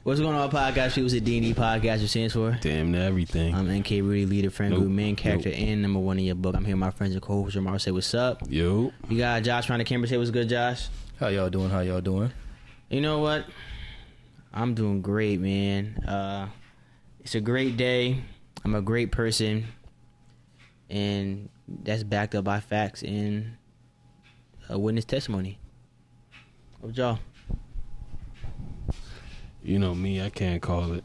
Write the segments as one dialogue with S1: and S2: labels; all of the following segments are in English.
S1: What's going on, podcast people? It's a D&D podcast. It stands for
S2: Damn to everything.
S1: I'm NK Rudy, leader, friend group, main character, and number one in your book. I'm here with my friends and co-host Jamar. Say what's up.
S2: Yo.
S1: You got Josh behind the camera. Say what's good, Josh.
S3: How y'all doing?
S1: You know what? I'm doing great, man. It's a great day. I'm a great person, and that's backed up by facts and a witness testimony. What y'all?
S2: You know me, I can't call it.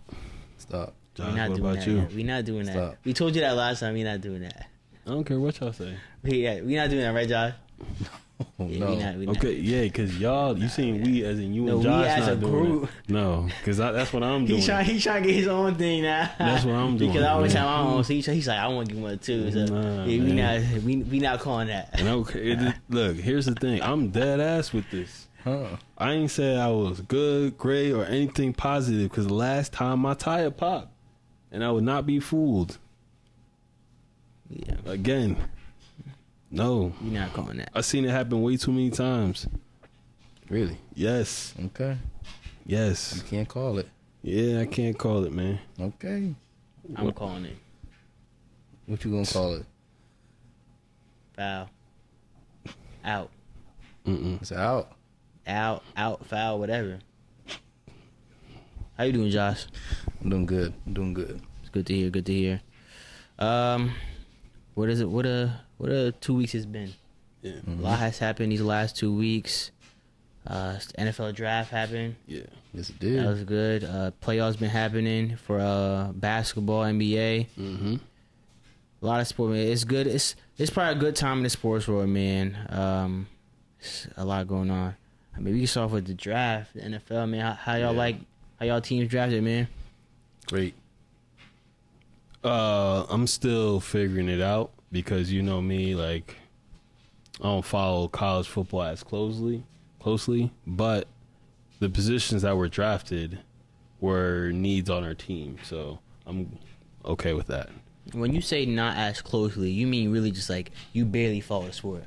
S3: Stop.
S2: Josh,
S1: We're not
S2: what
S1: doing
S2: about
S1: that.
S2: you?
S1: We're not doing
S3: Stop.
S1: that. We told you that last time. We're not doing that.
S2: I don't care what y'all say.
S1: We're not doing that, right, Josh?
S3: Oh,
S1: Yeah,
S3: no.
S1: we not.
S2: Okay, yeah, because y'all, you seen we as in you
S1: No,
S2: and
S1: we
S2: Josh
S1: as
S2: not
S1: a
S2: doing
S1: group.
S2: it. No, because that's what I'm doing.
S1: He trying to get his own thing now.
S2: That's what I'm doing,
S1: Because I always
S2: man.
S1: have my own. So he's like, I want to get one too. So
S2: Nah,
S1: yeah,
S2: man.
S1: we not calling that.
S2: And okay, look, here's the thing. I'm dead ass with this.
S3: Huh.
S2: I ain't say I was good, great, or anything positive because last time my tire popped. And I would not be fooled.
S1: Yeah,
S2: Again. No.
S1: we not calling that.
S2: I've seen it happen way too many times.
S3: Really?
S2: Yes.
S3: Okay.
S2: Yes.
S3: You can't call it.
S2: Yeah, I can't call it, man.
S3: Okay.
S1: I'm calling it
S3: What you gonna call it?
S1: foul. Out,
S3: It's out.
S1: foul, whatever. How you doing, Josh?
S3: I'm doing good.
S1: It's good to hear. Good to hear. What is it? What a 2 weeks has been.
S2: Yeah.
S1: A lot has happened these last 2 weeks. NFL draft happened.
S2: Yeah.
S3: Yes, it
S1: That
S3: did.
S1: was good. Playoffs been happening for basketball, NBA.
S2: Mm-hmm.
S1: A lot of sport, man. It's good. It's probably a good time in the sports world, man. It's a lot going on. I mean, we can start off with the draft, the NFL, man. How y'all how y'all teams drafted, man?
S3: Great.
S2: I'm still figuring it out because you know me, like I don't follow college football as closely, but the positions that were drafted were needs on our team, so I'm okay with that.
S1: When you say not as closely, you mean really just like you barely follow the sport.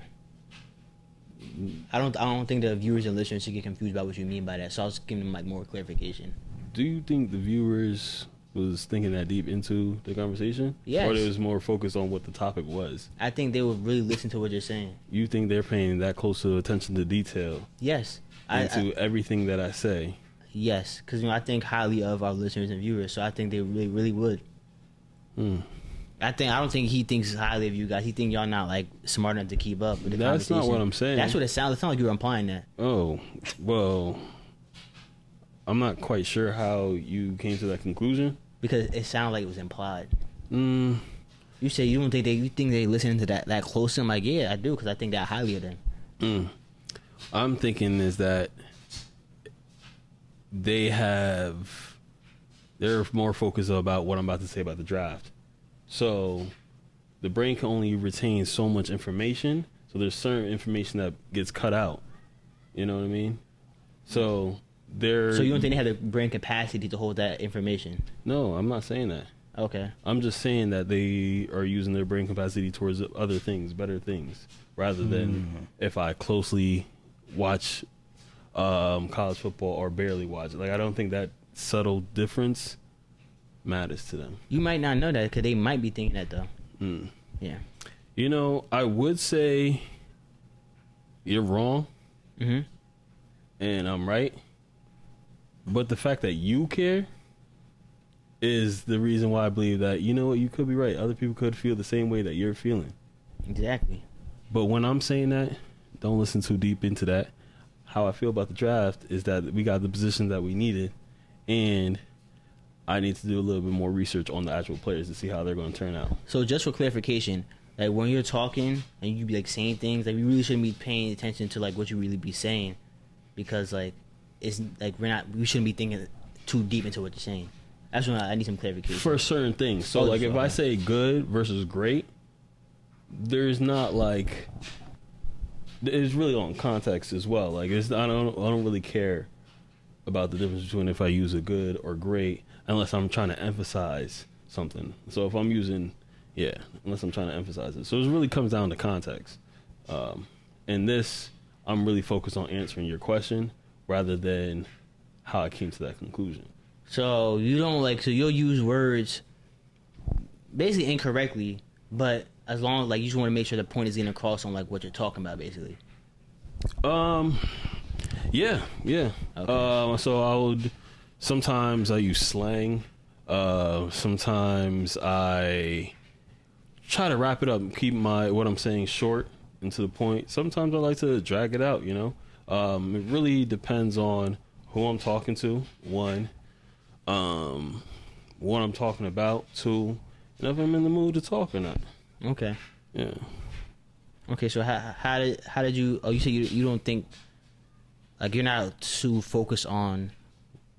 S1: I don't think the viewers and listeners should get confused about what you mean by that. So I was giving them like more clarification.
S2: Do you think the viewers was thinking that deep into the conversation?
S1: Yes.
S2: Or it was more focused on what the topic was?
S1: I think they would really listen to what you're saying.
S2: You think they're paying that close of attention to detail
S1: Yes,
S2: into everything that I say?
S1: yes, because I think highly of our listeners and viewers. So I think they really, really would. I don't think he thinks highly of you guys. He think y'all not like smart enough to keep up with the
S2: That's
S1: conversation.
S2: not what I'm saying.
S1: That's what it sounds. It sounds like you're implying that.
S2: Oh, well, I'm not quite sure how you came to that conclusion.
S1: Because it sounded like it was implied.
S2: Mm,
S1: You say you think they listening to that close. I'm like, yeah, I do, because I think that highly of them.
S2: I'm thinking is that they're more focused about what I'm about to say about the draft. So the brain can only retain so much information. So there's certain information that gets cut out. You know what I mean? So they're...
S1: So you don't think they have the brain capacity to hold that information?
S2: No, I'm not saying that.
S1: Okay.
S2: I'm just saying that they are using their brain capacity towards other things, better things, rather than if I closely watch college football or barely watch it. Like, I don't think that subtle difference matters to them.
S1: You might not know that because they might be thinking that though. Yeah.
S2: You know, I would say you're wrong
S1: Mm-hmm.
S2: and I'm right, but the fact that you care is the reason why I believe that, you know what, you could be right. Other people could feel the same way that you're feeling.
S1: Exactly.
S2: But when I'm saying that, don't listen too deep into that. How I feel about the draft is that we got the position that we needed, and I need to do a little bit more research on the actual players to see how they're going to turn out.
S1: So just for clarification, like when you're talking and you be like saying things, like we really shouldn't be paying attention to like what you really be saying, because like it's like we shouldn't be thinking too deep into what you're saying. That's when I need some clarification.
S2: For certain things. So, like, if I say good versus great, there's not like... It's really on context as well. Like, I don't really care about the difference between if I use a good or great unless I'm trying to emphasize something. So if I'm using, unless I'm trying to emphasize it. So it really comes down to context. And this, I'm really focused on answering your question rather than how I came to that conclusion.
S1: So you don't like. So you'll use words basically incorrectly, but as long as like you just want to make sure the point is getting across on like what you're talking about, basically.
S2: Yeah.
S1: Okay.
S2: So I would sometimes I use slang. Sometimes I try to wrap it up and keep what I'm saying short and to the point. Sometimes I like to drag it out. It really depends on who I'm talking to. One, what I'm talking about. Two, and if I'm in the mood to talk or not.
S1: Okay.
S2: Yeah.
S1: Okay. So how did you? Oh, you said you don't think like you're not too focused on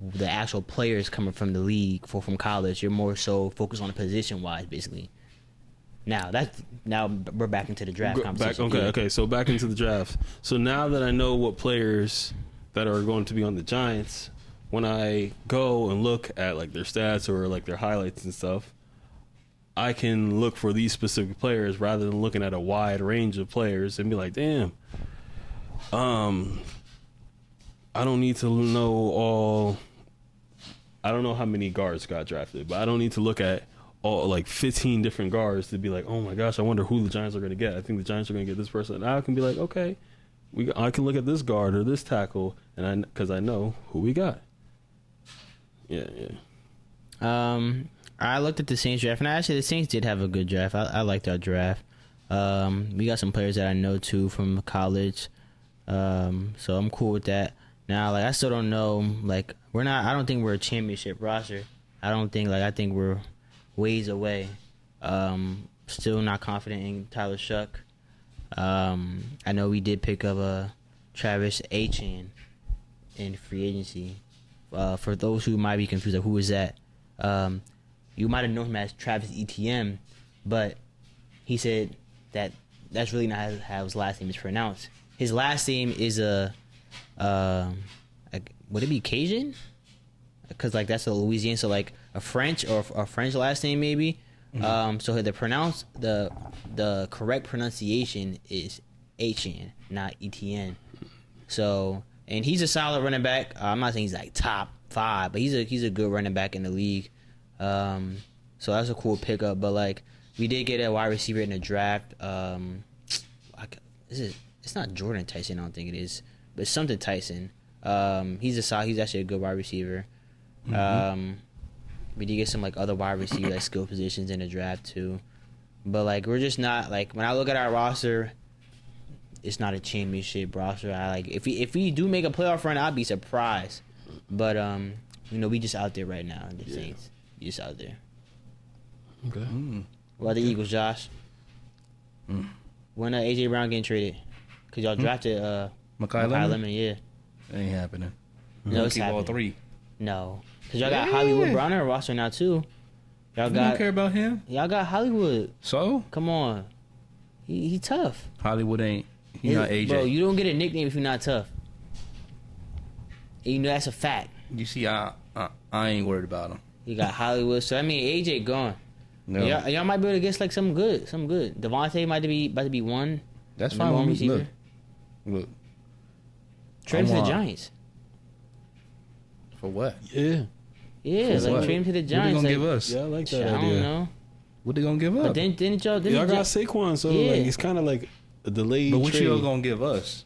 S1: the actual players coming from the league from college. You're more so focused on the position wise, basically. Now we're back into the draft conversation.
S2: Okay. So back into the draft. So now that I know what players that are going to be on the Giants, when I go and look at like their stats or like their highlights and stuff, I can look for these specific players rather than looking at a wide range of players and be like, damn, I don't need to know all. I don't know how many guards got drafted, but I don't need to look at all like 15 different guards to be like, oh my gosh, I wonder who the Giants are going to get. I think the Giants are going to get this person. And I can be like, okay, I can look at this guard or this tackle, and because I know who we got. Yeah.
S1: I looked at the Saints draft, and actually the Saints did have a good draft. I liked our draft. We got some players that I know too from college, so I'm cool with that. Now, like I still don't know. Like I don't think we're a championship roster. I think we're ways away. Still not confident in Tyler Shuck. I know we did pick up a Travis Etienne in free agency. For those who might be confused, like, who is that? You might have known him as Travis Etienne, but he said that that's really not how his last name is pronounced. His last name is would it be Cajun? Because like that's a Louisiana, so like a French or a French last name maybe. Mm-hmm. So the correct pronunciation is Etienne, not Etienne. So, and he's a solid running back. I'm not saying he's like top 5, but he's a good running back in the league. So that's a cool pickup. But like we did get a wide receiver in the draft. It's not Jordan Tyson, I don't think it is, but it's something Tyson. He's actually a good wide receiver. Mm-hmm. We did get some like other wide receiver like skill positions in the draft too, but like we're just not like when I look at our roster, it's not a championship roster. I like if we do make a playoff run, I'd be surprised. But we just out there right now. The Saints, just out there.
S2: Okay.
S1: What about the Eagles, Josh? When AJ Brown getting traded? Cause y'all drafted
S3: Mekhi
S1: Lemon, yeah.
S3: That ain't happening.
S1: No, it's
S3: keep all
S1: happening.
S3: 3.
S1: No, cause y'all got Hollywood Brown on our roster now too. Y'all
S3: don't care about him.
S1: Y'all got Hollywood.
S3: So
S1: Come on, he tough.
S3: Hollywood ain't. He not AJ.
S1: Bro, you don't get a nickname if you're not tough. And that's a fact.
S3: You see, I ain't worried about him.
S1: You got Hollywood, so I mean AJ gone.
S3: No,
S1: Y'all might be able to get like some good. Devontae might be about to be one.
S3: that's
S1: number
S3: fine.
S1: one receiver.
S3: Look.
S1: Trade him to the
S3: want-
S1: Giants.
S3: For what?
S2: Yeah.
S1: Yeah,
S3: For
S1: like
S3: what?
S1: trade him to the
S3: What they
S1: Giants.
S3: gonna
S1: Like,
S3: give us?
S2: Yeah, I like that
S1: I don't
S2: idea.
S1: know.
S3: What they gonna give up?
S1: But didn't y'all?
S2: Y'all got Saquon, so
S1: Yeah.
S2: like it's kind of like a delayed
S3: But what
S2: trade.
S3: y'all gonna give us?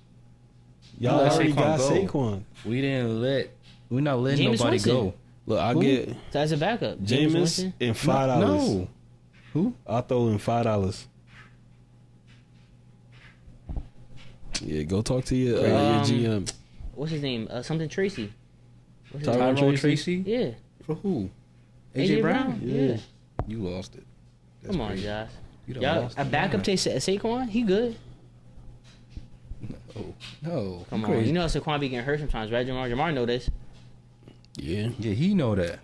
S2: Y'all
S3: let
S2: already
S3: Saquon
S2: got
S3: go.
S2: Saquon.
S3: We're not letting
S1: Jameis
S3: nobody
S1: Winston.
S3: go.
S2: Look, I
S3: Who?
S2: get
S1: So as a backup, Jameis
S2: Jameis
S1: Winston.
S2: and $5.
S3: No. Who?
S2: I'll throw in $5. Yeah, go talk to your GM.
S1: What's his name? Something Tracy. What's his
S2: Tyrone
S1: name?
S3: Tyrone
S2: Tracy?
S3: Tracy?
S1: Yeah.
S3: For who?
S1: AJ Brown. Yeah.
S3: You lost it. That's
S1: Come on,
S3: crazy.
S1: Josh.
S3: You done
S1: Y'all,
S3: lost
S1: a
S3: the
S1: backup
S3: line.
S1: to Saquon, he good.
S3: No.
S1: Come
S3: you
S1: on,
S3: crazy.
S1: you know Saquon be getting hurt sometimes, right? Jamar know this.
S2: Yeah,
S3: Yeah, he know that.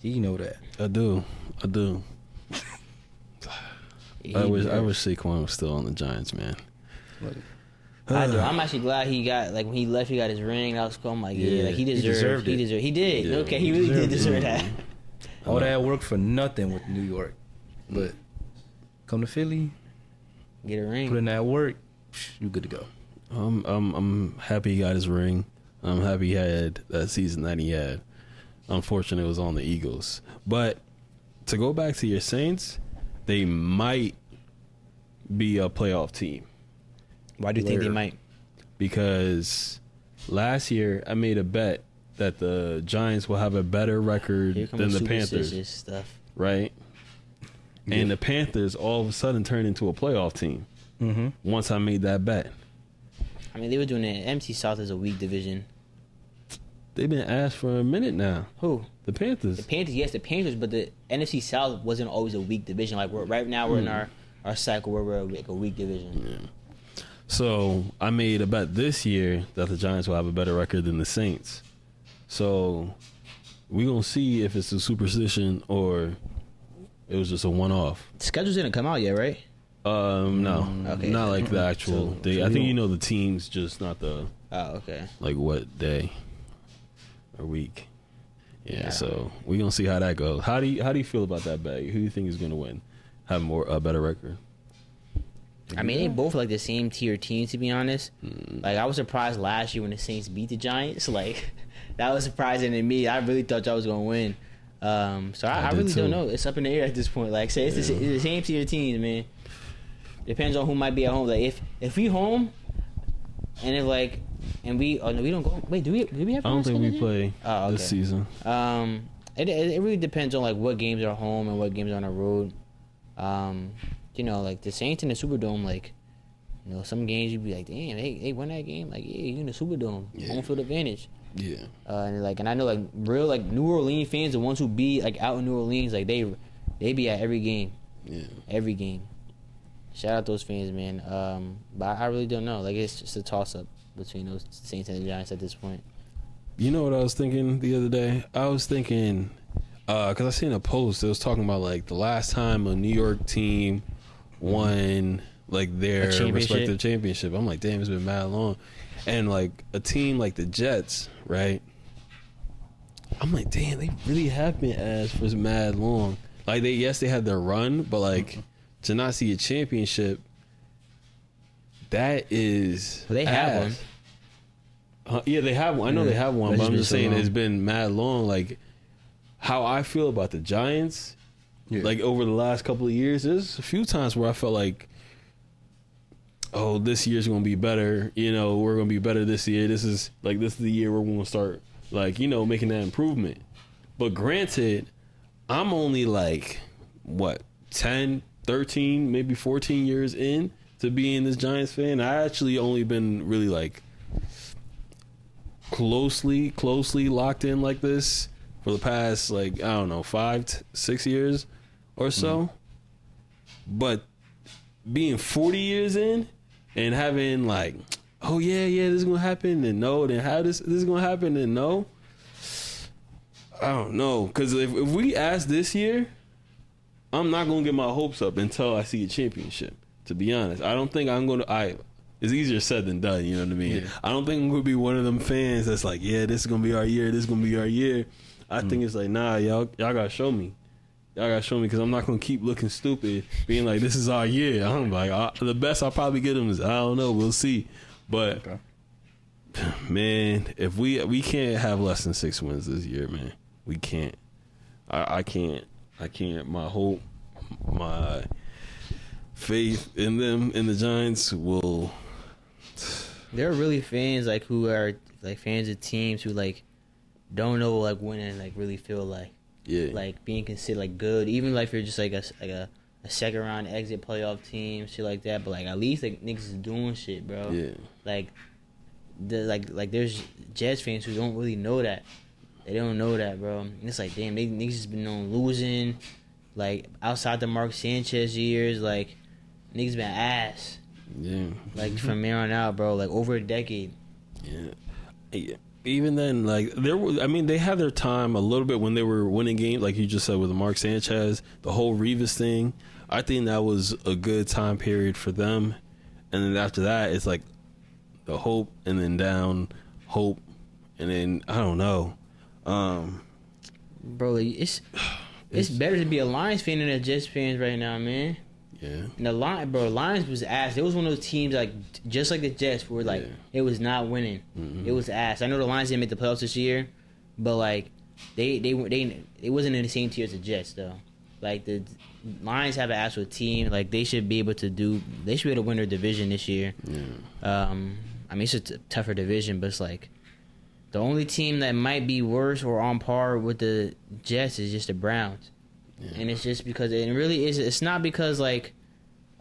S3: He know that.
S2: I do.
S1: He
S2: I
S1: be
S2: wish
S1: hurt.
S2: Saquon was still on the Giants, man.
S3: Look,
S1: I do. I'm actually glad he got when he left, he got his ring. That was cool. I'm like,
S2: Yeah,
S1: like he
S3: he
S1: deserved.
S3: deserved it.
S1: He did.
S2: Yeah,
S1: Okay,
S2: he
S1: he really did
S3: deserved
S1: deserve
S3: it.
S1: that.
S3: all that work for nothing with New York. But come to Philly,
S1: Get a ring.
S3: put in that work, you good to go.
S2: I'm happy he got his ring. I'm happy he had that season that he had. Unfortunately, it was on the Eagles. But to go back to your Saints, they might be a playoff team.
S1: Why do you think they might?
S2: Because last year I made a bet that the Giants will have a better record than the Panthers.
S1: Stuff.
S2: Right? Yeah. And the Panthers all of a sudden turned into a playoff team once I made that bet.
S1: I mean, they were doing it. MC South is a weak division.
S2: They've been asked for a minute now.
S1: Who?
S2: The Panthers.
S1: The Panthers, yes, the Panthers, but the NFC South wasn't always a weak division. Like, right now we're in our cycle where we're like a weak division.
S2: Yeah. So I made a bet this year that the Giants will have a better record than the Saints. So we're going to see if it's a superstition or it was just a one-off.
S1: The schedules didn't come out yet, right?
S2: No. Okay. Not like the actual day. I think the teams, just not the...
S1: Oh, okay.
S2: Like what day or week. Yeah, so we're going to see how that goes. How do you feel about that bet? Who do you think is going to win? Have a better record?
S1: I mean, they both like the same tier teams, to be honest. Like, I was surprised last year when the Saints beat the Giants. Like, that was surprising to me. I really thought y'all was going to win. So I really don't know. It's up in the air at this point. Like, say it's the same tier teams, man. Depends on who might be at home. Like, if we home, and if like, and we don't go. Wait, do we have?
S2: I don't think we play this season.
S1: It really depends on like what games are home and what games are on the road. Like the Saints in the Superdome, like, some games you'd be like, damn, they won that game. Like, yeah, you in the Superdome, home field advantage.
S2: Yeah.
S1: And I know like real like New Orleans fans, the ones who be like out in New Orleans, like they be at every game.
S2: Yeah.
S1: Every game. Shout out those fans, man. But I really don't know. Like, it's just a toss up between those Saints and the Giants at this point.
S2: You know what I was thinking the other day? I was thinking, because I seen a post that was talking about like the last time a New York team won like their respective championship. I'm like, damn, it's been mad long. And like a team like the Jets, right? I'm like, damn, they really have been asked for mad long. Like they had their run, but like to not see a championship, that is
S1: they have one.
S2: Yeah, they have one. I know they have one, but I'm just saying it's been mad long. Like how I feel about the Giants, like over the last couple of years, there's a few times where I felt like, oh, this year's gonna be better. We're gonna be better this year. This is the year we're gonna start making that improvement. But granted, I'm only like what 10, 13, maybe 14 years in to being this Giants fan. I actually only been really like closely locked in like this for the past 5 6 years or so. But being 40 years in and having like, oh yeah, this is gonna happen, and no, then how this is gonna happen, and no, I don't know. Because if we ask this year, I'm not gonna get my hopes up until I see a championship. To be honest, I don't think I'm gonna. It's easier said than done. You know what I mean? Yeah. I don't think I'm gonna be one of them fans that's like, yeah, this is gonna be our year. This is gonna be our year. I think it's like, nah, y'all gotta show me. Y'all gotta show me, because I'm not gonna keep looking stupid, being like, this is our year. I'm like, the best I'll probably get them is, I don't know, we'll see. But man, if we can't have less than 6 wins this year, man, we can't. I can't. My hope, my faith in them, in the Giants, will.
S1: There are really fans like who are like fans of teams who like don't know like winning, like really feel like.
S2: Yeah.
S1: Like being considered like good, even like if you're just like a second round exit playoff team, shit like that. But like at least like niggas is doing shit, bro.
S2: Yeah.
S1: Like there's Jets fans who don't really know that. They don't know that, bro. And it's like, damn, niggas has been on losing. Like outside the Mark Sanchez years, like niggas been ass.
S2: Yeah.
S1: Like from there on out, bro. Like over a decade.
S2: Yeah. Even then, like they had their time a little bit when they were winning games, like you just said with the Mark Sanchez, the whole Revis thing. I think that was a good time period for them. And then after that, it's like the hope, and then down, hope, and then I don't know.
S1: Bro, it's better to be a Lions fan than a Jets fan right now, man.
S2: Yeah.
S1: And Lions was ass. It was one of those teams like just like the Jets where like it was not winning. Mm-hmm. It was ass. I know the Lions didn't make the playoffs this year, but like they wasn't in the same tier as the Jets though. Like the Lions have an actual team. Like they should be able to win their division this year.
S2: Yeah.
S1: I mean it's a tougher division, but it's like the only team that might be worse or on par with the Jets is just the Browns. Yeah. And it's just because it really is. It's not because like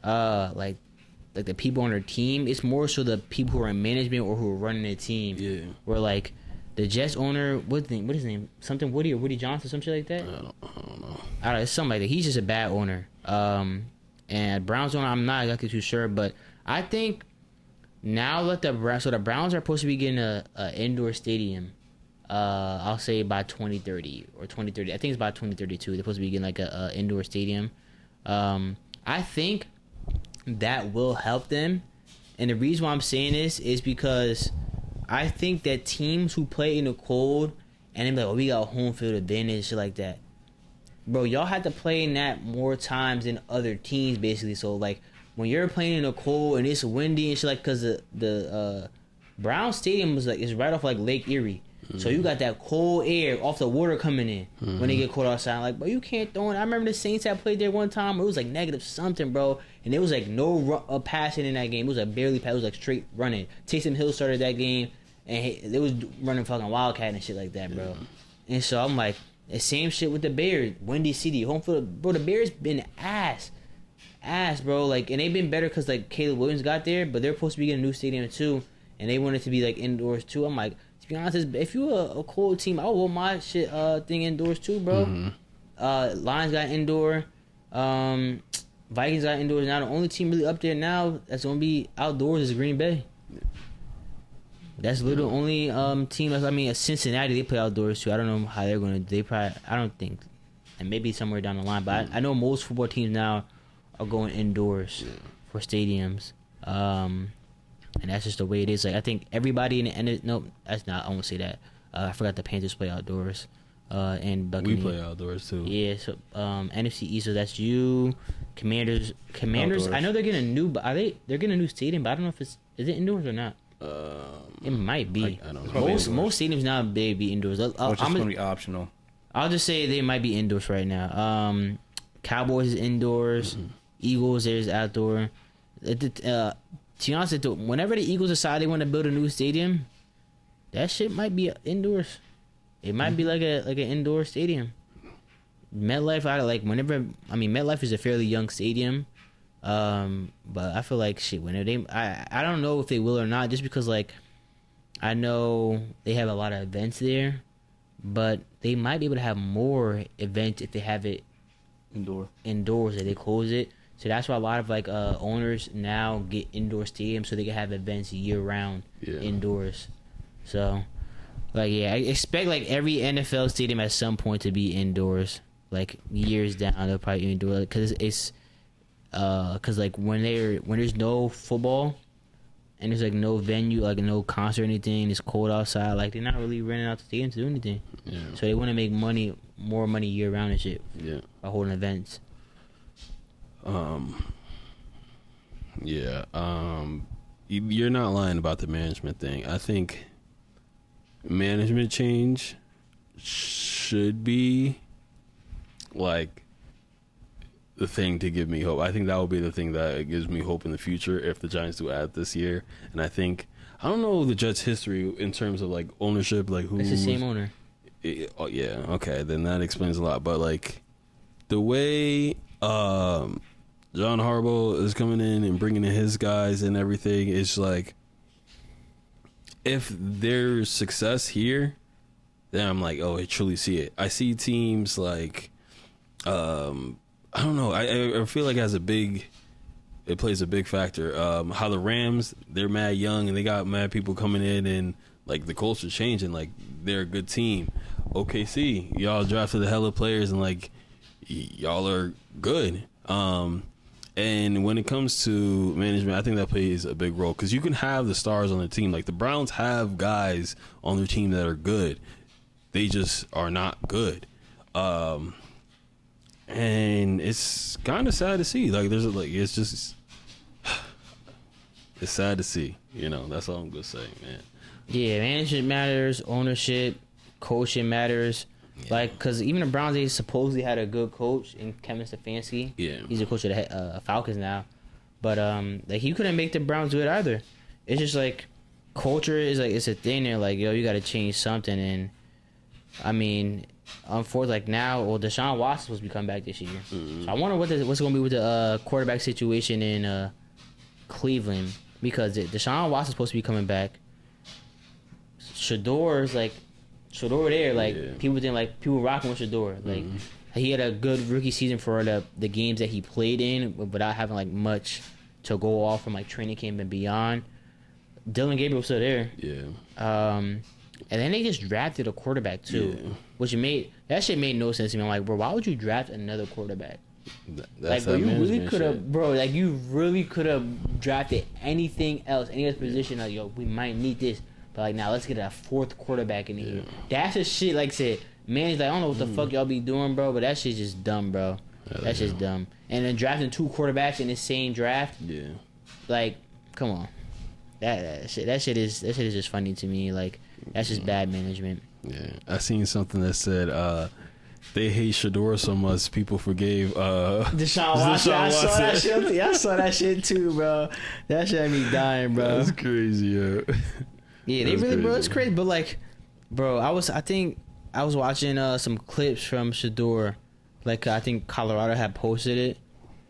S1: the people on their team. It's more so the people who are in management or who are running the team.
S2: Yeah.
S1: Where like the Jets owner, what is his name? Something Woody or Woody Johnson, some shit like that.
S2: I don't know.
S1: It's something like that. He's just a bad owner. And Browns owner, I'm not exactly too sure, but I think now that the Browns are supposed to be getting a indoor stadium. I'll say by 2030 or 2030. I think it's by 2032. They're supposed to be getting like a indoor stadium. I think that will help them, and the reason why I'm saying this is because I think that teams who play in the cold and they be like, oh, we got home field advantage, shit like that. Bro, y'all had to play in that more times than other teams, basically. So, like, when you're playing in the cold and it's windy and shit, like, because the Brown Stadium is right off, like, Lake Erie. Mm-hmm. So you got that cold air off the water coming in when they get cold outside. Like, bro, you can't throw it. I remember the Saints that played there one time where it was, like, negative something, bro. And there was, like, no passing in that game. It was, like, barely pass. It was, like, straight running. Taysom Hill started that game. And they was running fucking Wildcat and shit like that, bro. Yeah. And so I'm like, the same shit with the Bears. Windy City, home field. Bro, the Bears been ass, bro. Like, and they've been better because, like, Caleb Williams got there. But they're supposed to be getting a new stadium, too. And they want it to be, like, indoors, too. I'm like, to be honest, if you a cold team, I would want my shit thing indoors, too, bro. Mm-hmm. Lions got indoor. Vikings got indoors. Now, the only team really up there now that's going to be outdoors is Green Bay. That's literally the only team. I mean, Cincinnati, they play outdoors too. I don't know how they're going to. They probably. I don't think, and maybe somewhere down the line. But I know most football teams now are going indoors for stadiums, and that's just the way it is. Like I think everybody in the end. No, that's not. I won't say that. I forgot the Panthers play outdoors, and Buccaneers.
S2: We play outdoors too.
S1: Yeah. So NFC East. So that's you, Commanders. Outdoors. I know they're getting a new. They're getting a new stadium, but I don't know if is it indoors or not. It might be.
S2: I don't know.
S1: Most stadiums now they be indoors.
S3: Which is going to be optional.
S1: I'll just say they might be indoors right now. Cowboys is indoors. Mm-hmm. Eagles there's outdoor. To be honest, whenever the Eagles decide they want to build a new stadium, that shit might be indoors. It might be like an indoor stadium. MetLife, MetLife is a fairly young stadium. But I feel like shit when I don't know if they will or not, just because like I know they have a lot of events there, but they might be able to have more events if they have it indoors if they close it. So that's why a lot of like owners now get indoor stadiums so they can have events year round indoors. So like I expect like every NFL stadium at some point to be indoors. Like years down they'll probably be indoors because it's because like when there's no football and there's like no venue, like no concert or anything, it's cold outside, like they're not really renting out the stadium to do anything. So they want to make more money year round and shit by holding events.
S2: You're not lying about the management thing. I think management change should be like the thing to give me hope. I think that will be the thing that gives me hope in the future if the Giants do add this year. And I don't know the Jets' history in terms of like ownership, like who.
S1: It's the same owner.
S2: Okay, then that explains a lot. But like the way John Harbaugh is coming in and bringing in his guys and everything, it's like if there's success here, then I'm like, oh, I truly see it. I see teams like. I don't know. I feel like it plays a big factor. How the Rams, they're mad young and they got mad people coming in and like the culture's changing. Like they're a good team. OKC, y'all drafted a hell of players and like y'all are good. And when it comes to management, I think that plays a big role because you can have the stars on the team. Like the Browns have guys on their team that are good. They just are not good. And it's kind of sad to see. Like it's sad to see. You know, that's all I'm gonna say, man.
S1: Yeah, management matters, ownership, coaching matters. Like, because even the Browns, they supposedly had a good coach in Kevin Stefanski.
S2: Yeah.
S1: He's a coach of the Falcons now. But, like, he couldn't make the Browns do it either. It's just, like, culture is, like, it's a thing there. Like, yo, you got to change something. And, I mean, unfortunately, like, now, well, Deshaun Watson's supposed to be coming back this year. Mm-hmm. So I wonder what's going to be with the quarterback situation in Cleveland. Because Deshaun Watson's supposed to be coming back. Shador's, like... Shador there, like, people rocking with Shador. Like, he had a good rookie season for the games that he played in without having, like, much to go off from, like, training camp and beyond. Dylan Gabriel's still there.
S2: Yeah.
S1: And then they just drafted a quarterback, too. Which that shit made no sense to me. I'm like, bro, why would you draft another quarterback?
S2: That's
S1: like, bro, you really could have, bro, like, you really could have drafted anything else, any other position. Like, yo, we might need this. But, like, now let's get a fourth quarterback in here. That's just shit, like I said, man, he's like, I don't know what the fuck y'all be doing, bro, but that shit's just dumb, bro. That's just dumb. And then drafting 2 quarterbacks in the same draft. Yeah. Like, come on. That shit is just funny to me. Like, that's just bad management.
S2: Yeah. I seen something that said, they hate Shador so much, people forgave
S1: Deshaun Watson. I saw that shit too, bro. That shit had me dying, bro.
S2: That's crazy, yo.
S1: Yeah, they really, bro, it's crazy. But, like, bro, I think I was watching some clips from Shador. Like, I think Colorado had posted it.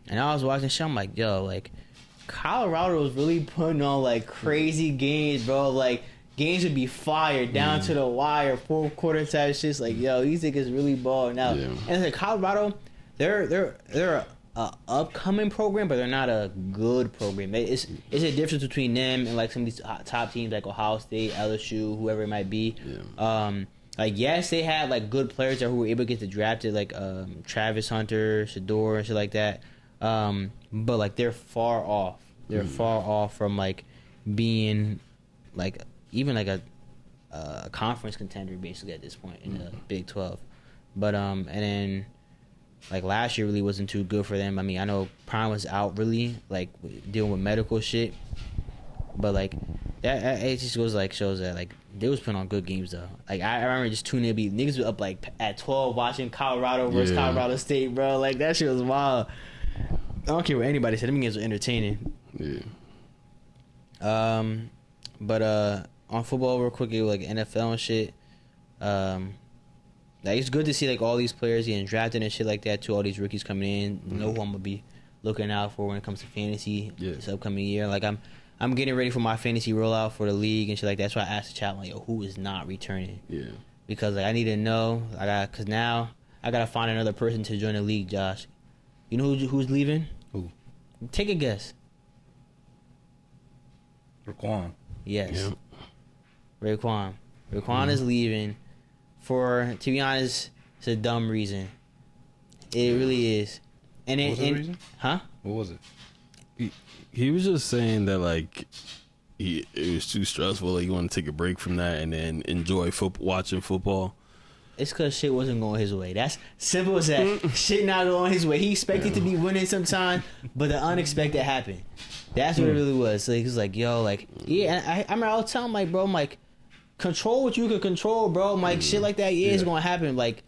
S1: And I was watching shit. I'm like, yo, like, Colorado was really putting on, like, crazy games, bro. Like, games would be fired down to the wire, 4th quarter type shit. Like, yo, these niggas really balling out. Yeah. And it's like, Colorado, they're a upcoming program, but they're not a good program. It's a difference between them and, like, some of these top teams like Ohio State, LSU, whoever it might be. Yeah. Like, yes, they had, like, good players there who were able to get drafted, like Travis Hunter, Shador, and shit like that. But, like, they're far off. They're far off from, like, being, like, even like a conference contender basically at this point in the Big 12. But and then, like, last year really wasn't too good for them. I mean, I know Prime was out really, like, dealing with medical shit. But, like, that it just goes, like, shows that, like, they was putting on good games, though. Like, I remember just tuning in, niggas were up, like, at 12 watching Colorado versus Colorado State, bro. Like, that shit was wild. I don't care what anybody said. Them games were entertaining. Yeah. But, on football real quick, like, NFL and shit, like, it's good to see, like, all these players getting drafted and shit like that too. All these rookies coming in. You know who I'm gonna be looking out for when it comes to fantasy this upcoming year. Like, I'm getting ready for my fantasy rollout for the league and shit like that. That's why I asked the chat, like, yo, who is not returning? Yeah. Because, like, I need to know. Cause now I gotta find another person to join the league. Josh, you know who's leaving?
S3: Who?
S1: Take a guess.
S3: Raekwon.
S1: Yes. Yep. Raekwon is leaving for, to be honest, it's a dumb reason. It really is. And
S3: what was the reason?
S1: Huh?
S3: What was it?
S2: He was just saying that, like, it was too stressful. Like, he wanted to take a break from that and then enjoy watching football.
S1: It's because shit wasn't going his way. That's simple as that. Shit not going his way. He expected to be winning sometime, but the unexpected happened. That's what it really was. So he was like, yo, like, yeah. I remember I was telling him, like, bro, I'm like, control what you can control, bro. I'm like, shit like that, it's gonna happen. Like,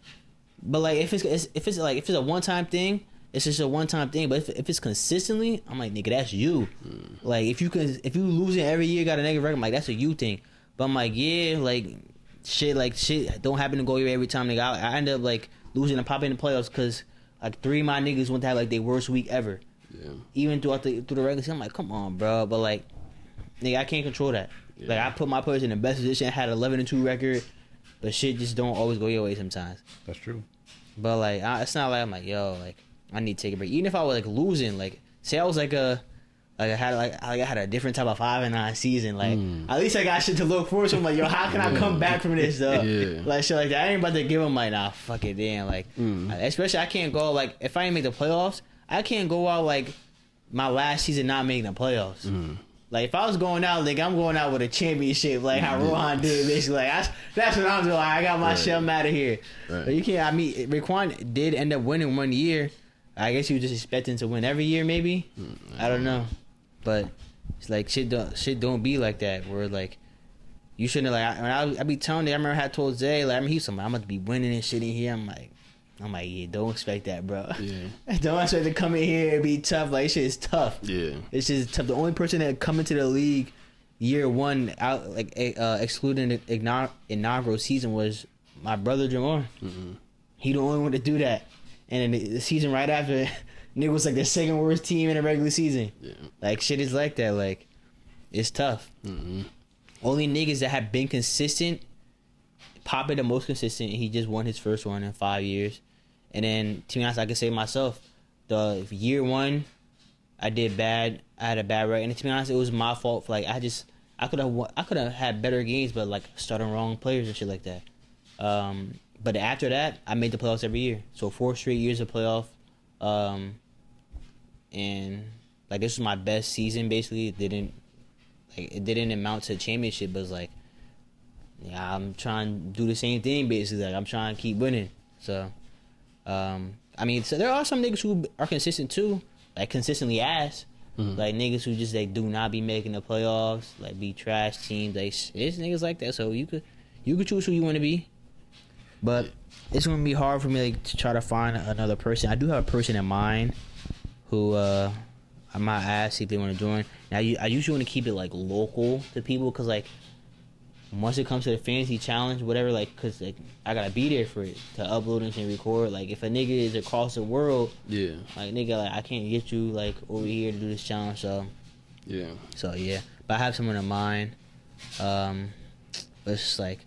S1: but, like, if it's a one time thing, it's just a one time thing. But if it's consistently, I'm like, nigga, that's you. Like, if you losing every year, got a negative record, I'm like, that's a you thing. But I'm like, yeah, like shit don't happen to go your way every time, nigga. I end up, like, losing and popping in the playoffs because, like, 3 of my niggas went to have, like, their worst week ever. Yeah. Even through the regular season, I'm like, come on, bro. But, like, nigga, I can't control that. Yeah. Like, I put my players in the best position. I had an 11-2 record, but shit just don't always go your way sometimes.
S3: That's true.
S1: But, like, it's not like I'm like, yo, like, I need to take a break. Even if I was, like, losing, like, say I was I had a different type of 5-9 season. Like, at least I got shit to look forward to. I'm like, yo, how can I come back from this, though? Yeah. Like, shit like that. I ain't about to give them, like, nah, fuck it, damn. Like, especially I can't go, like, if I ain't make the playoffs, I can't go out, like, my last season not making the playoffs. Like, if I was going out, like, I'm going out with a championship, like how Rohan did, basically. Like, that's what I'm doing. Like, I got my shit, I'm out of here. Right. But you can't, I mean, Raekwon did end up winning one year. I guess he was just expecting to win every year, maybe. I don't know. But it's like, shit don't be like that. Where, like, You shouldn't have, like, I be telling you, I remember I had told Zay, like, I mean, he's somebody, I'm about to be winning and shit in here. I'm like, yeah, don't expect that, bro.
S2: Yeah.
S1: Don't expect to come in here and be tough. Like, shit is tough.
S2: Yeah.
S1: It's just tough. The only person that come into the league year one, out, like, excluding the inaugural season, was my brother Jamar.
S2: Mm-hmm.
S1: He the only one to do that. And then the season right after, nigga was like the second worst team in the regular season.
S2: Yeah.
S1: Like, shit is like that. Like, it's tough.
S2: Mm-hmm.
S1: Only niggas that have been consistent, Papa the most consistent, he just won his first one in 5 years. And then, to be honest, I can say myself, the year one, I did bad. I had a bad record. And to be honest, it was my fault. For, like, I could have had better games, but, like, starting wrong players and shit like that. But after that, I made the playoffs every year. So 4 straight years of playoff. And, like, this was my best season, basically. It didn't amount to a championship, but it's like, yeah, I'm trying to do the same thing, basically. Like, I'm trying to keep winning. So, I mean, so there are some niggas who are consistent, too. Like, consistently ass.
S2: Mm-hmm.
S1: Like, niggas who just, like, do not be making the playoffs. Like, be trash teams. Like, it's niggas like that. So, you could choose who you want to be. But it's going to be hard for me, like, to try to find another person. I do have a person in mind who, I might ask if they want to join. Now, I usually want to keep it, like, local to people, because, like, once it comes to the fantasy challenge, whatever, like, because, like, I got to be there for it to upload and record. Like, if a nigga is across the world,
S2: Yeah.
S1: like, nigga, like, I can't get you, like, over here to do this challenge. So,
S2: Yeah.
S1: yeah. But I have someone in mind. But it's just, like,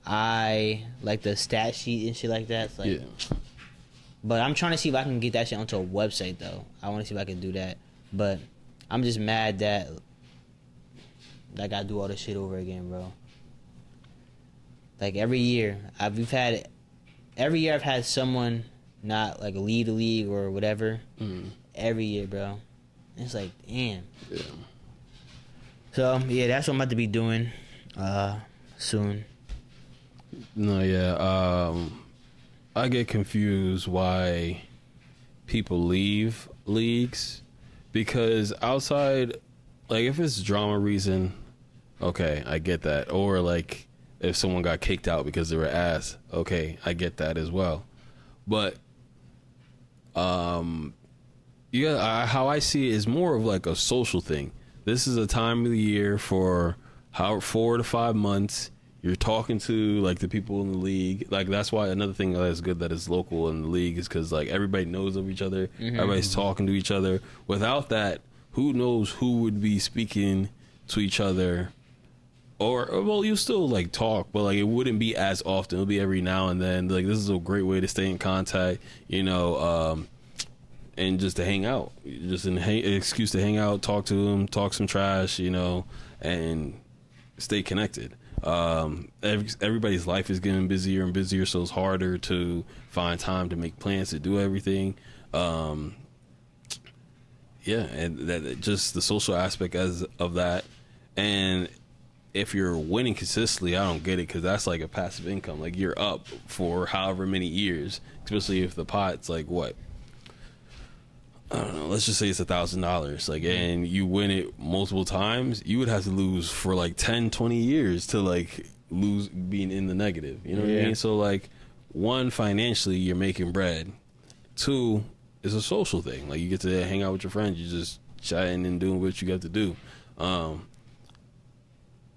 S1: I like the stat sheet and shit like that. It's like,
S2: Yeah.
S1: But I'm trying to see if I can get that shit onto a website, though. I want to see if I can do that. But I'm just mad that I gotta do all this shit over again, bro. Like, every year I've had someone not, like, lead the league or whatever.
S2: Mm.
S1: Every year, bro. It's like, damn.
S2: Yeah.
S1: So, yeah, that's what I'm about to be doing soon.
S2: No, yeah. I get confused why people leave leagues, because outside, like, if it's drama reason, okay, I get that. Or, like, if someone got kicked out because they were ass, okay, I get that as well. But yeah, how I see it is more of like a social thing. This is a time of the year for 4 to 5 months. You're talking to, like, the people in the league. Like, that's why another thing that's good that is local in the league is because, like, everybody knows of each other. Mm-hmm. Everybody's talking to each other. Without that, who knows who would be speaking to each other? Or well, you still, like, talk, but, like, it wouldn't be as often. It'll be every now and then. Like, this is a great way to stay in contact, you know, and just to hang out. Just an excuse to hang out, talk to them, talk some trash, you know, and stay connected. Everybody's life is getting busier and busier, so it's harder to find time to make plans to do everything. Yeah, and that just the social aspect of that. And if you're winning consistently, I don't get it, because that's like a passive income. Like, you're up for however many years, especially if the pot's like, what, I don't know, let's just say it's $1,000, like, and you win it multiple times, you would have to lose for like 10, 20 years to, like, lose being in the negative. You know what I mean? So, like, 1, financially, you're making bread. 2, it's a social thing. Like, you get to hang out with your friends, you're just chatting and doing what you got to do.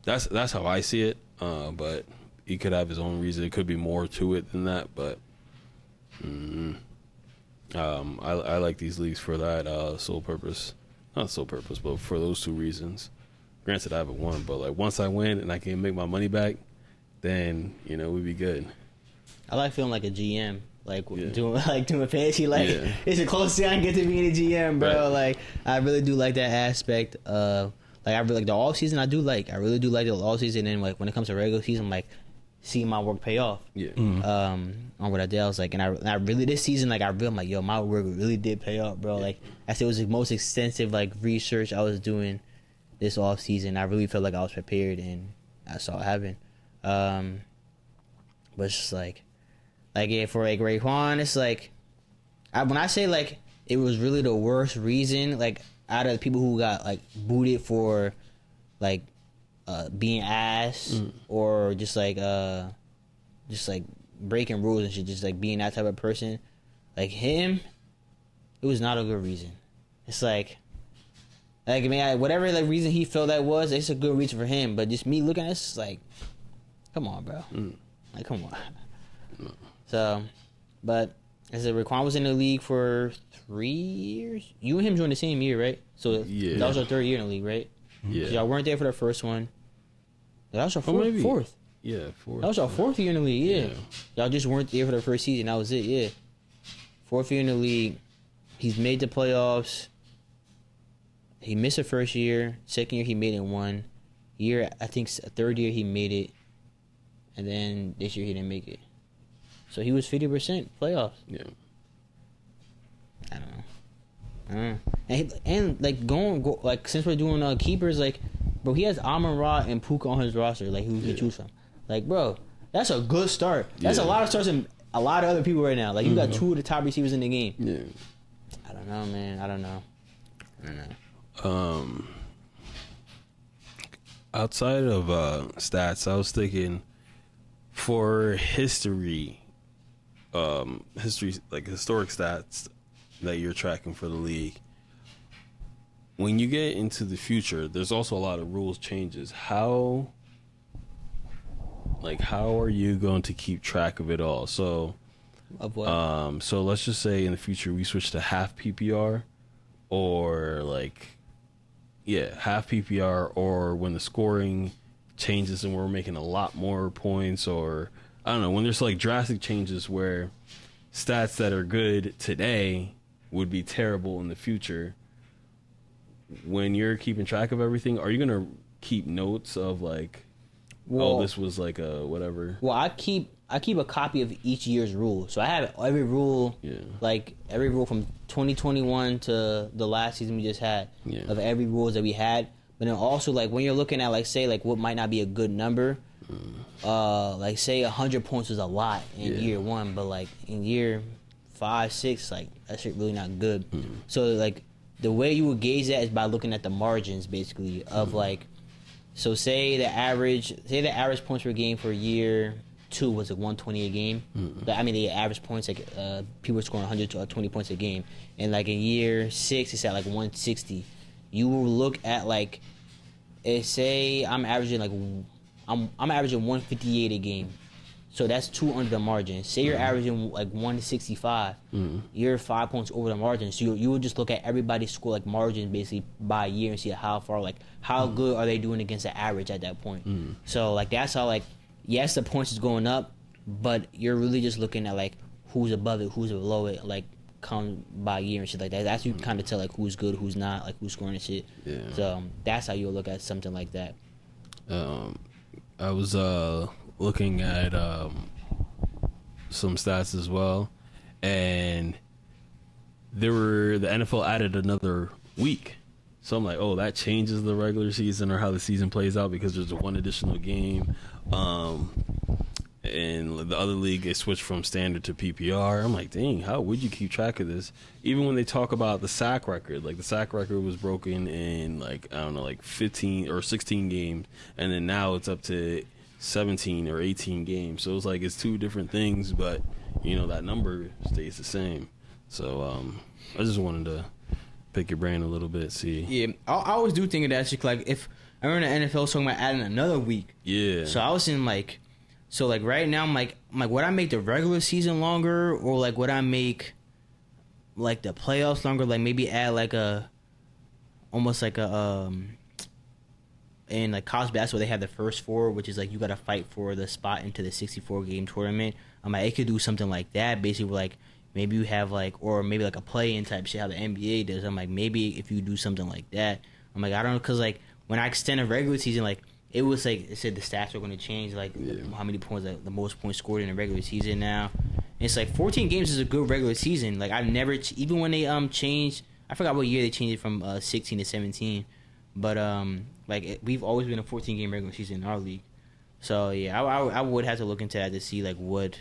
S2: That's how I see it. But he could have his own reason. It could be more to it than that, but I like these leagues for that sole purpose. Not sole purpose, but for those 2 reasons. Granted, I haven't won, but, like, once I win and I can make my money back, then, you know, we'd be good.
S1: I like feeling like a GM. Doing fantasy. Like, it's the closest thing I can get to being a GM, bro. Right. Like, I really do like that aspect of, like, I really like the off season. I really do like the off season. And, like, when it comes to regular season, like, seeing my work pay off. Yeah. On what I did, I was like, and I really, this season, like, I'm like, yo, my work really did pay off, bro. Yeah. Like, I said, it was the most extensive, like, research I was doing this off season. I really felt like I was prepared, and I saw it happen. But it's just like, yeah, for, like, Raekwon, it's like, when I say, like, it was really the worst reason, like, out of the people who got, like, booted for, like, being ass or just like breaking rules and shit, just like being that type of person, like him, it was not a good reason. It's like I mean, whatever like reason he felt that was, it's a good reason for him. But just me looking at this, like, come on, bro, like come on. So, but as Raekwon was in the league for 3 years, you and him joined the same year, right? So
S2: Yeah.
S1: that was your third year in the league, right?
S2: Yeah.
S1: So y'all weren't there for the first one. That was your
S2: maybe.
S1: fourth.
S2: Yeah, fourth.
S1: That was your fourth year in the league, yeah.
S2: Yeah.
S1: Y'all just weren't there for the first season. That was it, yeah. Fourth year in the league. He's made the playoffs. He missed the first year. Second year, he made it in one. Year, I think third year, he made it. And then this year, he didn't make it. So he was 50% playoffs.
S2: Yeah.
S1: I don't know. And like, like, since we're doing keepers, like, bro, he has Amon-Ra and Puka on his roster. Like, who he can choose from. Like, bro, that's a good start. That's a lot of starts in a lot of other people right now. Like, you got two of the top receivers in the game.
S2: Yeah.
S1: I don't know, man. I don't know.
S2: Outside of stats, I was thinking for history like historic stats that you're tracking for the league. When you get into the future, there's also a lot of rules changes. How are you going to keep track of it all? So,
S1: Of what?
S2: so let's just say in the future we switch to half PPR, or half PPR, or when the scoring changes and we're making a lot more points, or I don't know, when there's like drastic changes where stats that are good today would be terrible in the future. When you're keeping track of everything, are you gonna keep notes of like, this was like a whatever?
S1: Well, I keep a copy of each year's rule, so I have every rule, like every rule from 2021 to the last season we just had, of every rules that we had. But then also, like, when you're looking at, like, say, like, what might not be a good number, like, say 100 points was a lot in year one, but like in year 5, 6, like, that shit really not good. So like the way you would gauge that is by looking at the margins, basically, of like, so say the average points per game for year 2 was like 120 a game. But, I mean, the average points, like, people were scoring 120 points a game, and like in year 6 it's at like 160. You will look at like, say I'm averaging like I'm averaging 158 a game, so that's 2 under the margin. Say you're averaging like 165, you're 5 points over the margin. So you would just look at everybody's score, like, margin basically by year, and see how far, like, how good are they doing against the average at that point. So like that's how, like, yes, the points is going up, but you're really just looking at like who's above it, who's below it, like, come by year and shit like that. That's you kind of tell like who's good, who's not, like who's scoring and shit.
S2: Yeah.
S1: So that's how you'll look at something like that.
S2: I was looking at some stats as well, and the NFL added another week. So I'm like, oh, that changes the regular season or how the season plays out because there's one additional game. And the other league, it switched from standard to PPR. I'm like, dang, how would you keep track of this? Even when they talk about the sack record, like the sack record was broken in like, I don't know, like 15 or 16 games, and then now it's up to 17 or 18 games. So it's like it's 2 different things, but you know that number stays the same. So I just wanted to pick your brain a little bit, see.
S1: Yeah, I always do think of that shit. Like, if I remember the NFL talking about adding another week.
S2: Yeah.
S1: So I was in like, so like right now I'm like, would I make the regular season longer, or like would I make like the playoffs longer? Like maybe add like almost like in like college basketball they have the first 4, which is like you got to fight for the spot into the 64 game tournament. I'm like, it could do something like that, basically, like maybe you have like, or maybe like a play-in type shit how the NBA does. I'm like, maybe if you do something like that, I'm like, I don't know, because like when I extend a regular season, like it was like it said the stats are going to change, like how many points, like the most points scored in a regular season now. And it's like 14 games is a good regular season. Like I've never, even when they changed, I forgot what year they changed it from 16 to 17, but like we've always been a 14 game regular season in our league. So yeah, I would have to look into that to see like what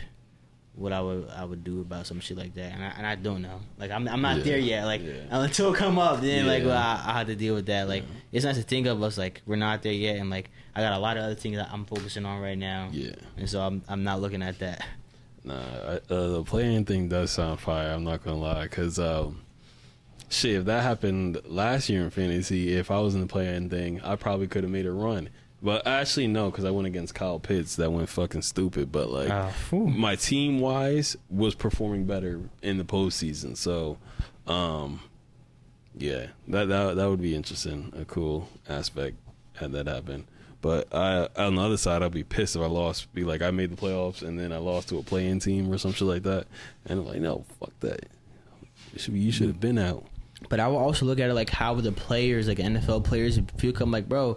S1: what I would do about some shit like that, and I don't know. Like I'm not there yet. Like
S2: Yeah.
S1: until it come up, then like
S2: Yeah.
S1: I have to deal with that. Like it's nice to think of us like we're not there yet, and like I got a lot of other things that I'm focusing on right now.
S2: Yeah.
S1: And so I'm not looking at that.
S2: Nah, the playing thing does sound fire. I'm not gonna lie, cause shit, if that happened last year in fantasy, if I was in the playing thing, I probably could have made a run. But actually, no, because I went against Kyle Pitts. That went fucking stupid. But like, my team wise was performing better in the postseason. So, yeah, that would be interesting, a cool aspect had that happen. But on the other side, I'd be pissed if I lost. Be like, I made the playoffs and then I lost to a play-in team or some shit like that. And I'm like, no, fuck that. You should have been out.
S1: But I will also look at it like how the players, like NFL players, feel. Come like, bro,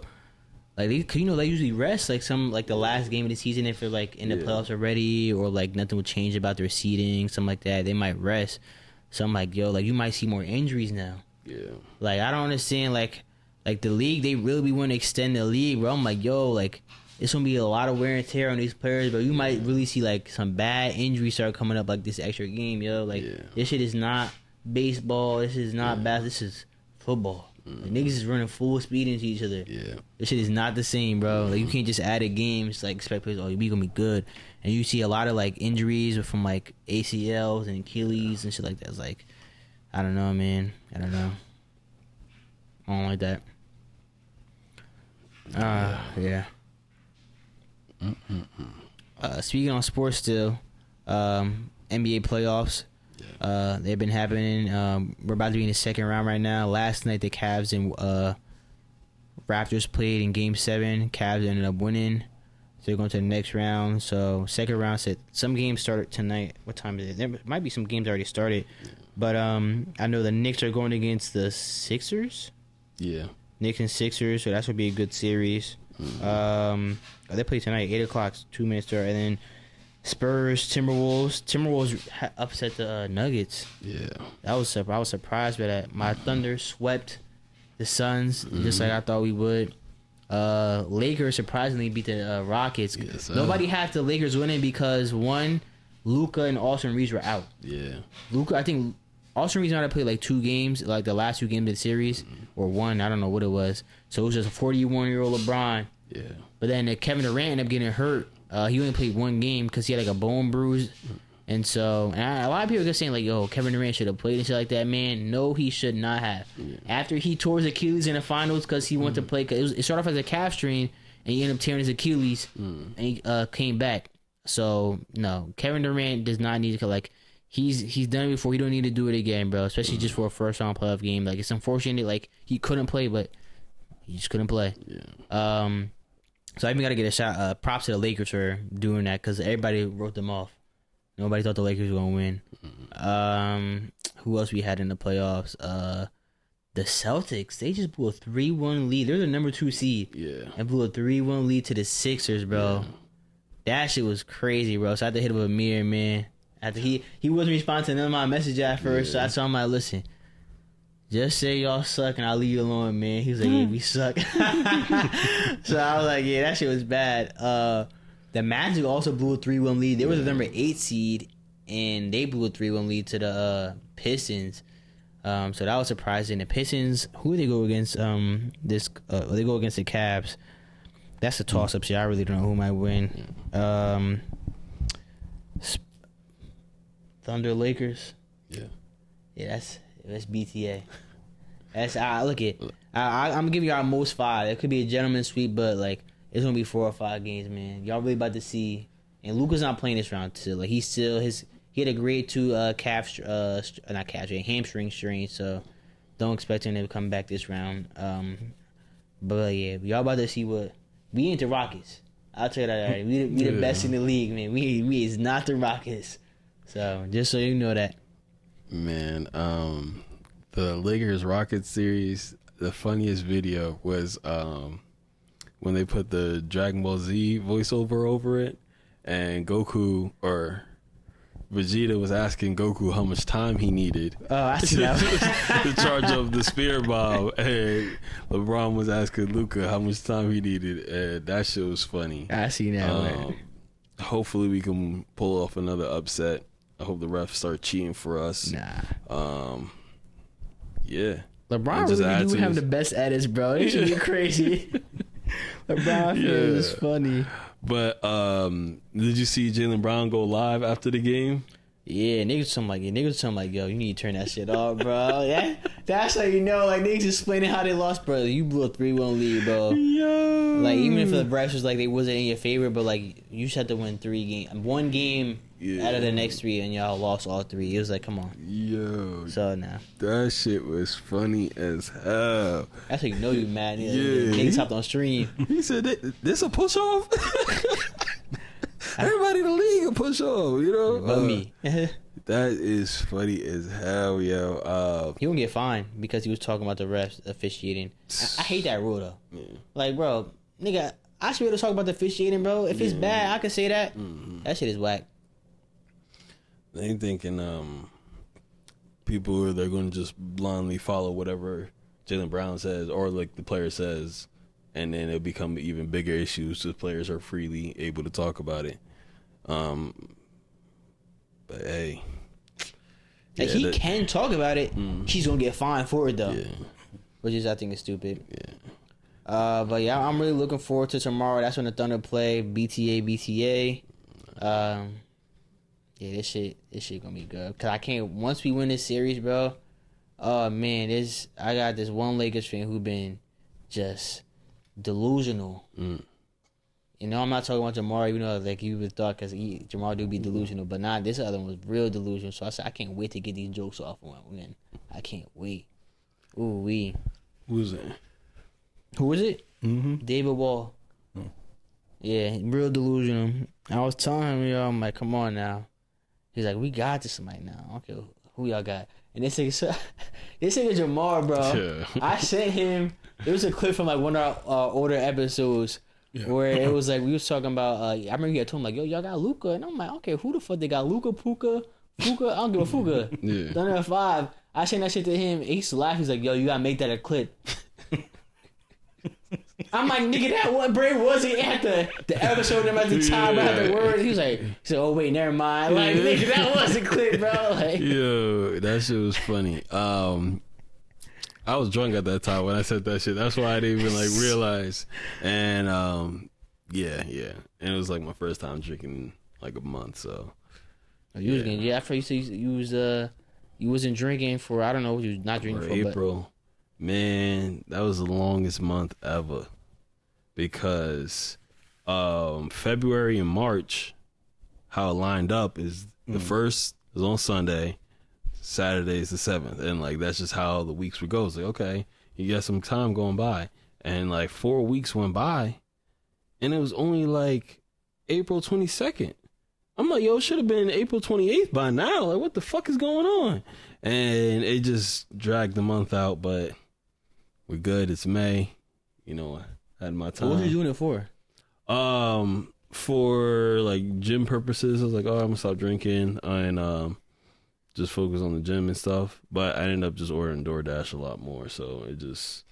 S1: like they usually rest like the last game of the season if they're like in the playoffs already, or like nothing will change about their seeding, something like that. They might rest. So I'm like, yo, like you might see more injuries now.
S2: Yeah.
S1: Like I don't understand, like the league, they really be wanting to extend the league, bro. I'm like, yo, like it's gonna be a lot of wear and tear on these players, but you might really see like some bad injuries start coming up like this extra game, yo. Like this shit is not baseball. This is not basketball. This is football. Like, niggas is running full speed into each other.
S2: Yeah.
S1: This shit is not the same, bro. Like you can't just add a game, just like expect players, oh, we gonna be good. And you see a lot of like injuries from like ACLs and Achilles and shit like that. It's like, I don't know, man. I don't know. I don't like that. Yeah. Speaking on sports still, NBA playoffs. They've been happening. We're about to be in the second round right now. Last night the Cavs and Raptors played in Game 7. Cavs ended up winning. So they're going to the next round. So second round said some games started tonight. What time is it? There might be some games already started. But I know the Knicks are going against the Sixers.
S2: Yeah.
S1: Knicks and Sixers, so that should be a good series. They play tonight, 8 o'clock, 2 minutes start, and then Spurs, Timberwolves. Timberwolves upset the Nuggets.
S2: Yeah.
S1: I was surprised by that. My Thunder swept the Suns, just like I thought we would. Lakers surprisingly beat the Rockets.
S2: Yes,
S1: Nobody had the Lakers winning because, one, Luka and Austin Reeves were out.
S2: Yeah.
S1: Luka, I think Austin Reeves might have played like 2 games, like the last 2 games of the series, or 1, I don't know what it was. So it was just a 41-year-old LeBron.
S2: Yeah.
S1: But then Kevin Durant ended up getting hurt. He only played 1 game because he had like a bone bruise. And so, a lot of people are just saying like, yo, Kevin Durant should have played and shit like that. Man, no, he should not have. Yeah. After he tore his Achilles in the finals because he wanted to play, it started off as a calf strain, and he ended up tearing his Achilles, and he came back. So, no, Kevin Durant does not need to, like, he's done it before. He don't need to do it again, bro, especially just for a first-round playoff game. Like, it's unfortunate, like, he couldn't play, but he just couldn't play.
S2: Yeah.
S1: So I even got to get a shot. Props to the Lakers for doing that because everybody wrote them off. Nobody thought the Lakers were going to win. Who else we had in the playoffs? The Celtics. They just blew a 3-1 lead. They're the number 2 seed.
S2: Yeah.
S1: And blew a 3-1 lead to the Sixers, bro. Yeah. That shit was crazy, bro. So I had to hit him with a mirror, man. After he wasn't responding to none of my messages at first, so I told him, like, listen, just say y'all suck and I'll leave you alone, man. He was like, yeah, we suck. So I was like, yeah, that shit was bad. The Magic also blew a 3-1 lead. They were the number 8 seed, and they blew a 3-1 lead to the Pistons. So that was surprising. The Pistons, who do they go against? They go against the Cavs. That's a toss-up shit. I really don't know who might win. Thunder, Lakers. Yeah, that's BTA. Look at. I'm gonna give you our most 5. It could be a gentleman's sweep, but like it's gonna be 4 or 5 games, man. Y'all really about to see. And Luka's not playing this round too. Like he had a grade 2 hamstring strain, so don't expect him to come back this round. But yeah, y'all about to see what we ain't the Rockets. I'll tell you that already. We the best in the league, man. We is not the Rockets. So just so you know that.
S2: Man, the Lakers Rockets series, the funniest video was when they put the Dragon Ball Z voiceover over it, and Goku or Vegeta was asking Goku how much time he needed to charge up the Spirit Bomb, and LeBron was asking Luka how much time he needed, and that shit was funny.
S1: I seen that.
S2: hopefully we can pull off another upset. I hope the refs start cheating for us.
S1: Nah.
S2: Yeah.
S1: LeBron really do have the best edits, bro. It should be crazy. LeBron is funny.
S2: But did you see Jaylen Brown go live after the game?
S1: Yeah, niggas something like, yo, you need to turn that shit off, bro. Yeah, that's how you know, like, niggas explaining how they lost, bro. You blew a 3-1 lead, bro.
S2: Yo.
S1: Like, even if the refs was like they wasn't in your favor, but like you just had to win 3 games, 1 game out of the next 3, and y'all lost all 3. It was like, come on,
S2: yo.
S1: So nah,
S2: that shit was funny as hell.
S1: That's how you know you mad.
S2: Yeah,
S1: Niggas hopped on stream.
S2: He said, "This a push off." Everybody in the league a push off, you know.
S1: But me.
S2: That is funny as hell, yo.
S1: He won't get fined because he was talking about the refs officiating. I hate that rule though. Yeah. Like, bro, nigga, I should be able to talk about the officiating, bro. If it's bad, I can say that. Mm-hmm. That shit is whack.
S2: They thinking people they're going to just blindly follow whatever Jaylen Brown says or like the player says, and then it'll become even bigger issues. So players are freely able to talk about it. But hey,
S1: like he can talk about it. He's gonna get fined for it though, which is I think is stupid.
S2: Yeah.
S1: But yeah, I'm really looking forward to tomorrow. That's when the Thunder play BTA. Yeah, this shit gonna be good. Cause I can't. Once we win this series, bro. Oh man, I got this one Lakers fan who been just delusional. You know, I'm not talking about Jamal, even though like you would thought because Jamal do be delusional, but nah, this other one was real delusional. So I said I can't wait to get these jokes off when I can't wait. Ooh wee.
S2: Who's it?
S1: Who was it? David Wall. Yeah, real delusional. I was telling him, yo, I'm like, come on now. He's like, we got this. I'm like, nah, okay, who y'all got? And this nigga Jamal, bro. Yeah. I sent him. It was a clip from like one of our older episodes. Yeah. Where it was like we was talking about. I remember you had told him like, "Yo, y'all got Luka," and I'm like, "Okay, who the fuck they got Luka, Puka? I don't give a Fuka." Yeah. Thunder 5. I sent that shit to him. He used to laugh. He's like, "Yo, you gotta make that a clip." I'm like, "Nigga, that what Bray wasn't at the episode them at the time about the word." He said, "Oh wait, never mind." Like, nigga, that was a clip, bro. Like,
S2: yo, that shit was funny. I was drunk at that time when I said that shit. That's why I didn't even like realize. And yeah, and it was like my first time drinking in like a month. So
S1: you was getting, after you said you wasn't drinking for I don't know what you was not drinking for
S2: April. Man, that was the longest month ever because February and March, how it lined up is the first is on Sunday. Saturday is the 7th, and like that's just how the weeks would go. It's like, okay, you got some time going by, and like 4 weeks went by, and it was only like April 22nd. I'm like, yo, it should have been April 28th by now. Like, what the fuck is going on? And it just dragged the month out, but we're good. It's May. You know, I had my time.
S1: What were you doing it for?
S2: For like gym purposes. I was like, oh, I'm gonna stop drinking and just focus on the gym and stuff. But I ended up just ordering DoorDash a lot more. So it was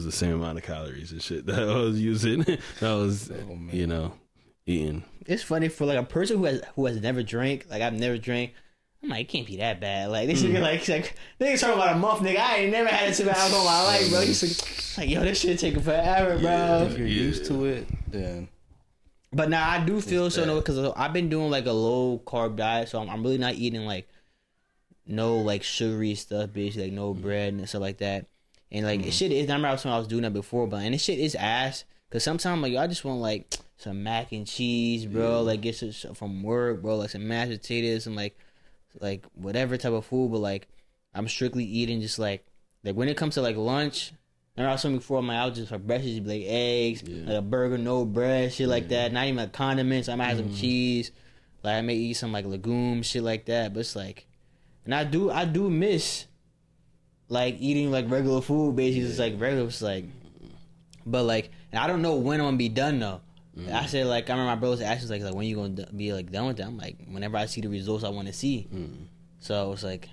S2: the same amount of calories and shit that I was using. That was, you know, eating.
S1: It's funny for like a person who has never drank. Like I've never drank. I'm like, it can't be that bad. Like this nigga like nigga talking about a month, nigga. I ain't never had it too bad alcohol in my life, bro. He's like, yo, this shit taking forever, bro.
S3: Yeah, if you're used to it, then.
S1: But now I do feel so no because I've been doing like a low carb diet, so I'm really not eating like no like sugary stuff, basically like no bread and stuff like that. And like shit is. I remember I was doing that before, but and this shit is ass. Cause sometimes like I just want like some mac and cheese, bro. Like get some from work, bro. Like some mashed potatoes and like whatever type of food. But like I'm strictly eating just like when it comes to like lunch. Remember I was saying before, I'll just for breakfast just be like eggs, like a burger, no bread, shit like that. Not even like condiments. I might have some cheese. Like I may eat some like legumes, shit like that. But it's like, and I do miss like eating like regular food. Basically, it's like regular. It's like, but like, and I don't know when I'm gonna be done though. I said like I remember my brothers asked like when you gonna be like done with that. I'm like whenever I see the results I want to see. So it's like,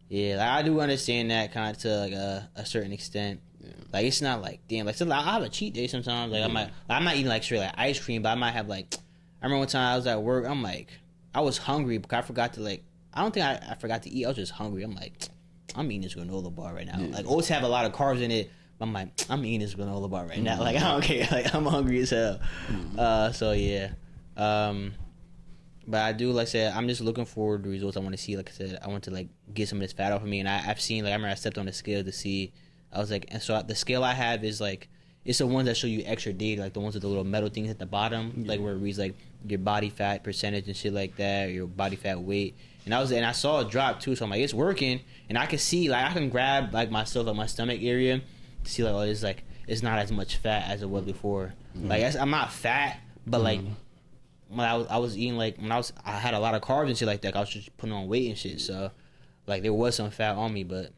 S1: yeah, like, I do understand that kind of to like a certain extent. Yeah. Like it's not like damn like I have a cheat day sometimes. Like I'm not eating like straight like ice cream, but I might have like I remember one time I was at work. I'm like, I was hungry, but I forgot to like. I don't think I forgot to eat. I was just hungry. I'm like, I'm eating this granola bar right now. Like, oats have a lot of carbs in it. I'm like, I'm eating this granola bar right now. Like, I don't care. Like, I'm hungry as hell. So yeah. But I do, like I said, I'm just looking forward to the results I want to see. Like I said, I want to like get some of this fat off of me, and I've seen, like, I remember I stepped on the scale to see. I was like, and so the scale I have is like, it's the ones that show you extra data, like the ones with the little metal things at the bottom, like where it reads like your body fat percentage and shit like that, or your body fat weight. And I saw it drop too, so I'm like, it's working, and I can see, like, I can grab like myself, like my stomach area, to see like, oh, it's like it's not as much fat as it was before. Like, I'm not fat, but like when I was eating, like when I had a lot of carbs and shit like that, I was just putting on weight and shit. So like there was some fat on me, but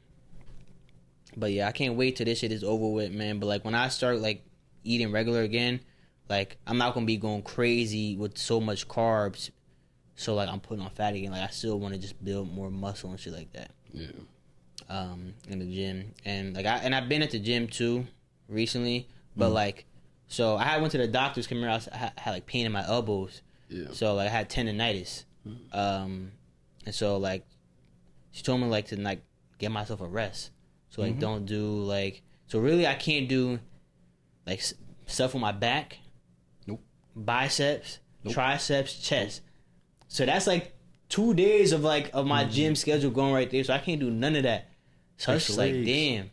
S1: yeah, I can't wait till this shit is over with, man. But like when I start like eating regular again, like I'm not gonna be going crazy with so much carbs. So like I'm putting on fat again. Like I still want to just build more muscle and shit like that.
S2: Yeah.
S1: In the gym, and like I've been at the gym too recently, but like, so I went to the doctor's. Come here, I had like pain in my elbows.
S2: Yeah.
S1: So like I had tendonitis, and so like she told me like to like get myself a rest. So like don't do like, so really I can't do like stuff on my back, biceps, triceps, chest. So that's like 2 days of like of my gym schedule going right there. So I can't do none of that. So it's just like, damn.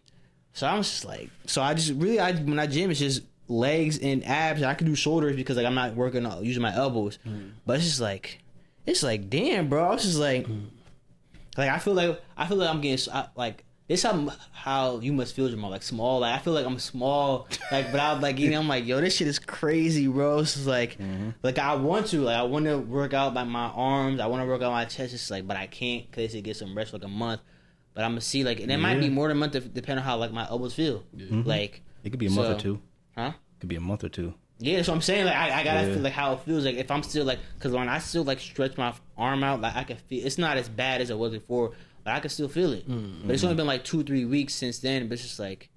S1: So I was just like, so I just really, when I gym, it's just legs and abs. I can do shoulders because like I'm not working on using my elbows. But it's like, damn, bro. I was just like I feel like I'm getting like, this how you must feel, Jamal. Like small. Like I feel like I'm small. Like, but I'm like, I'm like, yo, this shit is crazy, bro. It's just like, like I want to work out like my arms. I want to work out my chest. It's like, but I can't because it gets some rest for like a month. But I'm gonna see, like, and it might be more than a month depending on how like my elbows feel. Like
S3: it could be a month or two.
S1: Huh?
S3: It could be a month or two.
S1: Yeah, so I'm saying like I gotta feel like how it feels. Like if I'm still like, because when I still like stretch my arm out, like I can feel it's not as bad as it was before. But I can still feel it. But it's only been like 2-3 weeks since then. But it's just like,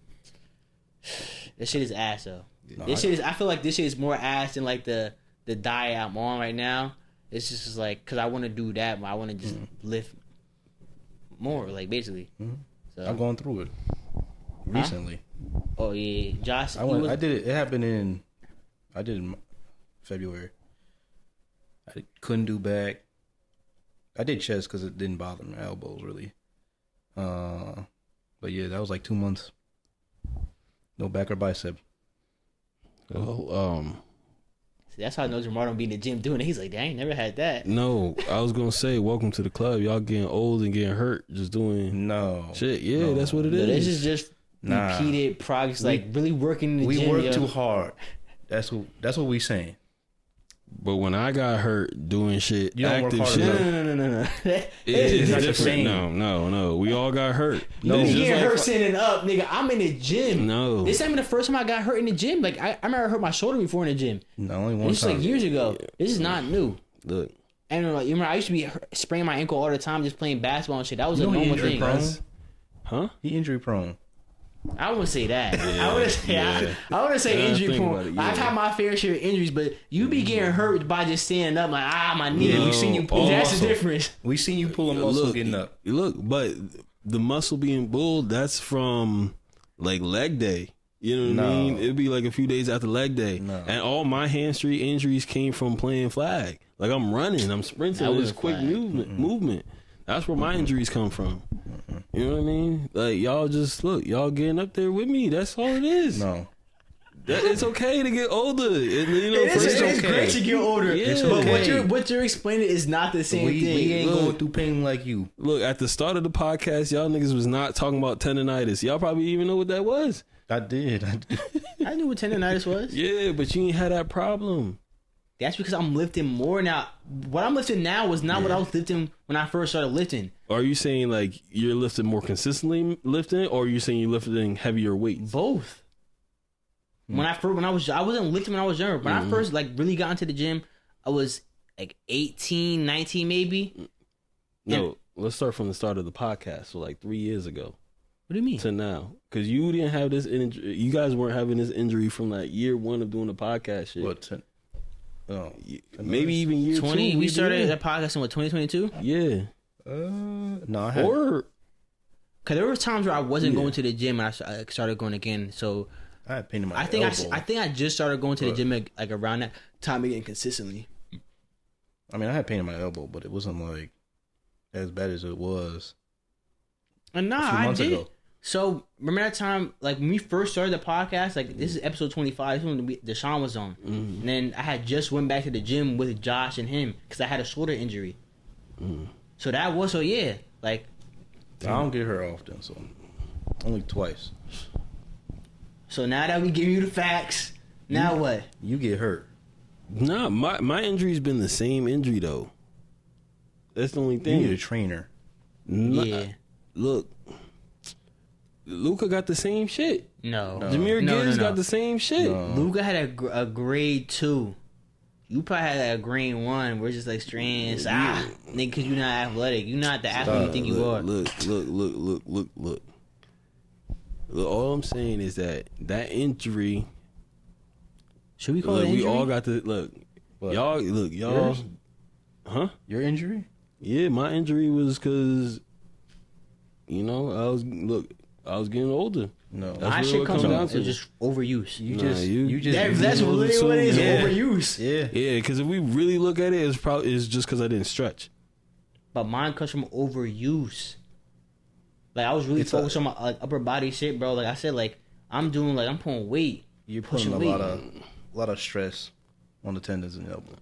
S1: this shit is ass though. I feel like this shit is more ass than like the diet I'm on right now. It's just like, cause I want to do that, but I want to just lift more, like basically. So
S3: I'm going through it recently.
S1: Oh yeah, Josh.
S3: I did it. It happened I did it in February. I couldn't do back. I did chest because it didn't bother my elbows really. But yeah, that was like 2 months. No back or bicep.
S2: Well,
S1: see, that's how I know Jamal don't be in the gym doing it. He's like, I ain't never had that.
S2: no, I was gonna say, welcome to the club. Y'all getting old and getting hurt just doing shit. Yeah,
S3: No.
S2: that's what it
S1: So
S2: is.
S1: this is just repeated progress, like really working in the gym.
S3: We work too hard. That's what we saying.
S2: But when I got hurt doing shit,
S3: You don't work
S2: active
S3: hard
S2: shit,
S3: enough.
S1: No.
S2: it's
S3: not the
S2: different.
S3: same.
S2: No. We all got hurt.
S1: You
S2: It's
S1: be
S2: just
S1: getting
S2: like-
S1: hurt standing up, nigga. I'm in the gym.
S2: No.
S1: This ain't even the first time I got hurt in the gym. Like I remember I hurt my shoulder before in the gym.
S3: No, only one
S1: This is
S3: time.
S1: like years ago. This is not new.
S2: Look,
S1: And like, you remember I used to be spraining my ankle all the time just playing basketball and shit. That was
S3: You
S1: a
S3: know he
S1: normal
S3: injury
S1: thing.
S3: prone.
S2: huh?
S3: He injury prone.
S1: I wouldn't say that. I wouldn't say
S2: yeah.
S1: I wouldn't say
S2: Yeah,
S1: injury
S2: think
S1: prone.
S2: about it, yeah.
S1: I've had my fair share of injuries, but you be getting hurt by just standing up like my knee.
S3: Yeah, we seen you pull
S1: That's
S3: muscle.
S1: the difference.
S3: We seen you pull a muscle getting up.
S2: Look, but the muscle being pulled, that's from like leg day. You know what I mean? It'd be like a few days after leg day.
S3: No.
S2: And all my hamstring injuries came from playing flag. Like I'm running, I'm sprinting,
S1: That
S2: this
S1: was
S2: quick
S1: flag.
S2: movement. That's where my injuries come from. You know what I mean? Like y'all just y'all getting up there with me. That's all it is.
S3: No.
S2: It's okay to get older. And, you know,
S1: It is,
S2: first-
S1: it's great to get older.
S2: Yeah. It's
S1: But
S3: okay.
S1: what you're explaining is not the same
S3: We
S1: thing.
S3: ain't
S2: Look.
S3: going through pain like you.
S2: Look, at the start of the podcast, y'all niggas was not talking about tendonitis. Y'all probably even know what that was.
S3: I did.
S1: I knew what tendonitis was.
S2: Yeah, but you ain't had that problem.
S1: That's because I'm lifting more now. What I'm lifting now was not what I was lifting when I first started lifting.
S2: Are you saying like you're lifting more consistently lifting, or are you saying you're lifting heavier weights?
S1: Both. I wasn't lifting when I was younger. When I first like really got into the gym, I was like 18, 19 maybe.
S2: No, let's start from the start of the podcast. So like 3 years ago
S1: What do you mean?
S2: to now, because you didn't have this injury. You guys weren't having this injury from like year one of doing the podcast shit.
S3: What? Oh,
S2: maybe even year
S1: 20.
S2: 2.
S1: We started
S2: that
S1: the podcast in what 2022.
S2: Yeah.
S3: no, I had.
S2: Or
S1: Cause there were times where I wasn't going to the gym and I started going again. So
S3: I had pain in my
S1: I think
S3: elbow.
S1: I think I just started going to the gym like around that time again consistently.
S3: I mean, I had pain in my elbow, but it wasn't like as bad as it was
S1: And
S3: a few
S1: I
S3: months
S1: did.
S3: ago.
S1: So remember that time, like when we first started the podcast, like this is episode 25. This is when Deshaun was on, and then I had just went back to the gym with Josh and him because I had a shoulder injury. So that was like
S3: I don't get her often, so only twice.
S1: so now that we give you the facts, now what?
S3: You get hurt.
S2: nah, my injury's been the same injury though. That's the only
S3: You
S2: thing.
S3: need a trainer.
S2: Nah,
S1: Yeah,
S2: look, Luka got the same shit.
S1: no,
S2: Jameer
S1: No,
S2: Gibbs
S1: no.
S2: got the same shit.
S3: No.
S1: Luka had a grade 2. You probably had a grade 1. We're just like strands. Nigga, because you're not athletic. You're not the athlete you think you are.
S2: Look. All I'm saying is that injury.
S1: Should we call
S2: Look,
S1: it
S2: we
S1: injury?
S2: all got to look.
S3: What?
S2: Y'all,
S3: Yours?
S2: huh?
S3: Your injury?
S2: Yeah, my injury was because, I was getting older.
S3: No.
S2: That's
S1: My
S2: what
S1: shit
S2: it
S1: comes
S2: comes
S1: down
S2: down
S1: to
S2: to.
S1: just overuse.
S3: You just
S1: That's
S2: older
S1: really
S2: too,
S1: what it is.
S2: man.
S1: Overuse.
S3: Yeah.
S2: Yeah, because if we really look at it, it's just because I didn't stretch.
S1: But mine comes from overuse. Like I was really
S3: It's
S1: focused on my upper body shit, bro. Like I said, like I'm pulling weight.
S3: You're
S1: Pushing
S3: putting a
S1: weight.
S3: lot of stress on the tendons in the elbow.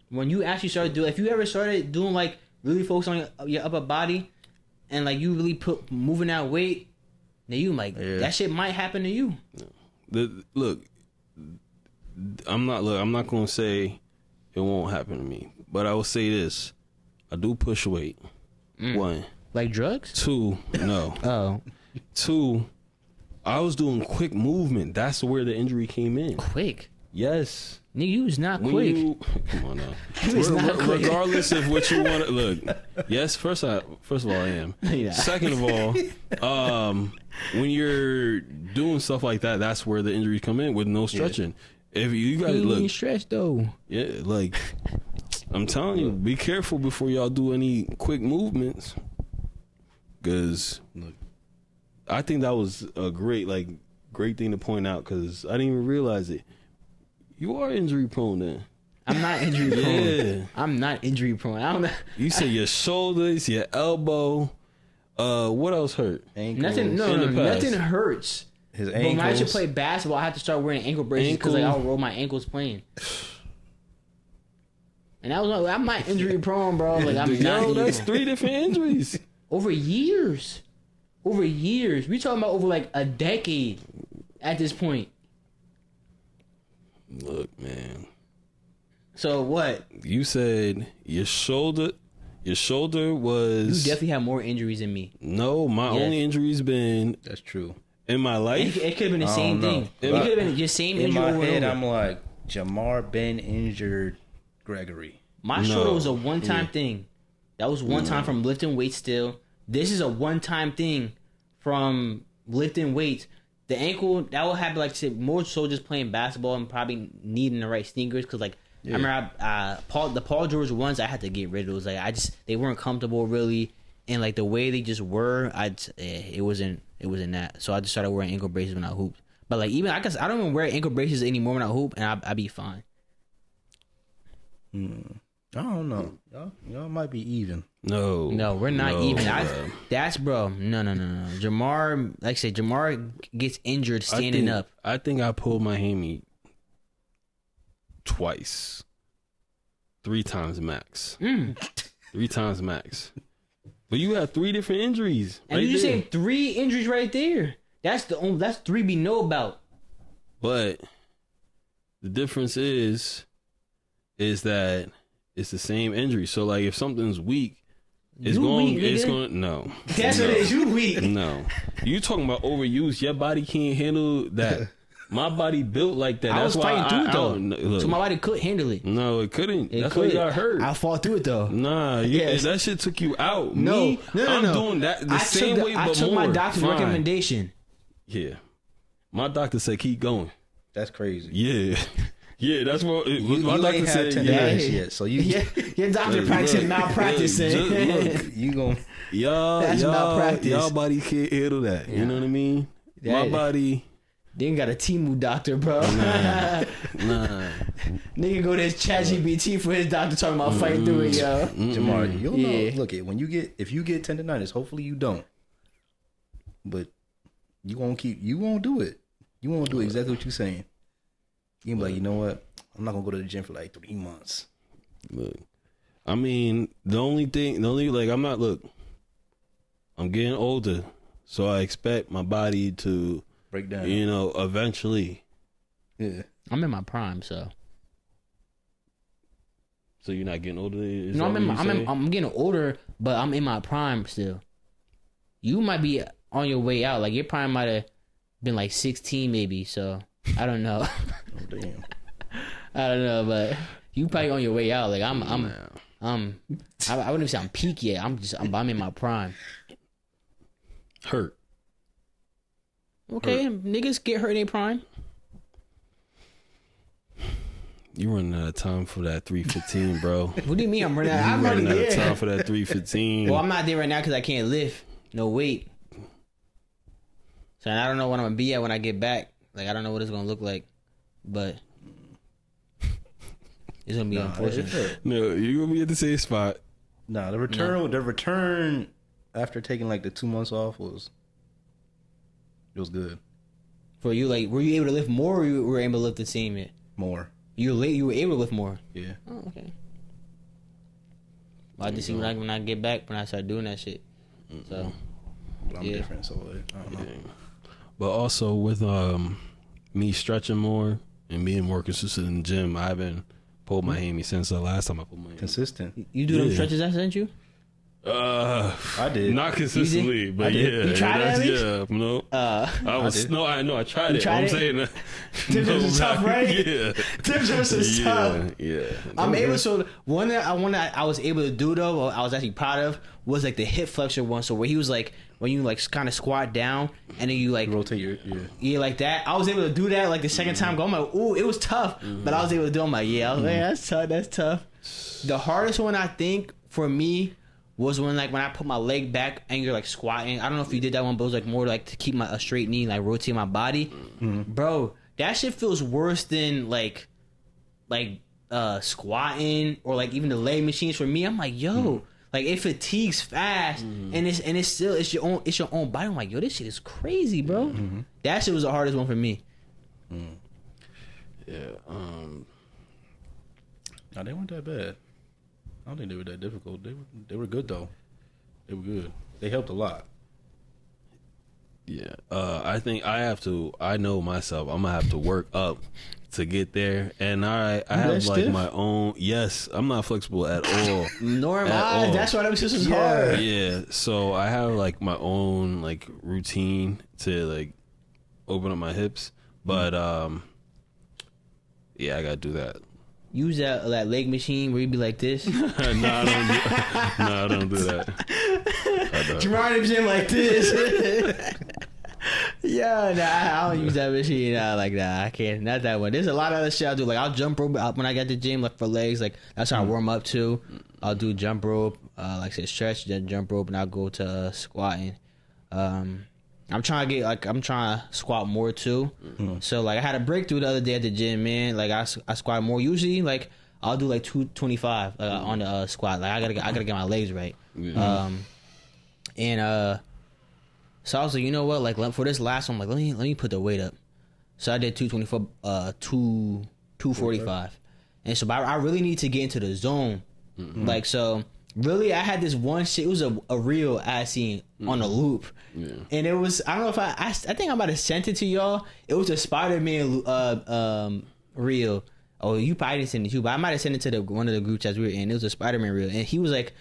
S1: When you actually started doing, if you ever started doing like really focus on your upper body, and like you really put moving that weight, then you like that shit might happen to you.
S2: Look, I'm not gonna say it won't happen to me, but I will say this: I do push weight. 1,
S1: Like drugs?
S2: 2, no.
S1: Oh,
S2: 2, I was doing quick movement. That's where the injury came in.
S1: quick.
S2: Yes.
S1: Nigga, you was not
S2: When
S1: quick.
S2: come on now.
S1: You was not quick.
S2: Regardless of what you want to look. Yes, first of all, I am.
S1: Yeah.
S2: Second of all, when you're doing stuff like that, that's where the injuries come in with no stretching. If you got to
S1: You
S2: look,
S1: ain't stressed though.
S2: yeah, like I'm telling you, be careful before y'all do any quick movements, because I think that was a great thing to point out, because I didn't even realize it. You are injury prone then.
S1: I'm not injury prone.
S2: Yeah.
S1: I'm not injury prone. I don't know.
S2: You said your shoulders, your elbow. What else hurt?
S3: Ankles.
S1: Nothing. No,
S2: In the past.
S1: nothing hurts.
S3: His
S1: But when I used to
S3: ankles.
S1: play basketball, I had to start wearing ankle braces because like, I'll roll my ankles playing. And that was I'm not injury prone, bro. Like I'm not.
S2: Yo,
S1: Injury
S2: that's
S1: prone.
S2: 3 different injuries.
S1: Over years. We talking about over like a decade at this point.
S2: Look, man.
S1: So what?
S2: You said your shoulder
S1: You
S2: was
S1: definitely have more injuries than me.
S2: No, my
S1: Yes.
S2: only injury's been
S3: That's true.
S2: in my life.
S1: It could have been the
S3: I
S1: same
S3: don't know.
S1: thing. It could have been your same
S3: In
S1: injury
S3: my
S1: over
S3: head,
S1: and over.
S3: I'm like, Jamar been injured Gregory.
S1: My shoulder was a one-time thing. That was one time from lifting weights still. This is a one-time thing from lifting weights. The ankle, that will happen like more so just playing basketball and probably needing the right sneakers. Because like, I remember the Paul George ones, I had to get rid of those. Like they weren't comfortable really. And like the way they just were, it wasn't that. So I just started wearing ankle braces when I hooped. But like even I don't even wear ankle braces anymore when I hoop, and I be fine.
S3: I don't know. Y'all might be even.
S2: No,
S1: We're not even.
S2: bro.
S1: That's bro. No. Jamar, like I said, Jamar gets injured standing up.
S2: I think I pulled my hammy twice, 3 times max. 3 times max. But you have 3 different injuries,
S1: And
S2: right
S1: you just
S2: there.
S1: saying 3 injuries right there. That's 3 we know about.
S2: But the difference is that it's the same injury. So like if something's weak, it's
S1: You
S2: going
S1: weak,
S2: it's
S1: nigga.
S2: going no.
S1: That's what it is. You weak.
S2: No. You talking about overuse, your body can't handle that. My body built like that.
S1: I
S2: That's
S1: was
S2: why
S1: fighting through it though,
S2: look,
S1: so my body could handle it.
S2: no, it couldn't.
S1: It
S2: That's why you got hurt.
S1: I fought through it though.
S2: Nah,
S1: Yes.
S2: that shit took you out.
S1: No,
S2: Me, I'm doing that the same way, but
S1: I took
S2: more.
S1: my doctor's
S2: Fine.
S1: recommendation.
S2: Yeah, my doctor said keep going.
S3: That's crazy.
S2: Yeah, Yeah, that's what my
S3: You
S2: doctor
S3: ain't had
S2: said.
S3: tendonitis yet, so you
S1: Your doctor practicing malpracticing.
S2: Look,
S3: you gonna
S1: That's malpractice.
S2: y'all body can't handle that. You know what I mean?
S1: Yeah.
S2: My body.
S1: They ain't got a Timu doctor, bro.
S2: Nah.
S1: Nigga go to his ChatGPT for his doctor talking about fighting through it, yo.
S3: Jamar, you'll
S1: Yeah.
S3: know. Look, if you get tendonitis, hopefully you don't. But you won't do it. You won't do exactly what you're saying. You can be like, you know what? I'm not gonna go to the gym for like 3 months.
S2: Look, I mean, I'm getting older, so I expect my body to
S3: Break down.
S2: Eventually.
S3: Yeah.
S1: I'm in my prime, so.
S2: So you're not getting older?
S1: No, I'm getting older, but I'm in my prime still. You might be on your way out. Like your prime might have been like 16, maybe. So I don't know.
S3: Oh damn.
S1: I don't know, but you probably on your way out. Like I wouldn't even say I'm peak yet. I'm in my prime.
S2: Hurt.
S1: Okay, niggas get hurt in their prime.
S2: You running out of time for that 315, bro.
S1: What do you mean I'm running out? I'm
S2: running
S1: already
S2: out of
S1: there.
S2: time for that 315.
S1: Well, I'm not there right now because I can't lift. No weight. So I don't know what I'm gonna be at when I get back. Like I don't know what it's gonna look like, but it's gonna be unfortunate.
S2: No, you're gonna be at the same spot.
S3: Nah, the return after taking like the 2 months off was good.
S1: For you, like, were you able to lift more, or you were able to lift the same? Yet?
S3: More.
S1: You were able to lift more.
S3: Yeah.
S1: Oh, okay. Well, I just see when I get back when I start doing that shit. So
S3: But I'm different, so I don't know.
S2: Yeah. But also with me stretching more and being more consistent in the gym, I haven't pulled my hammy since the last time I pulled my hammy.
S3: Consistent.
S1: you do them
S2: Yeah.
S1: stretches I sent you?
S3: I did.
S2: Not consistently, but yeah.
S1: You tried it at least?
S2: Yeah, no. I tried it.
S1: tried
S2: I'm
S1: it?
S2: saying that.
S1: Tips are tough, right?
S2: Yeah.
S1: Tips are tough.
S2: Yeah.
S1: I'm able. So one that I was able to do though, I was actually proud of, was like the hip flexor one. So where he was like, when you like kind of squat down and then you like
S3: rotate your
S1: like that. I was able to do that like the second time. I'm like, ooh, it was tough, but I was able to do it. I'm like, yeah, I was like, that's tough. That's tough. The hardest one I think for me was when I put my leg back and you're like squatting. I don't know if you did that one, but it was like more like to keep a straight knee, like rotate my body. Bro, that shit feels worse than like squatting or like even the leg machines for me. I'm like, yo, like it fatigues fast and it's your own body. I'm like, yo, this shit is crazy, bro. That shit was the hardest one for me.
S2: Yeah.
S3: No, they weren't that bad. I don't think they were that difficult. They were good though. They were good. They helped a lot.
S2: Yeah. I think I know myself. I'm gonna have to work up to get there, and I have like
S3: stiff?
S2: my own. Yes, I'm not flexible at all.
S1: Nor am
S2: At
S1: I.
S2: all.
S1: That's why that was just hard.
S2: Yeah, so I have like my own like routine to like open up my hips, but yeah, I gotta do that.
S1: Use that leg machine where you be like this.
S2: I don't do that.
S1: Jamar in the gym like this. Yeah, nah, I don't use that machine. Nah, like that. I can't. Not that one. There's a lot of other shit I'll do. Like I'll jump rope when I get to the gym, like for legs. Like that's how I warm up too. I'll do jump rope, like I said, stretch, then jump rope, and I'll go to squatting. I'm trying to squat more too. So like I had a breakthrough the other day at the gym, man. Like I squat more. Usually like I'll do like 225 on the squat. Like I gotta get my legs right. So I was like, you know what? Like for this last one, I'm like let me put the weight up. So I did 224, 245, and so I really need to get into the zone. Like so. Really, I had this one shit. It was a reel I seen on a loop, and it was I don't know if I think I might have sent it to y'all. It was a Spider-Man reel. Oh, you probably didn't send it too, but I might have sent it to one of the group chats we were in. It was a Spider-Man reel, and he was like,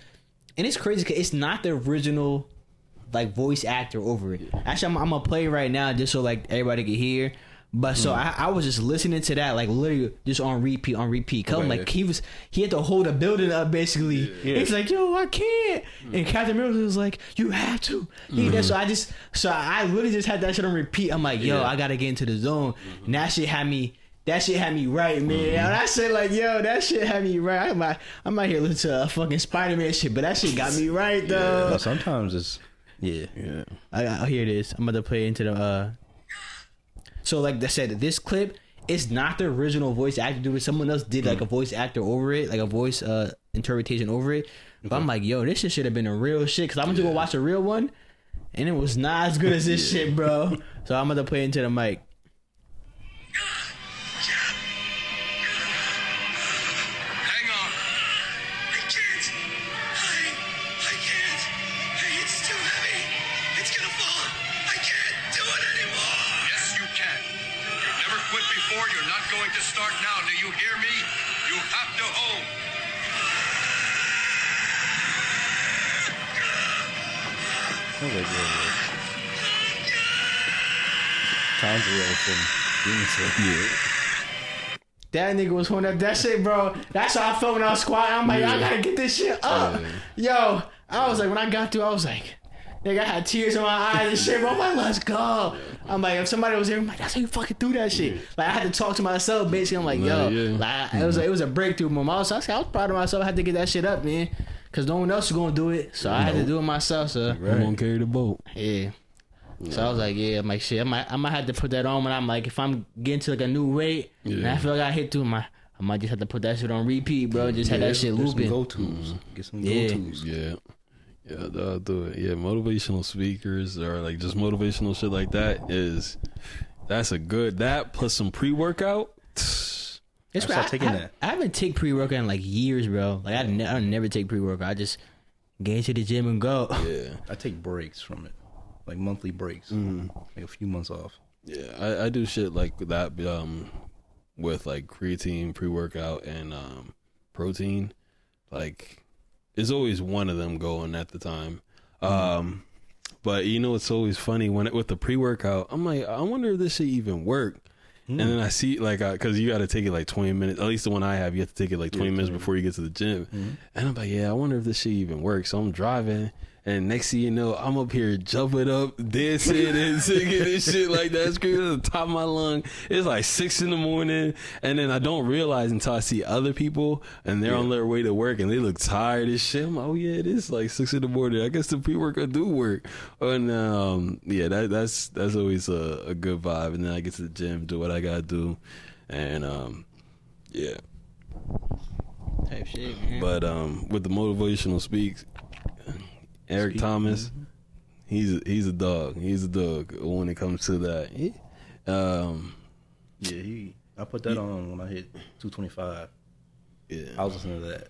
S1: and it's crazy because it's not the original like voice actor over it. Actually, I'm gonna play it right now just so like everybody can hear. But so I was just listening to that like literally just on repeat. Cause like he had to hold the building up basically. He's like, yo, I can't. And Captain America was like, you have to. So I literally just had that shit on repeat. I'm like, yo, I gotta get into the zone. And that shit had me that shit had me right, man. And I said like, yo, that shit had me right. I might hear listen to fucking Spider-Man shit, but that shit got me right though.
S3: No, sometimes it's yeah.
S1: I hear this. I'm about to play into the. So like I said, this clip is not the original voice actor doing it. Someone else did like a voice actor over it, like a voice interpretation over it. But I'm like, yo, this shit should have been a real shit. Cause I went to go watch a real one, and it was not as good as this shit, bro. So I'm gonna play into the mic.
S4: Hang on. I can't. I can't. Hey, it's too heavy. It's gonna fall. I can't do it anymore. Yes, you can. You've never quit before. You're not going to start now. Do you hear me? You have to hold.
S3: Sounds like Tanjiro from Demon Slayer.
S1: That nigga was holding up that shit, bro. That's how I felt when I was squatting. I'm like, I gotta get this shit up. Yo, I was like, when I got through, I was like, nigga, I had tears in my eyes and shit, bro. I'm like, let's go. I'm like, if somebody was here, I'm like, that's how you fucking do that shit. Like, I had to talk to myself, basically. I'm like, yo, like, it was a breakthrough moment. I was proud of myself. I had to get that shit up, man. Cause no one else was gonna do it, so I had to do it myself. So
S2: I'm gonna carry the boat.
S1: Yeah. So I was like, yeah, I'm like, shit, I might have to put that on when I'm like, if I'm getting to like a new weight, and I feel like I hit through I might just have to put that shit on repeat, bro. Just have that shit looping.
S3: Get some go-tos.
S2: Yeah, I'll do it. Yeah, motivational speakers or like just motivational shit like that's a good, that plus some pre-workout.
S1: It's
S3: I stopped taking that.
S1: I haven't taken pre-workout in like years, bro. Like I never take pre-workout. I just get into the gym and go.
S2: Yeah,
S3: I take breaks from it, like monthly breaks, like a few months off.
S2: Yeah, I do shit like that with like creatine, pre-workout, and protein. Like, there's always one of them going at the time. But you know, it's always funny with the pre-workout. I'm like, I wonder if this shit even work. And then I see, like, because you got to take it like 20 minutes. At least the one I have, you have to take it like 20 minutes before you get to the gym. And I'm like, yeah, I wonder if this shit even works. So I'm driving, and next thing you know, I'm up here jumping up, dancing and singing and shit like that, screaming at the top of my lung. It's like 6 in the morning, and then I don't realize until I see other people, and they're on their way to work, and they look tired as shit. I'm like, oh yeah, it is like 6 in the morning. I guess the pre-workout do work. And yeah, that's always a good vibe. And then I get to the gym, do what I gotta do, and yeah.
S1: Type shit, man.
S2: But with the motivational speaks, Eric Thomas, he's a dog. He's a dog when it comes to that.
S3: I put that on when I hit 225.
S2: Yeah,
S3: I was listening to that.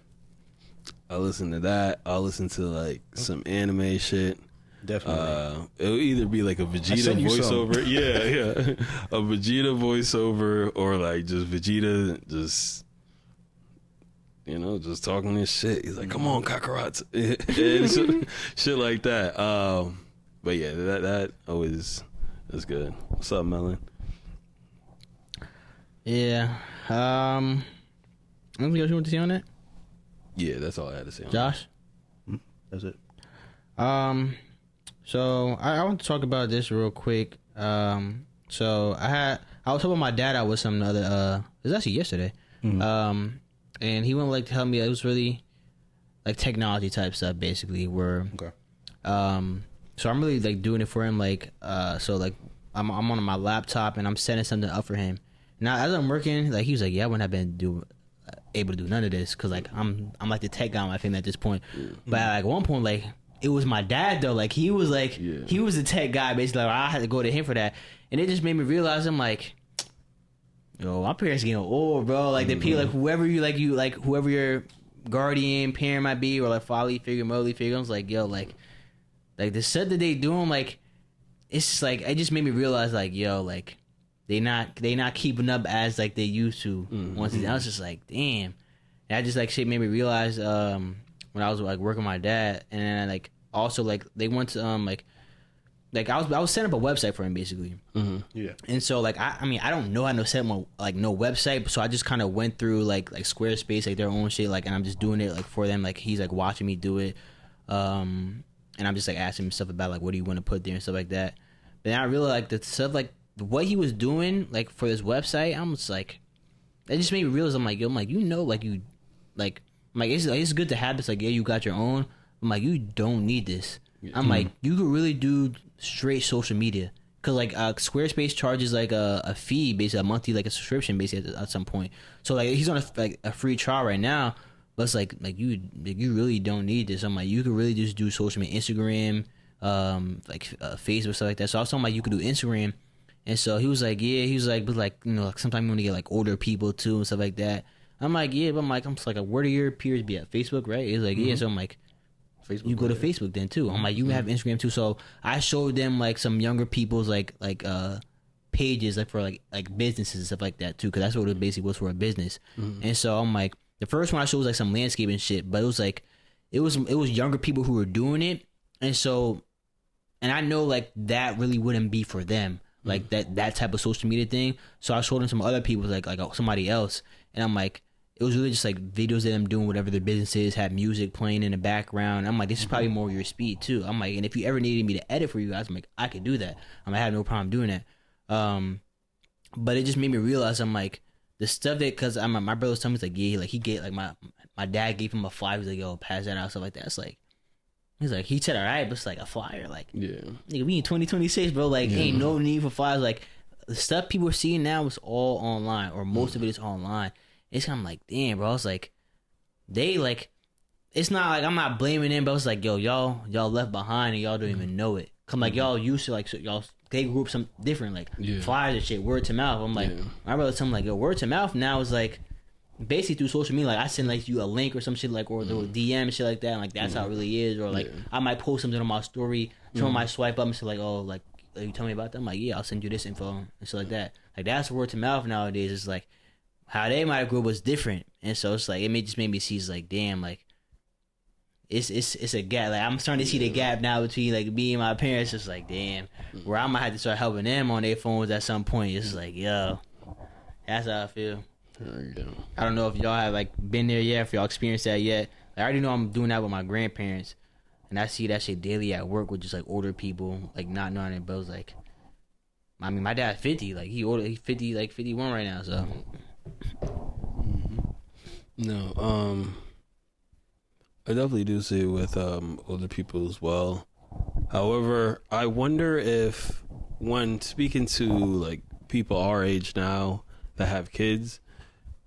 S2: I listen to that. I'll listen to like some anime shit.
S3: Definitely.
S2: It'll either be like a Vegeta voiceover. Yeah. A Vegeta voiceover, or like just Vegeta just, you know, just talking this shit. He's like, come on, Kakarot. And shit like that. But yeah, that always is good. What's up, Melon?
S1: Yeah. Anything else you want to say on that?
S2: Yeah, that's all I had to say on
S1: Josh?
S3: That's it.
S1: So I want to talk about this real quick. So I was helping my dad out with some other. It was actually yesterday. And he wouldn't like to help me. It was really like technology type stuff, basically. Where, so I'm really like doing it for him. Like, so like I'm on my laptop and I'm setting something up for him. Now as I'm working, like he was like, yeah, I wouldn't have been able to do none of this because like I'm like the tech guy on my family at this point. But like at one point, like it was my dad though. Like he was like he was the tech guy basically. Like, I had to go to him for that, and it just made me realize I'm like, yo, my parents getting old, bro. Like the people, like whoever whoever your guardian parent might be, or like fatherly figure, motherly figure. I was like, yo, like the stuff that they doing, like it's just like it just made me realize, like, yo, like they not keeping up as like they used to. Once I was just like, damn. And I just like shit made me realize when I was like working with my dad, and then like also like they went to like I was setting up a website for him basically.
S3: Yeah.
S1: And so like I mean I don't know how to set up no website, so I just kind of went through like Squarespace, like their own shit, like, and I'm just doing it like for them. Like he's like watching me do it, and I'm just like asking him stuff about like what do you want to put there and stuff like that. But then I really like the stuff like what he was doing like for this website. I'm just like, that just made me realize, I'm like, yo, I'm like, you know, like you, like, I'm like, it's good to have this, like, yeah, you got your own. I'm like, you don't need this. I'm like, you could really do straight social media. Cause like Squarespace charges like a fee, basically a monthly, like a subscription, basically at some point. So like he's on a free trial right now, but it's like you really don't need this. I'm like, you could really just do social media, Instagram, Facebook, stuff like that. So I was talking about you could do Instagram, and so he was like, yeah, he was like, but like, you know, like sometimes you want to get like older people too and stuff like that. I'm like, yeah, but I'm just like, where do your peers be at? Facebook, right? He's like, yeah. So I'm like, Facebook, you go to Facebook then too. I'm like, you have Instagram too. So I showed them like some younger people's like pages like for like businesses and stuff like that too, because that's what it basically was for a business. And so I'm like, the first one I showed was like some landscaping shit, but it was like it was younger people who were doing it, and so, and I know like that really wouldn't be for them, like that type of social media thing. So I showed them some other people like somebody else, and I'm like, it was really just like videos of them doing whatever their business is, have music playing in the background. I'm like, this is probably more your speed too. I'm like, and if you ever needed me to edit for you guys, I'm like, I could do that. I have no problem doing that. But it just made me realize, I'm like, the stuff that, cause my brother was telling me, he's like, yeah, like he gave, like my dad gave him a flyer. He's like, yo, pass that out, stuff like that. It's like, he's like, he said, all right, but it's like a flyer. Like, yeah, nigga, we in 2026, bro. Like, ain't no need for flyers. Like, the stuff people are seeing now is all online, or most of it is online. It's kind of like, damn, bro. It's like, they like, it's not like I'm not blaming them, but it's like, yo, y'all left behind and y'all don't even know it. Come like y'all used to like, so y'all, they grew up some different like flyers and shit, word to mouth. I'm like, my brother told me like, yo, word to mouth now is like basically through social media. Like I send like you a link or some shit like, or the DM and shit like that. And like that's how it really is. Or like I might post something on my story, someone might swipe up and say like, oh, like you tell me about that. I'm like, yeah, I'll send you this info and shit like that. Like that's word to mouth nowadays. It's like how they might have grew up was different, and so it's like just made me see, it's like, damn, like it's a gap. Like I'm starting to see the gap now between like me and my parents. It's like, damn, where I might have to start helping them on their phones at some point. It's like, yo, that's how I feel. I don't know if y'all have like been there yet, if y'all experienced that yet. Like, I already know I'm doing that with my grandparents, and I see that shit daily at work with just like older people, like not knowing it. But it was like, I mean, my dad's 50, like he's 50, like 51 right now, so.
S2: No, I definitely do see it with older people as well. However, I wonder if when speaking to like people our age now that have kids,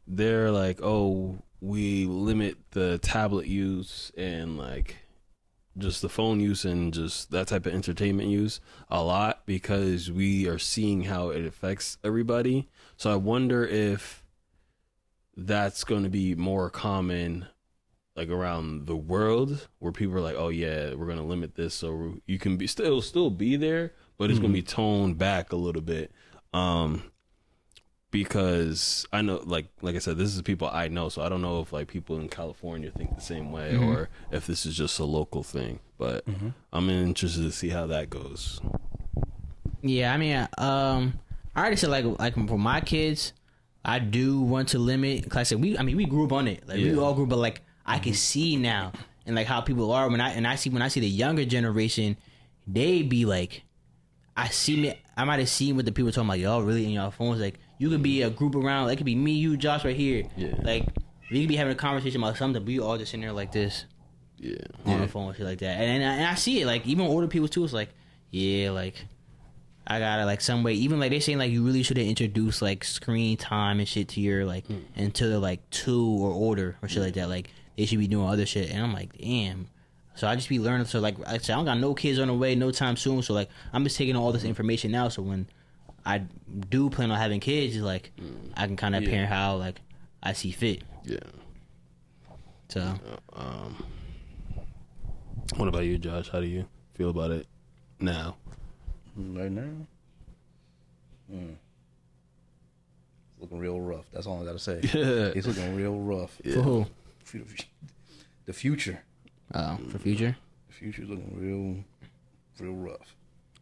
S2: they're like, oh, we limit the tablet use and like just the phone use and just that type of entertainment use a lot because we are seeing how it affects everybody. So I wonder if that's going to be more common like around the world where people are like, oh yeah, we're going to limit this so you can be still be there, but it's going to be toned back a little bit. Because I know, like I said, this is people I know, so I don't know if like people in California think the same way or if this is just a local thing, but I'm interested to see how that goes.
S1: Yeah, I mean, I already said like for my kids, I do want to limit. Cause I said we grew up on it. Like we all grew up, but like I can see now and like how people are when I see the younger generation, they be like, I might have seen what the people talking about. Y'all really in y'all phones. Like you could be a group around. Like it could be me, you, Josh, right here. Yeah. Like we could be having a conversation about something, but we all just in there like this. Yeah. On the phone and shit like that. And I see it. Like even older people too. It's like, yeah, like. I gotta like some way, even like they saying like you really should have introduced like screen time and shit to your like until they're like 2 or older or shit like that. Like they should be doing other shit, and I'm like, damn. So I just be learning. So like I said, I don't got no kids on the way, no time soon. So like I'm just taking all this information now. So when I do plan on having kids, it's like I can kind of parent how like I see fit. Yeah. So.
S2: What about you, Josh? How do you feel about it now?
S3: Right now, it's looking real rough. That's all I gotta say. It's looking real rough.
S1: Yeah. For who?
S3: The future.
S1: For future?
S3: The future's looking real rough.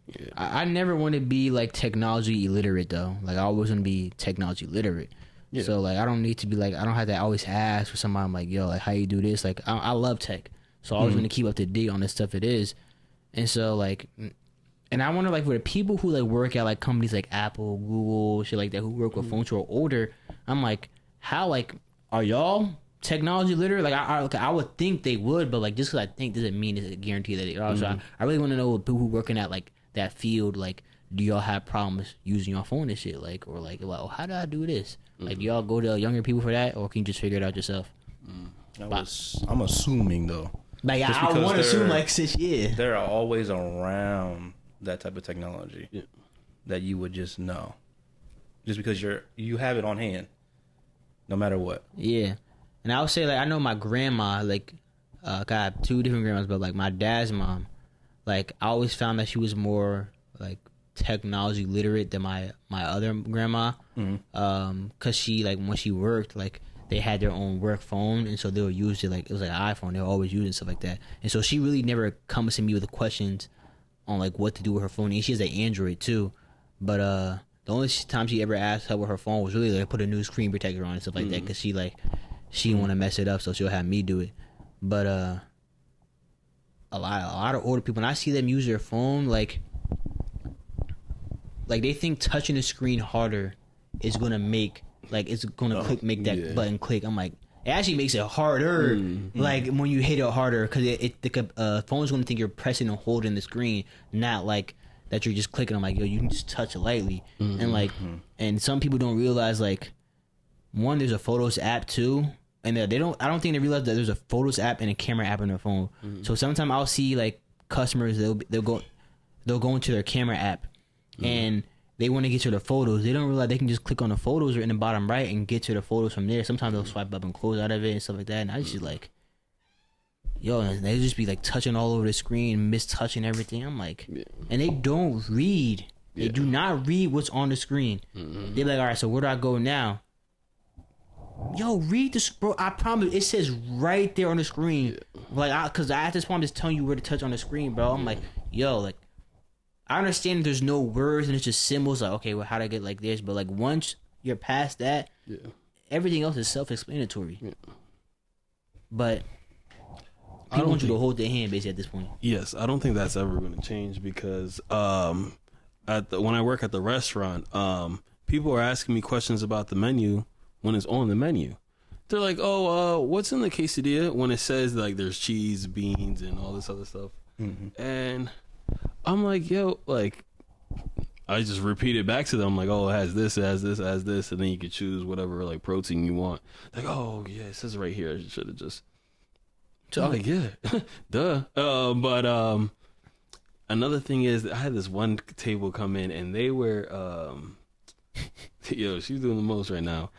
S1: Yeah. I never want to be like technology illiterate though. Like I always want to be technology literate. Yeah. So like I don't need to be like, I don't have to always ask for somebody. I'm like, yo, like how you do this? Like I love tech, so I always want to keep up to date on this stuff. It is, and so like. And I wonder, like, for the people who, like, work at, like, companies like Apple, Google, shit like that, who work with phones who are older, I'm like, how like are y'all technology literate? Like I would think they would, but like just because I think doesn't mean it's a guarantee that they are. So I really want to know people who working at like that field, like do y'all have problems using your phone and shit, like or like oh, how do I do this? Like do y'all go to younger people for that, or can you just figure it out yourself?
S3: I'm assuming though.
S1: Like
S3: Just
S1: I
S3: because
S1: want to assume
S3: they're-
S1: like since
S3: They're always around that type of technology
S2: Yeah.
S3: that you would just know, just because you have it on hand, no matter what.
S1: Yeah, and I would say like I know my grandma like got two different grandmas, but like my dad's mom, like I always found that she was more like technology literate than my other grandma, because she like when she worked like they had their own work phone, and so they would use it like it was like an iPhone. They were always using stuff like that, and so she really never comes to me with the questions on like what to do with her phone. And she has an Android too, but the only time she ever asked her with her phone was really like put a new screen protector on and stuff like that, because she didn't want to mess it up, so she'll have me do it. But a lot of older people, when I see them use their phone, like they think touching the screen harder is gonna make it's gonna make that button click. I'm like, it actually makes it harder, like when you hit it harder, because the phone's gonna think you're pressing and holding the screen, not like that you're just clicking. I'm like, yo, you can just touch it lightly, and like, and some people don't realize like, one, there's a Photos app too, and they don't. I don't think they realize that there's a Photos app and a camera app on their phone. So sometimes I'll see like customers they'll go into their camera app, and they want to get to the photos. They don't realize they can just click on the photos or in the bottom right and get to the photos from there. Sometimes they'll swipe up and close out of it and stuff like that. And I just like, yo, they just be like touching all over the screen, mistouching everything. I'm like, and they don't read. They do not read what's on the screen. They're like, all right, so where do I go now? Yo, read this, bro. I promise, it says right there on the screen. Like, cause at this point, I'm just telling you where to touch on the screen, bro. I'm like, yo, like, I understand there's no words and it's just symbols. Like, okay, well, how do I get like this? But like, once you're past that, everything else is self-explanatory. But people want you to hold their hand, basically, at this point.
S2: Yes, I don't think that's ever going to change, because when I work at the restaurant, people are asking me questions about the menu when it's on the menu. They're like, "Oh, what's in the quesadilla?" When it says like there's cheese, beans, and all this other stuff, and I'm like, "Yo, like." I just repeat it back to them, like, "Oh, it has this, it has this, it has this," and then you can choose whatever like protein you want. Like, "Oh, yeah, it says right here. I should have just." So I'm like, yeah, duh. But another thing is, I had this one table come in, and they were, yo, she's doing the most right now.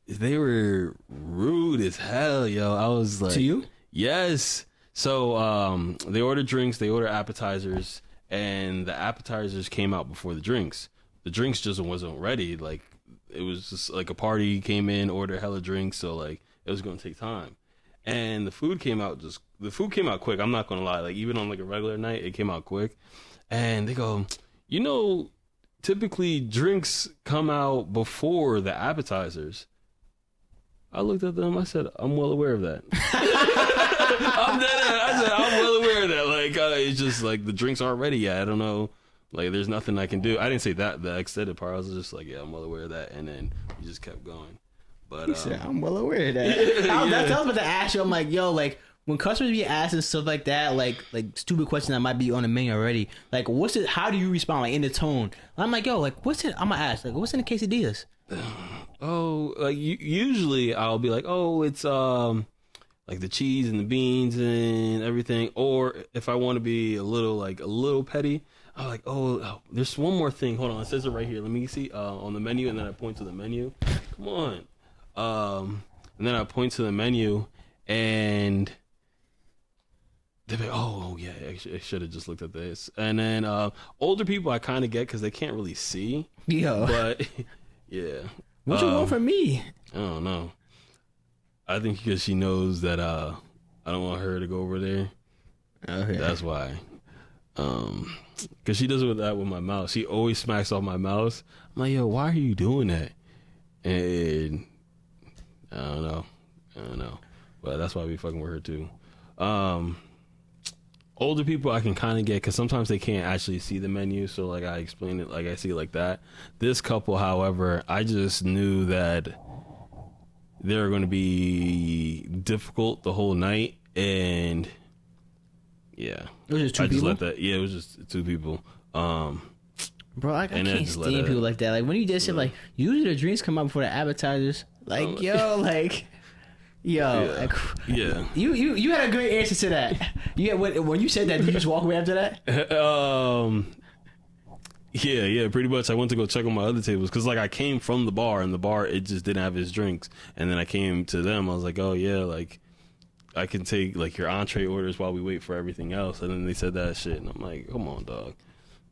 S2: They were rude as hell, yo. I was like,
S1: To you?
S2: Yes. So they ordered drinks, they ordered appetizers, and the appetizers came out before the drinks. The drinks just wasn't ready. Like, it was just like a party came in, ordered hella drinks, so like it was gonna take time. And the food came out quick. I'm not gonna lie. Like, even on like a regular night, it came out quick. And they go, typically drinks come out before the appetizers. I looked at them. I said, I'm well aware of that. I'm well aware of that. Like, it's just like the drinks aren't ready yet. I don't know. Like, there's nothing I can do. I didn't say that, the extended part. I was just like, yeah, I'm well aware of that. And then we just kept going. But
S1: He said, I'm well aware of that. I was about to ask you. I'm like, yo, like when customers be asking stuff like that, like stupid questions that might be on the menu already. Like, what's it? How do you respond? Like in the tone. I'm like, yo, like what's it? I'm gonna ask, like, what's in the quesadillas?
S2: Oh, like usually I'll be like, oh, it's like the cheese and the beans and everything. Or if I want to be a little petty, I'm like, oh, there's one more thing. Hold on, it says it right here. Let me see on the menu, and then I point to the menu. Come on. And then I point to the menu, and they're like, oh yeah, I should have just looked at this. And then older people I kind of get because they can't really see.
S1: Yo,
S2: but yeah.
S1: What you want from me?
S2: I don't know. I think because she knows that I don't want her to go over there.
S1: Okay.
S2: That's why. Because she does that with my mouse. She always smacks off my mouse. I'm like, yo, why are you doing that? And I don't know. But that's why we fucking with her too. Older people I can kind of get because sometimes they can't actually see the menu. So like I explain it, like I see it like that. This couple, however, I just knew that they're going to be difficult the whole night, and yeah,
S1: It was just two
S2: I just
S1: people?
S2: let that. Yeah, it was just 2 people.
S1: Bro, I
S2: And then
S1: can't
S2: just let
S1: stand
S2: it-
S1: people like that. Like when you just said like usually the drinks come out before the appetizers. Like yo, like yo, like,
S2: Yeah.
S1: you had a great answer to that. You had, when you said that, did you just walk away after that?
S2: Yeah, pretty much. I went to go check on my other tables because, like, I came from the bar, and the bar, it just didn't have his drinks. And then I came to them. I was like, oh, yeah, like, I can take, like, your entree orders while we wait for everything else. And then they said that shit. And I'm like, come on, dog.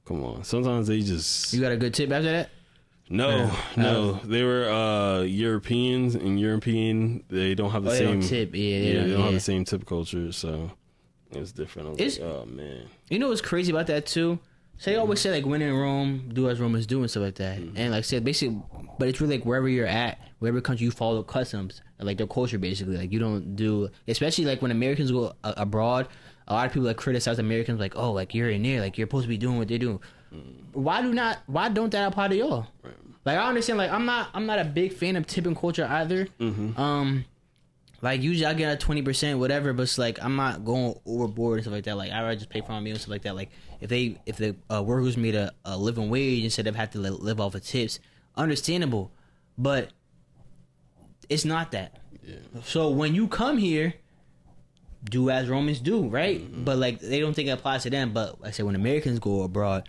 S2: Come on. Sometimes they just...
S1: You got a good tip after that?
S2: No. They were Europeans, and European, they don't have the
S1: They
S2: same...
S1: don't tip. Yeah,
S2: they don't have the same tip culture, so it was different. I was like, oh, man.
S1: You know what's crazy about that too? So they always say like when in Rome, do as Romans do and stuff like that. And like said basically, but it's really like wherever you're at, wherever country you follow customs, like their culture basically. Like you don't do, especially like when Americans go abroad, a lot of people like criticize Americans like, oh, like you're in there, like you're supposed to be doing what they're doing. Why don't that apply to y'all?
S2: Right.
S1: Like I understand, like I'm not a big fan of tipping culture either. Like usually I get a 20%, whatever, but it's like I'm not going overboard and stuff like that. Like I rather just pay for my meal and stuff like that. Like if the workers made a living wage instead of have to live off of tips, understandable, but it's not that.
S2: Yeah.
S1: So when you come here, do as Romans do, right? But like they don't think it applies to them. But like I said, when Americans go abroad,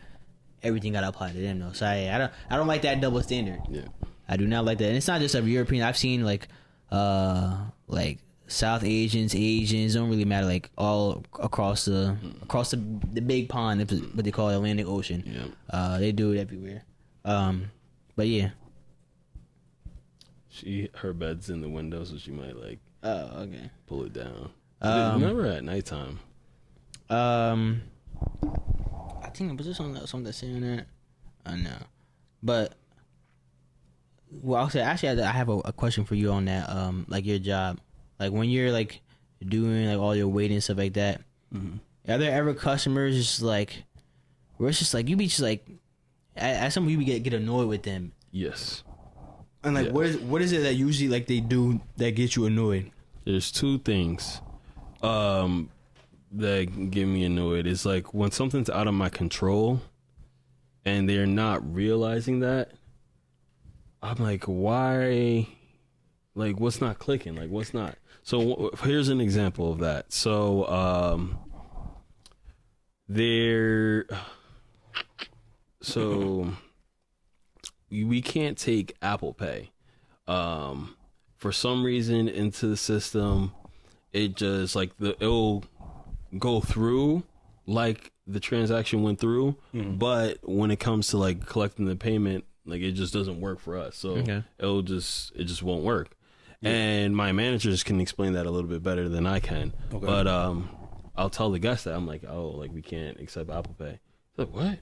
S1: everything got to apply to them though. So I don't like that double standard.
S2: Yeah.
S1: I do not like that, and it's not just of European. I've seen like South Asians don't really matter, like all across the big pond, what they call the Atlantic Ocean.
S2: Yeah.
S1: They do it everywhere. But yeah.
S2: Her bed's in the window, so she might like
S1: Oh, okay.
S2: pull it down. Remember at nighttime.
S1: I think was there something that's saying that? No, but well, I'll say actually I have a question for you on that. Like your job, like when you're like doing like all your waiting and stuff like that. Are there ever customers just like where it's just like you be just like as some people get annoyed with them?
S2: Yes.
S1: And like
S2: Yeah.
S1: what is it that usually like they do that gets you annoyed?
S2: There's 2 things that get me annoyed. It's like when something's out of my control and they're not realizing that. I'm like, why? Like, what's not clicking? Like, what's not? So here's an example of that. So we can't take Apple Pay. For some reason into the system, it just like it'll go through like the transaction went through, but when it comes to like collecting the payment, like it just doesn't work for us. So it just won't work. Yeah. And my managers can explain that a little bit better than I can. Okay. But I'll tell the guest that I'm like, oh, like we can't accept Apple Pay. They're like, what?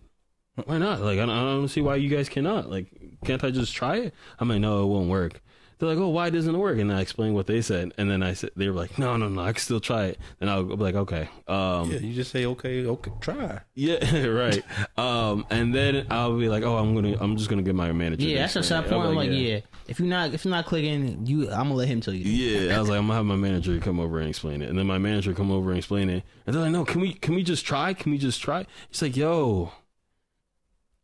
S2: Why not? Like I don't see why you guys cannot. Like, can't I just try it? I'm like, no, it won't work. They're like, oh, why doesn't it work? And I explained what they said, and then I said, they were like, no, I can still try it. And I'll be like, okay.
S3: Yeah, you just say, okay, try.
S2: Yeah, right. And then I'll be like, oh, I'm just gonna get my manager.
S1: Yeah, that's a side point. I'm like, yeah, if you're not clicking, I'm gonna let him tell you.
S2: Yeah, I was like, I'm gonna have my manager come over and explain it, and then my manager come over and explain it, and they're like, no, can we just try? Can we just try? He's like, yo,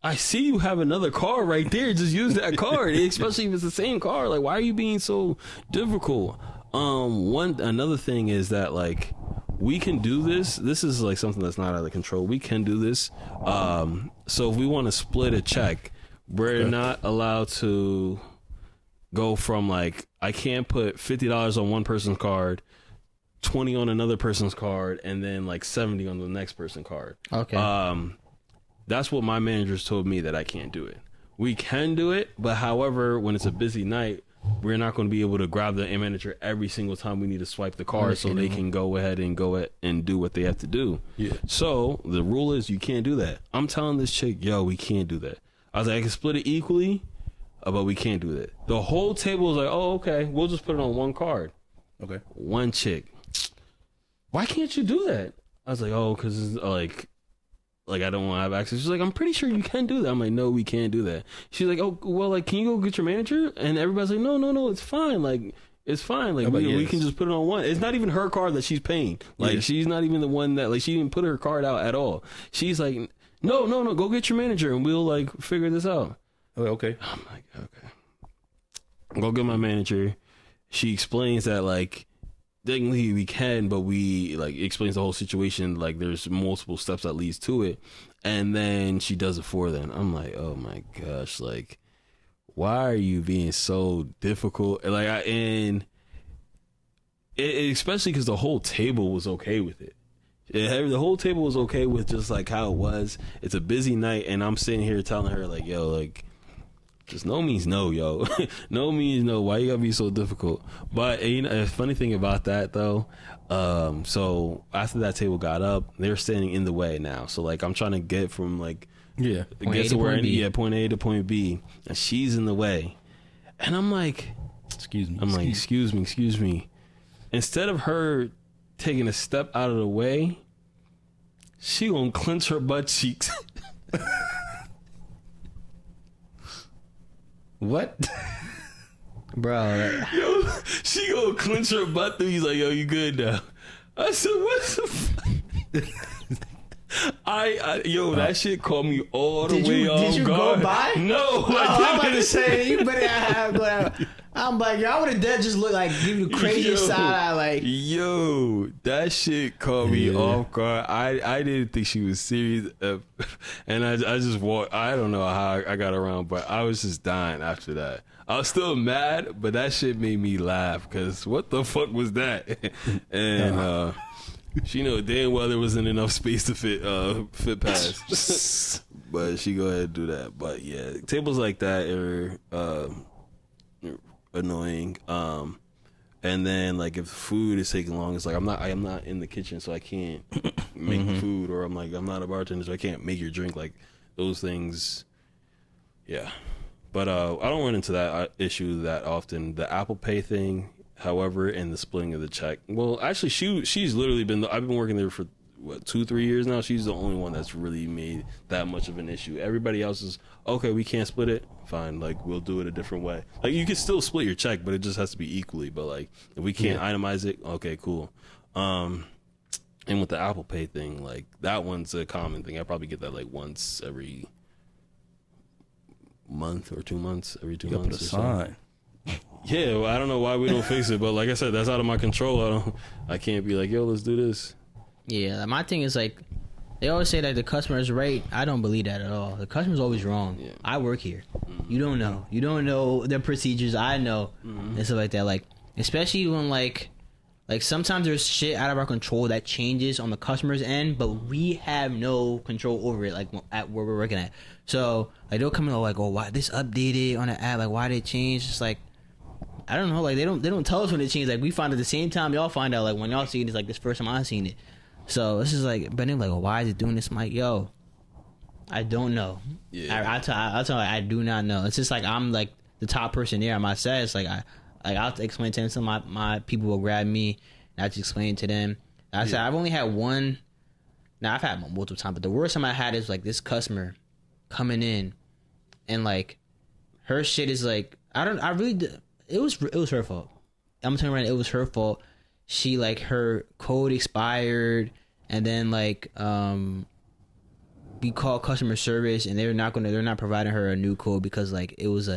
S2: I see you have another card right there. Just use that card, especially if it's the same card. Like, why are you being so difficult? Another thing is that like we can do this. This is like something that's not out of control. We can do this. So if we want to split a check, we're not allowed to go from like I can't put $50 on one person's card, 20 on another person's card, and then like 70 on the next person's card.
S1: Okay.
S2: That's what my managers told me, that I can't do it. We can do it, but however, when it's a busy night, we're not going to be able to grab the manager every single time we need to swipe the card so they can go ahead and do what they have to do. Yeah. So the rule is you can't do that. I'm telling this chick, yo, we can't do that. I was like, I can split it equally, but we can't do that. The whole table was like, oh, okay, we'll just put it on one card. Okay. One chick. Why can't you do that? I was like, oh, because it's like I don't want to have access. She's like, I'm pretty sure you can do that. I'm like, no, we can't do that. She's like, oh, well, like, can you go get your manager? And everybody's like, no, it's fine. Like, It's fine. Like,
S3: but
S2: we
S3: yes.
S2: can just put it on one. It's not even her card that she's paying. Like,
S3: Yeah.
S2: she's not even the one that, like, she didn't put her card out at all. She's like, no, go get your manager and we'll, like, figure this out.
S3: Oh, okay.
S2: I'm like, okay. Go get my manager. She explains that, like, technically we can, but we, like, explains the whole situation. Like, there's multiple steps that leads to it. And then she does it for them. I'm like, oh my gosh, like, why are you being so difficult? Like, especially because the whole table was okay with it. The whole table was okay with just like how it was. It's a busy night, and I'm sitting here telling her like, yo, like, just no means no, yo. No means no. Why you gotta be so difficult? But you know, the funny thing about that though, so after that table got up, they're standing in the way now. So like, I'm trying to get from like,
S3: Yeah.
S1: Point
S2: get
S1: A
S2: to
S1: to
S2: where
S1: point B.
S2: point A to point B, and she's in the way, and I'm like,
S3: Excuse me.
S2: like, excuse me. Instead of her taking a step out of the way, she gonna clench her butt cheeks.
S3: What?
S1: Bro,
S2: Yo, she gonna clench her butt through. He's like, yo, you good now? I said, what the fuck? Yo, that shit caught me all the
S1: Did
S2: way
S1: you-
S2: off
S1: did you
S2: guard.
S1: go by?
S2: No,
S1: I'm
S2: I
S1: about to
S2: didn't.
S1: say you better have. I'm like, y'all would have dead just look like give you the craziest
S2: Yo.
S1: side eye, like.
S2: Yo, that shit caught me
S3: Yeah.
S2: off guard. I didn't think she was serious, and I just walked. I don't know how I got around, but I was just dying after that. I was still mad, but that shit made me laugh because what the fuck was that? And she know damn well there wasn't enough space to fit past. But she go ahead and do that. But yeah, tables like that are annoying. And then like if food is taking long, it's like I am not in the kitchen, so I can't make the food, or I'm not a bartender, so I can't make your drink. Like those things, yeah. But I don't run into that issue that often. The Apple Pay thing, however, and the splitting of the check. Well, actually, she's literally been. I've been working there for what 2-3 years now. She's the only one that's really made that much of an issue. Everybody else is okay. We can't split it. Fine, like we'll do it a different way. Like you can still split your check, but it just has to be equally. But like if we can't itemize it, okay, cool. And with the Apple Pay thing, like that one's a common thing. I probably get that like once every month or 2 months, every 2
S3: You gotta
S2: months
S3: put a
S2: or so.
S3: sign.
S2: Yeah, well, I don't know why we don't fix it, but like I said, that's out of my control. I can't be like, yo, let's do this.
S1: Yeah, my thing is like, they always say that the customer is right. I don't believe that at all. The customer's always wrong.
S2: Yeah.
S1: I work here. You don't know. You don't know the procedures. I know and stuff like that. Like, especially when like sometimes there's shit out of our control that changes on the customer's end, but we have no control over it. Like at where we're working at. So like they'll come in like, oh, why this updated on the app? Like why did it change? It's like, I don't know. Like they don't tell us when it changed. Like we find it at the same time y'all find out. Like when y'all see it, it's like this first time I seen it. So this is like, but they're like, well, why is it doing this? I'm like, yo, I don't know.
S2: Yeah.
S1: I tell you, I do not know. It's just like I'm like the top person there on my set. It's like I'll explain to them. Some of my people will grab me, and I just explain to them. I said I've only had one. Now I've had multiple times, but the worst time I had is like this customer coming in, and like her shit is like it was her fault. I'm telling you right now, it was her fault. She like her code expired, and then like we called customer service, and they're not providing her a new code because like it was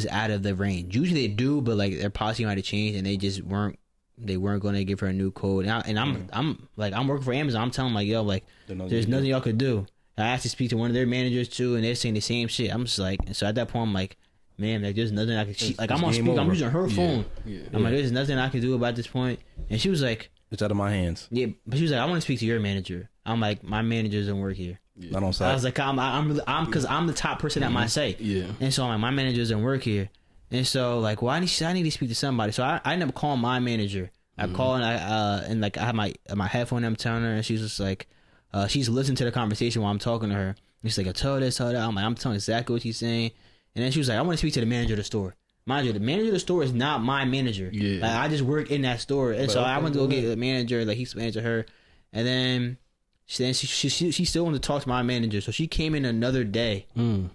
S1: out of the range. Usually they do, but like their policy might have changed, and they just weren't going to give her a new code. And I'm working for Amazon. I'm telling them like, yo, like there's nothing y'all could do. I asked to speak to one of their managers too, and they're saying the same shit. I'm just like, and so at that point I'm like, man, like there's nothing I can. Like I'm on speaker, I'm using her phone. I'm like, there's nothing I can do about this point. And she was like,
S3: It's out of my hands.
S1: yeah, but she was like, I want to speak to your manager. I'm like, my manager doesn't work here.
S3: Not on
S1: I
S3: site.
S1: was like, I'm because I'm the top person at my site.
S2: Yeah.
S1: And so I'm like, my manager doesn't work here. And so like, well, I need to speak to somebody. So I ended up calling my manager. I called and I had my headphone. I'm telling her, and she's just like, she's listening to the conversation while I'm talking to her. And she's like, I told this, told that. I'm like, I'm telling exactly what she's saying. And then she was like, I want to speak to the manager of the store. Mind you, the manager of the store is not my manager.
S2: Yeah.
S1: Like, I just work in that store. And so I went to go get the manager, like he explained to her. And then she still wanted to talk to my manager. So she came in another day. And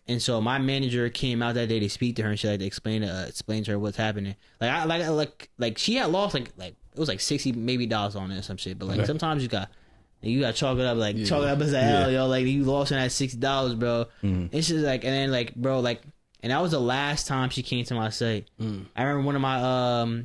S1: And so my manager came out that day to speak to her, and she like to explain to her what's happening. Like she had lost like it was like $60 maybe on it or some shit. But like sometimes you got chalk it up chalk it up as a hell, yo. Like you lost in that $60, bro. It's just like, and then like, bro, like, and that was the last time she came to my site. I remember one of my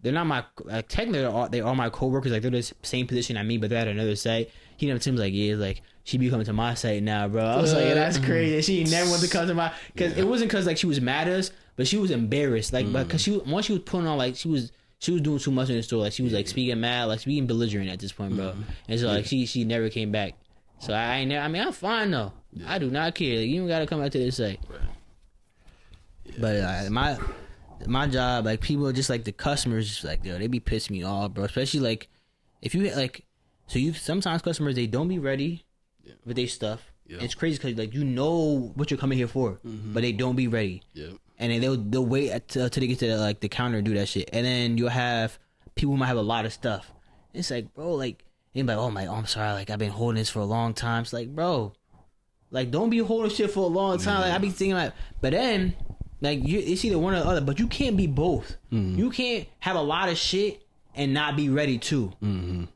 S1: they're not my technically they are my coworkers. Like they're the same position at me, but they're at another site. He never seems like like she be coming to my site now, bro. I was like, yeah, that's crazy. She never wanted to come to my because it wasn't because like she was mad at us, but she was embarrassed. Like, but because once she was putting on like she was doing too much in the store. Like she was like speaking mad, like speaking belligerent at this point, bro. And so like she never came back. So I mean I'm fine though. I do not care. Like, you don't gotta come back to this site. But my job, like people just like the customers, just like yo, they be pissing me off, bro. Especially like if you like, so you sometimes customers they don't be ready with their stuff. It's crazy because like you know what you're coming here for, but they don't be ready. And then they'll wait till they get to like the counter and do that shit. And then you'll have people who might have a lot of stuff. It's like, bro, like they be like, oh I'm sorry, like I've been holding this for a long time. It's like, bro, like don't be holding shit for a long time. Like I be thinking like, but then. Like it's either one or the other, but you can't be both. You can't have a lot of shit and not be ready too.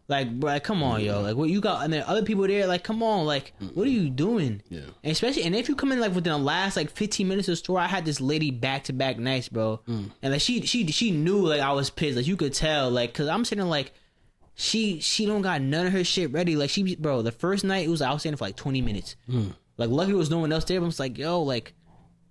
S1: Like, bro, like, come on, yo. Like, what you got? And then other people there, like, come on, like, what are you doing? And especially, and if you come in like within the last like 15 minutes of the store, I had this lady back to back nights, bro, and like she knew like I was pissed. Like you could tell, like, cause I'm sitting like. She don't got none of her shit ready. Like bro, the first night it was I was standing for like 20 minutes. Like luckily there was no one else there. But I was like, yo, like.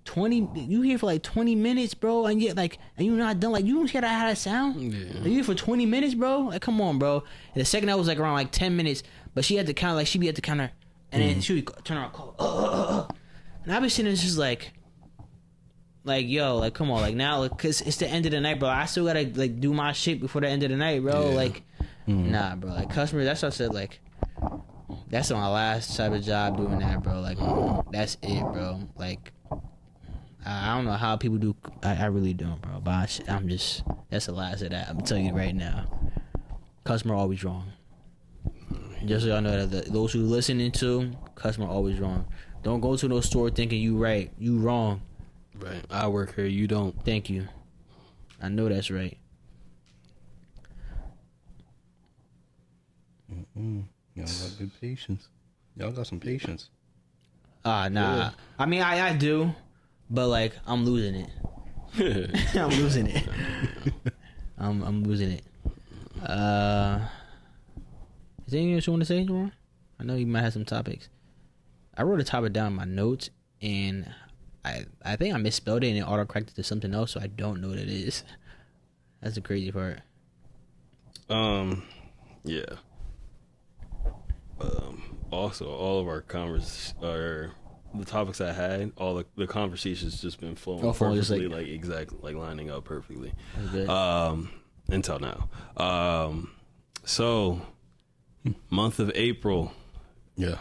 S1: 20 you here for like 20 minutes, bro, and yet like and you're not done. Like you don't hear how that sound. Like, you here for 20 minutes, bro. Like come on, bro. And the second night was like around like 10 minutes, but she had to counter. Like she be at the counter and then she would turn around and call and I be sitting there just like yo, like come on, like now because it's the end of the night, bro. I still gotta like do my shit before the end of the night, bro. Like nah, bro. Like customers, that's what I said. Like that's my last type of job doing that, bro. Like that's it, bro. Like I don't know how people do. I really don't, bro. But I'm just. That's the last of that. I'm telling you right now. Customer always wrong. Just so y'all know that those who listening to customer always wrong. Don't go to no store thinking you right. You wrong.
S2: Right. I work here. You don't.
S1: Thank you. I know that's right.
S3: Y'all got good patience. Y'all got some patience.
S1: Nah. Yeah. I mean, I do. But like I'm losing it. I'm losing it. I'm losing it. Is there anything else you want to say, Jerome? I know you might have some topics. I wrote a topic down in my notes, and I think I misspelled it and it autocorrected to something else, so I don't know what it is. That's the crazy part.
S2: Yeah. Also, all of our the topics I had, all the conversations just been flowing perfectly, just like exactly like lining up perfectly. Until now. So month of April.
S3: Yeah.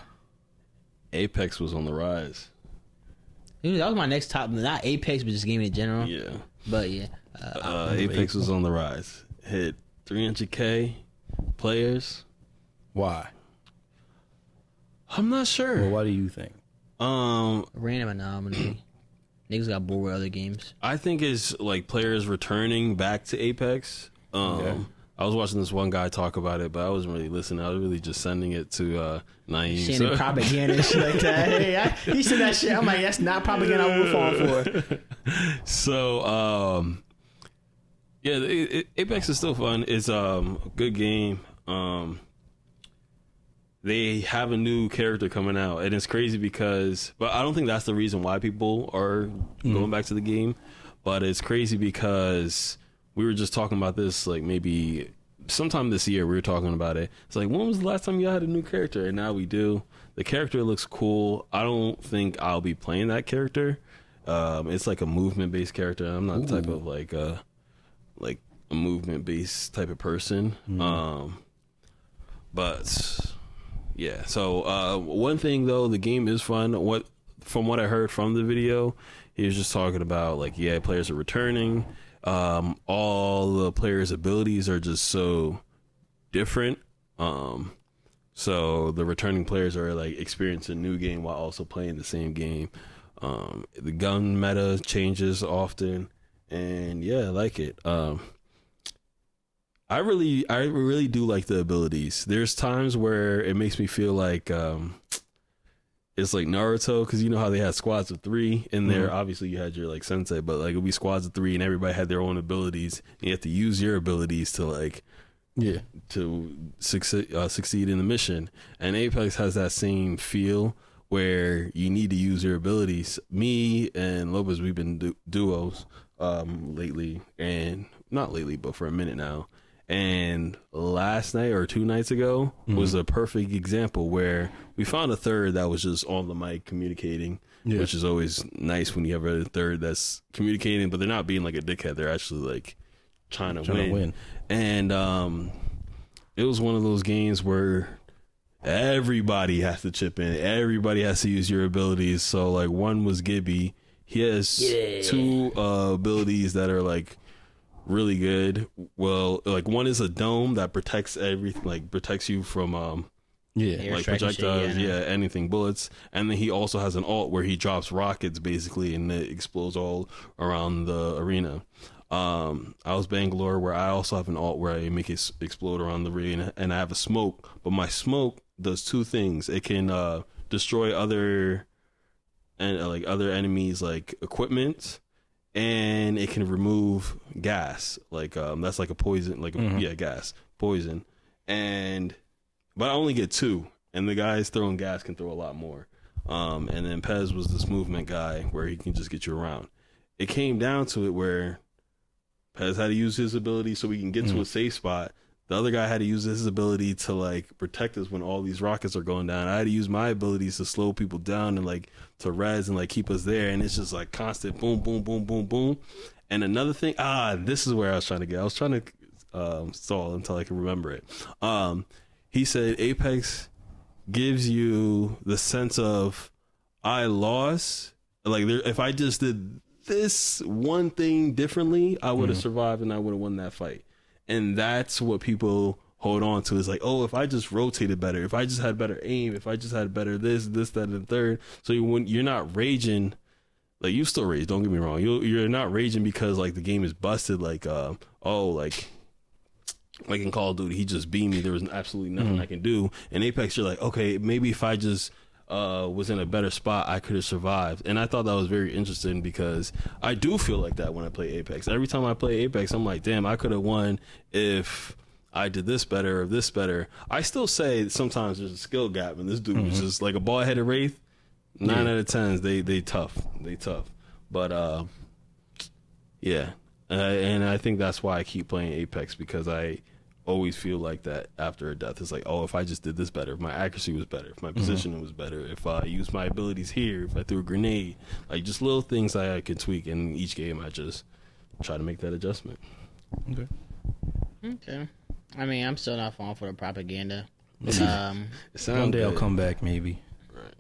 S2: Apex was on the rise.
S1: Dude, that was my next topic. Not Apex, but just gaming in general.
S2: Yeah.
S1: But yeah.
S2: Apex was on the rise. Hit 300K players.
S3: Why?
S2: I'm not sure.
S3: Well, what do you think?
S1: Random anomaly. Niggas got bored with other games.
S2: I think it's like players returning back to Apex. I was watching this one guy talk about it, but I wasn't really listening. I was really just sending it to Naeem.
S1: Sending propaganda and shit like that. Hey, he said that shit. I'm like, that's not propaganda I would fall for.
S2: So, yeah, Apex is still fun. It's a good game. They have a new character coming out, and it's crazy because, but I don't think that's the reason why people are going back to the game. But it's crazy because we were just talking about this, like maybe sometime this year. We were talking about it. It's like, when was the last time you had a new character? And now we do. The character looks cool. I don't think I'll be playing that character. It's like a movement based character. I'm not the type of like a movement based type of person. But yeah. So one thing though, the game is fun. From what I heard from the video, he was just talking about like, yeah, players are returning. All the players' abilities are just so different. So the returning players are like experiencing a new game while also playing the same game. The gun meta changes often, and yeah, I like it. I really do like the abilities. There's times where it makes me feel like it's like Naruto, because you know how they had squads of 3 in there. Obviously, you had your like sensei, but like it'll be squads of 3, and everybody had their own abilities. And you have to use your abilities to like to succeed in the mission. And Apex has that same feel where you need to use your abilities. Me and Lopez, we've been duos lately, and not lately, but for a minute now. And last night or 2 nights ago was a perfect example where we found a third that was just on the mic communicating, which is always nice when you have a third that's communicating, but they're not being like a dickhead. They're actually like trying to win. And it was one of those games where everybody has to chip in. Everybody has to use your abilities. So like one was Gibby. He has 2 abilities that are like really good. Well, like one is a dome that protects everything, like protects you from like projectiles, anything, bullets. And then he also has an ult where he drops rockets basically, and it explodes all around the arena. I was Bangalore, where I also have an ult where I make it explode around the arena, and I have a smoke, but my smoke does 2 things. It can destroy other enemies like equipment, and it can remove gas, like that's like a poison, like gas poison. But I only get 2, and the guys throwing gas can throw a lot more. And then Pez was this movement guy where he can just get you around. It came down to it where Pez had to use his ability so we can get to a safe spot. The other guy had to use his ability to like protect us when all these rockets are going down. I had to use my abilities to slow people down and like to res and like keep us there. And it's just like constant boom, boom, boom, boom, boom. And another thing, this is where I was trying to get. I was trying to stall until I can remember it. He said Apex gives you the sense of I lost. Like if I just did this one thing differently, I would have survived and I would have won that fight. And that's what people hold on to, is like, oh, if I just rotated better, if I just had better aim, if I just had better this, that, and third. So you're not raging, like you still rage. Don't get me wrong. You're not raging because like the game is busted. Like like in Call of Duty, he just beat me. There was absolutely nothing I can do. In Apex, you're like, okay, maybe if I just was in a better spot, I could have survived. And I thought that was very interesting, because I do feel like that when I play Apex. Every time I play Apex, I'm like, damn, I could have won if I did this better or this better. I still say sometimes there's a skill gap, and this dude was just like a bald-headed Wraith. 9 out of 10s, they tough. But and I think that's why I keep playing Apex, because I always feel like that after a death. It's like, oh, if I just did this better, if my accuracy was better, if my positioning was better, if I used my abilities here, if I threw a grenade, like just little things I can tweak. In each game, I just try to make that adjustment.
S1: Okay. I mean, I'm still not falling for the propaganda.
S3: One day I'll come back, maybe.
S2: Right.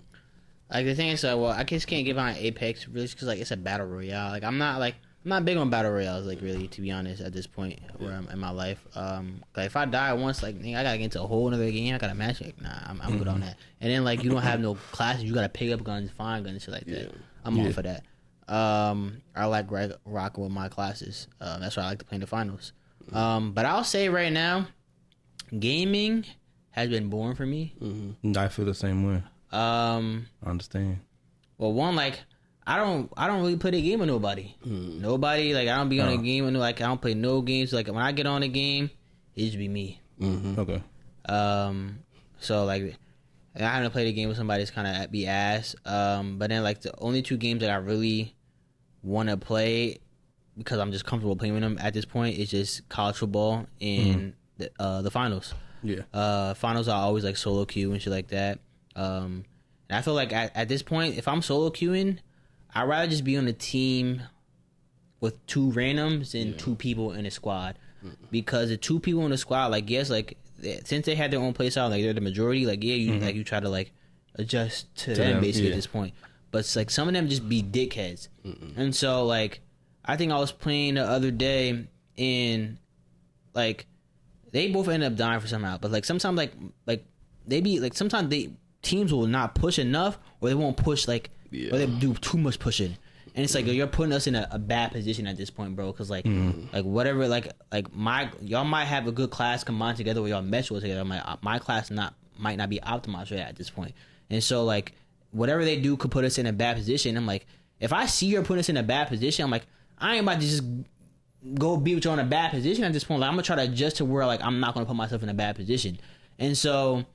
S1: Like the thing is, I just can't get behind Apex really, because like it's a battle royale. Like I'm not big on battle royales, like really, to be honest, at this point where I'm in my life. Like if I die once, like I gotta get into a whole another game, I gotta match it. Nah, I'm good on that. And then like you don't have no classes, you gotta pick up guns, find guns, shit like that. I'm all for that. I like rocking with my classes. That's why I like to play in the finals. But I'll say right now, gaming has been boring for me.
S3: I feel the same way. I understand.
S1: Well, one, like I don't really play the game with nobody. Nobody, like I don't be on a game with I don't play no games. Like when I get on a game, it just be me.
S3: Okay.
S1: So like I haven't played a game with somebody that's kind of be ass. But then like the only 2 games that I really want to play, because I'm just comfortable playing with them at this point, is just college football and the finals. Yeah. Finals are always like solo queue and shit like that. And I feel like at this point, if I'm solo queuing, I'd rather just be on a team with 2 randoms than 2 people in a squad. Because the 2 people in the squad, like, yes, like, since they had their own play style, like, they're the majority, like, yeah, you like you try to, like, adjust to them basically at this point. But it's like some of them just be dickheads. And so, like, I think I was playing the other day, and, like, they both end up dying for somehow. But, like, sometimes, like they be, like, sometimes teams will not push enough, or they won't push, like, or they do too much pushing. And it's like you're putting us in a bad position at this point, bro. Because like whatever, like y'all might have a good class combined together where y'all mesh well together. My class might not be optimized for that at this point. And so like whatever they do could put us in a bad position. I'm like, if I see you're putting us in a bad position, I'm like, I ain't about to just go be with you in a bad position at this point. Like I'm gonna try to adjust to where like I'm not gonna put myself in a bad position. And so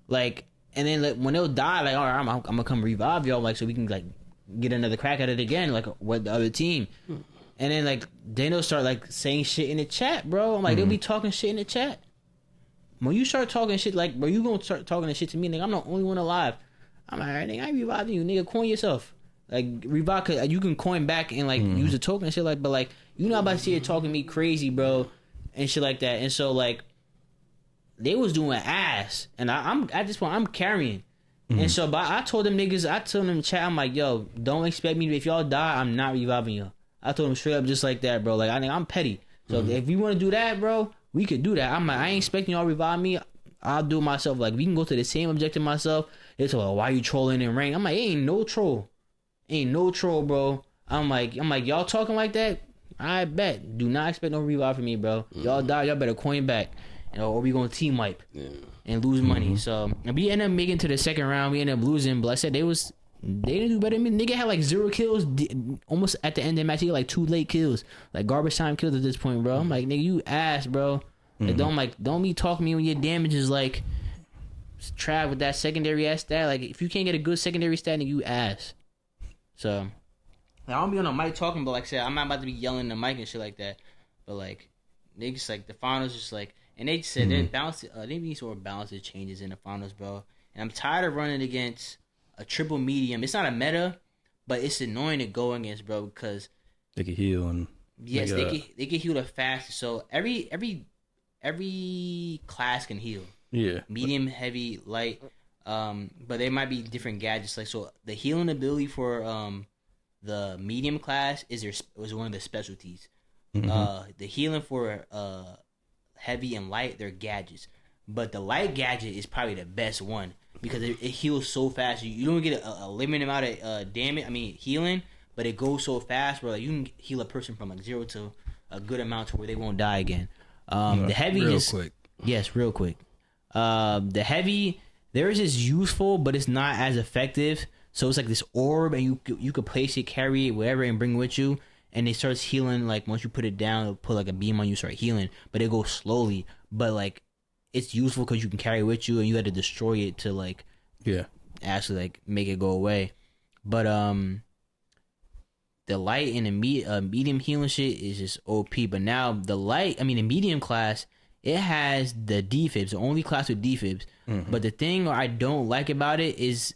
S1: like, and then like, when they'll die, like all right, I'm gonna come revive y'all, like so we can like get another crack at it again, like with the other team. And then like they'll start like saying shit in the chat, bro. I'm like, they'll be talking shit in the chat. When you start talking shit, like bro, you gonna start talking shit to me, nigga. I'm the only one alive. I'm like, all right, nigga, I ain't reviving you, nigga. Coin yourself. Like revive, you can coin back and like use a token and shit like, but like you not about to see it talking me crazy, bro, and shit like that. And so like they was doing ass, and I'm at this point I'm carrying. And so, but I told them niggas, I told them in chat, I'm like, yo, don't expect me to, if y'all die, I'm not reviving y'all. I told them straight up just like that, bro. Like, I think I'm petty. So if you want to do that, bro, we could do that. I'm like, I ain't expecting y'all to revive me. I'll do it myself. Like, we can go to the same objective myself. It's like, why you trolling in rain? I'm like, it ain't no troll. Ain't no troll, bro. I'm like, y'all talking like that? I bet. Do not expect no revive from me, bro. Y'all die, y'all better coin back. Or we gonna team wipe and lose money. So and we ended up making it to the second round. We ended up losing, but I said they didn't do better than me. Nigga had like 0 kills. Almost at the end of the match, he had like 2 late kills, like garbage time kills at this point, bro. I'm like, nigga, you ass, bro. Like, don't be talking to me when your damage is like trav with that secondary ass stat. Like if you can't get a good secondary stat, nigga, you ass. So like, I don't be on the mic talking, but like I said, I'm not about to be yelling in the mic and shit like that. But like niggas, like the finals, just like. And they said they need sort of balance changes in the finals, bro. And I'm tired of running against a triple medium. It's not a meta, but it's annoying to go against, bro, because
S3: they can heal and
S1: yes, they can heal the fastest. So every class can heal. Yeah, medium, heavy, light. But there might be different gadgets. Like so, the healing ability for the medium class was one of the specialties. The healing for heavy and light, they're gadgets, but the light gadget is probably the best one because it heals so fast. You don't get a limited amount of healing, but it goes so fast, bro. Like you can heal a person from like 0 to a good amount to where they won't die again. The heavy real quick. The heavy, theirs is useful, but it's not as effective. So it's like this orb, and you could place it, carry it, wherever, and bring it with you. And it starts healing, like, once you put it down, it'll put, like, a beam on you, start healing. But it goes slowly. But, like, it's useful because you can carry it with you, and you got to destroy it to, like, actually, like, make it go away. But, the light and the medium healing shit is just OP. But now, the medium class, it has the defibs, the only class with defibs. But the thing I don't like about it is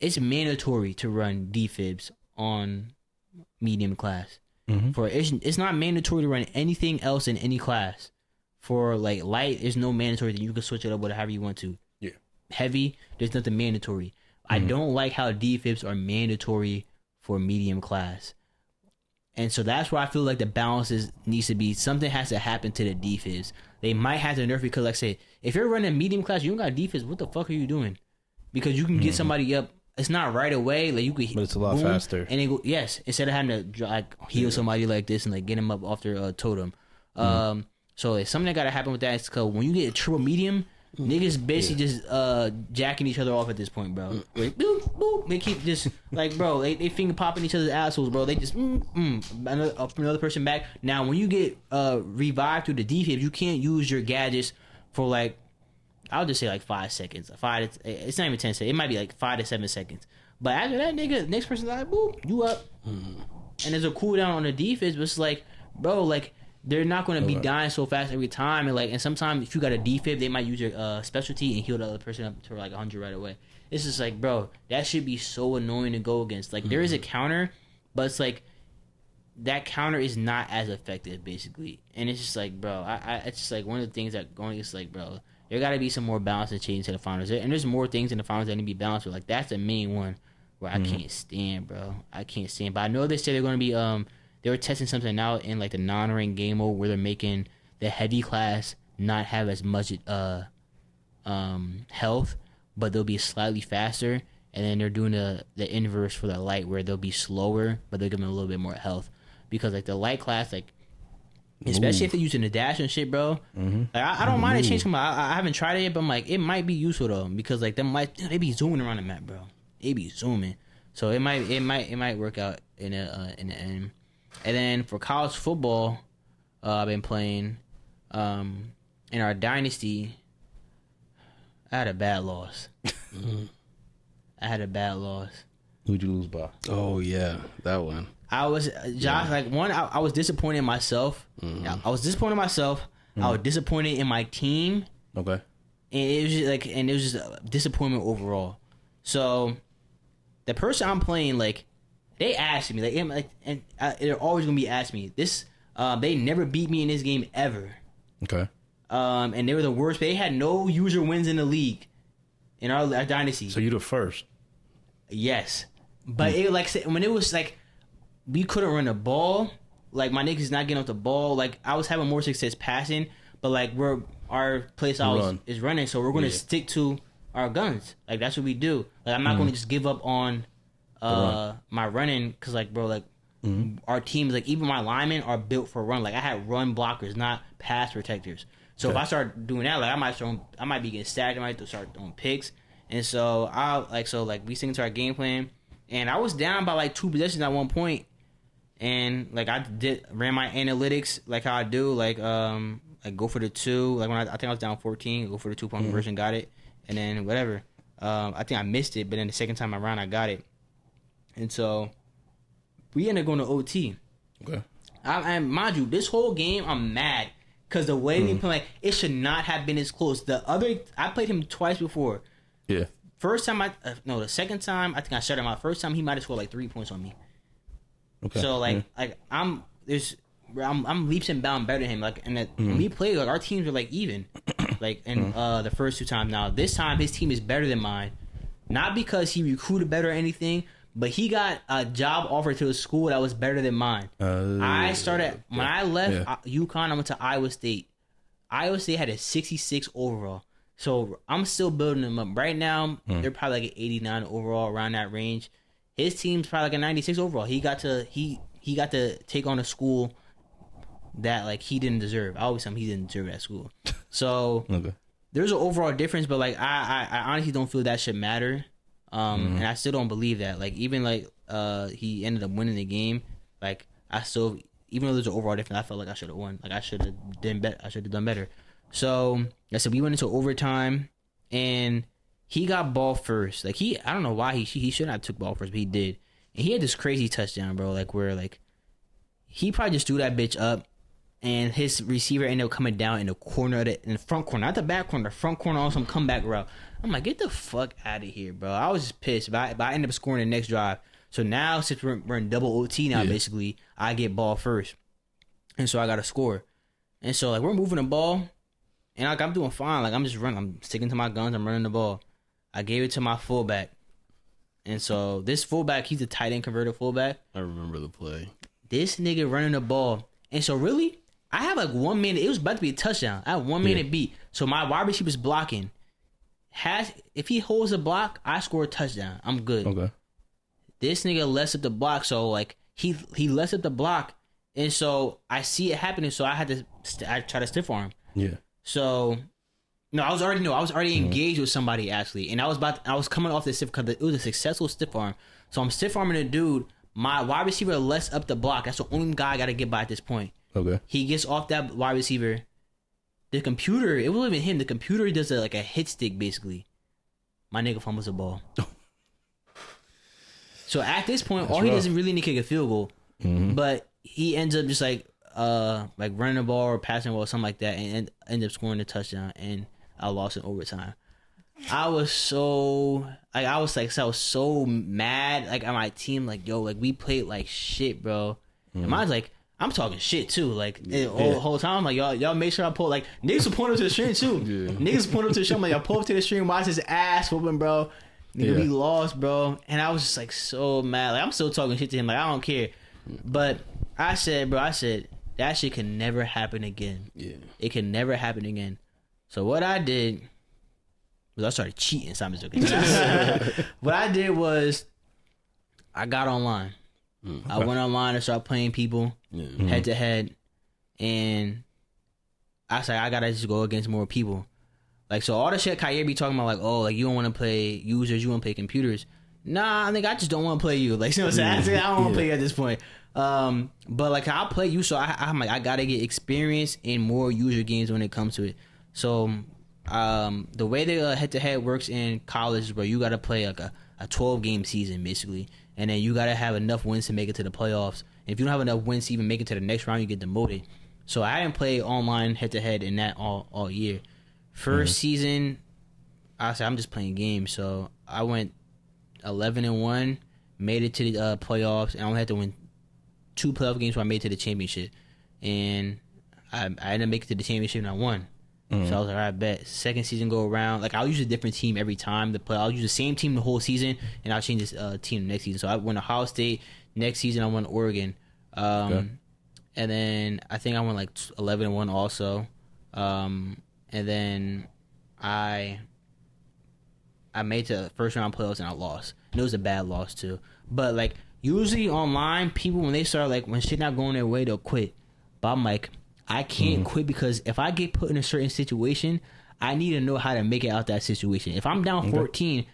S1: it's mandatory to run defibs on medium class. For it's not mandatory to run anything else in any class. For like light, there's no mandatory that you can switch it up whatever you want to. Heavy, there's nothing mandatory. I don't like how defibs are mandatory for medium class, and so that's where I feel like the balance needs to be. Something has to happen to the defibs. They might have to nerf it because, like I said, if you're running medium class, you don't got defibs. What the fuck are you doing? Because you can get somebody up. It's not right away, like you could,
S3: but it's a lot faster.
S1: And it instead of having to like heal somebody like this and like get him up off their totem. So it's something that gotta happen with that. It's because when you get a triple medium, niggas basically just jacking each other off at this point, bro. Like, boop, boop. They keep just like, bro, they finger popping each other's assholes, bro. They just another person back. Now when you get revived through the defib, you can't use your gadgets for like, I'll just say like 5 seconds. It's not even 10 seconds. It might be like 5 to 7 seconds. But after that, nigga, next person's like, boop, you up. And there's a cooldown on the defense, but it's like, bro, like, they're not going to be dying so fast every time. And sometimes if you got a defib, they might use your specialty and heal the other person up to like 100 right away. It's just like, bro, that should be so annoying to go against. Like, there is a counter, but it's like, that counter is not as effective, basically. And it's just like, bro, it's just like one of the things that going against, like, bro, there got to be some more balance and change to the finals. And there's more things in the finals that need to be balanced. But like, that's the main one where I can't stand, bro. I can't stand. But I know they say they're going to be, they were testing something out in like the non-ranked game mode where they're making the heavy class not have as much health, but they'll be slightly faster. and then they're doing the inverse for the light, where they'll be slower, but they'll give them a little bit more health, because like the light class, like especially if they're using the dash and shit, bro. Like I don't mind it changing. I haven't tried it yet, but I'm like, it might be useful though, because like they be zooming around the map, bro. They be zooming, so it might work out in the end. And then for college football, I've been playing in our dynasty. I had a bad loss.
S3: Who'd you lose by?
S2: Oh yeah, that one.
S1: I was Josh. Like I was disappointed in myself. I was disappointed in myself. I was disappointed in my team.
S3: Okay.
S1: And it was just a disappointment overall. So the person I'm playing, like, they asked me, they're always gonna be asking me this. They never beat me in this game ever.
S3: Okay.
S1: And they were the worst. They had no user wins in the league in our dynasty.
S3: So you the first.
S1: Yes, but it like when it was like we couldn't run the ball. Like my niggas not getting off the ball. Like I was having more success passing, but like our play style is running, so we're going to stick to our guns. Like that's what we do. Like I'm not going to just give up on my running, because like bro, like our teams, like even my linemen are built for run. Like I had run blockers, not pass protectors. So if I start doing that, like I might be getting stacked. I might start throwing picks. And so we stick to our game plan. And I was down by like 2 possessions at one point. And like ran my analytics like how I do, like go for the 2. Like when I think I was down 14, go for the 2-point conversion, got it. And then whatever. I think I missed it, but then the second time around I got it. And so we ended up going to OT.
S3: Okay.
S1: And mind you, this whole game I'm mad because the way we play, like, it should not have been as close. I played him twice before.
S3: Yeah.
S1: The second time I think I shut him out. First time he might have scored like 3 points on me.
S3: Okay.
S1: So I'm leaps and bounds better than him. Like, and when we played, like our teams were like even, like in the first 2 times. Now this time his team is better than mine, not because he recruited better or anything, but he got a job offer to a school that was better than mine. When I left UConn, I went to Iowa State. Iowa State had a 66 overall. So I'm still building them up. Right now, they're probably like an 89 overall, around that range. His team's probably like a 96 overall. He got to take on a school that like he didn't deserve. I always tell him he didn't deserve that school. So there's an overall difference, but like I honestly don't feel that should matter. And I still don't believe that. Like even like he ended up winning the game. Like I still, even though there's an overall difference, I felt like I should have won. Like I should have done better. So I said we went into overtime, and he got ball first. Like I don't know why he shouldn't have took ball first, but he did. And he had this crazy touchdown, bro. Like where like he probably just threw that bitch up, and his receiver ended up coming down in the corner in the front corner, not the back corner, the front corner on some comeback route. I'm like, get the fuck out of here, bro. I was just pissed, but I ended up scoring the next drive. So now since we're in double OT now, basically I get ball first, and so I got to score. And so like we're moving the ball. And like I'm doing fine. Like I'm just running. I'm sticking to my guns. I'm running the ball. I gave it to my fullback. And so this fullback, he's a tight end converted fullback.
S2: I remember the play.
S1: This nigga running the ball. And so really, I have like 1 minute. It was about to be a touchdown. I had 1 minute beat. So my wide receiver's blocking. If he holds a block, I score a touchdown. I'm good. Okay. This nigga lets up the block. So like he lets up the block. And so I see it happening. So I try to stiff arm. Yeah. So, I was already engaged with somebody actually, and I was coming off the stiff because it was a successful stiff arm. So I'm stiff arming a dude. My wide receiver lets up the block. That's the only guy I got to get by at this point. Okay. He gets off that wide receiver. The computer, it wasn't even him. The computer does a hit stick basically. My nigga fumbles the ball. So at this point, he doesn't really need to kick a field goal, but he ends up just like running the ball or passing the ball or something like that, and end up scoring the touchdown, and I lost in overtime. I was so mad like at my team, like yo, like we played like shit, bro. And mine's like I'm talking shit too, like the whole time. Like y'all make sure I pull, like niggas will point up to the stream too. Niggas point up to the stream, like y'all pull up to the stream, watch his ass whooping, bro. Nigga, we lost, bro. And I was just like so mad. Like I'm still talking shit to him, like I don't care. But I said that shit can never happen again. Yeah. It can never happen again. So what I did, I started cheating. So I'm just joking. What I did was I got online. I went online and started playing people head to head, and I said I gotta just go against more people. Like, so all the shit Kanye be talking about, like, oh, like, you don't want to play users, you want to play computers. Nah, I think I just don't want to play you. Like, you know what I'm saying? I don't want to play you at this point. But like, I'll play you, so I'm like, I gotta get experience in more user games when it comes to it. So, the way the head to head works in college is where you gotta play like a 12-game season basically, and then you gotta have enough wins to make it to the playoffs. And if you don't have enough wins to even make it to the next round, you get demoted. So I didn't play online head to head in that all year. First season, I said I'm just playing games, so I went 11-1, made it to the playoffs, and I only had to win 2 playoff games, so I made it to the championship. And I ended up making it to the championship, and I won. So I was like, all right, bet. Second season go around, like, I'll use a different team every time to play. I'll use the same team the whole season, and I'll change this team the next season. So I went Ohio State. Next season, I won Oregon. And then I think I went like 11-1 also. And then I made to the first round playoffs and I lost. And it was a bad loss too. But like, usually online, people when they start like, when shit not going their way, they'll quit. But I'm like, I can't quit, because if I get put in a certain situation, I need to know how to make it out that situation. If I'm down 14,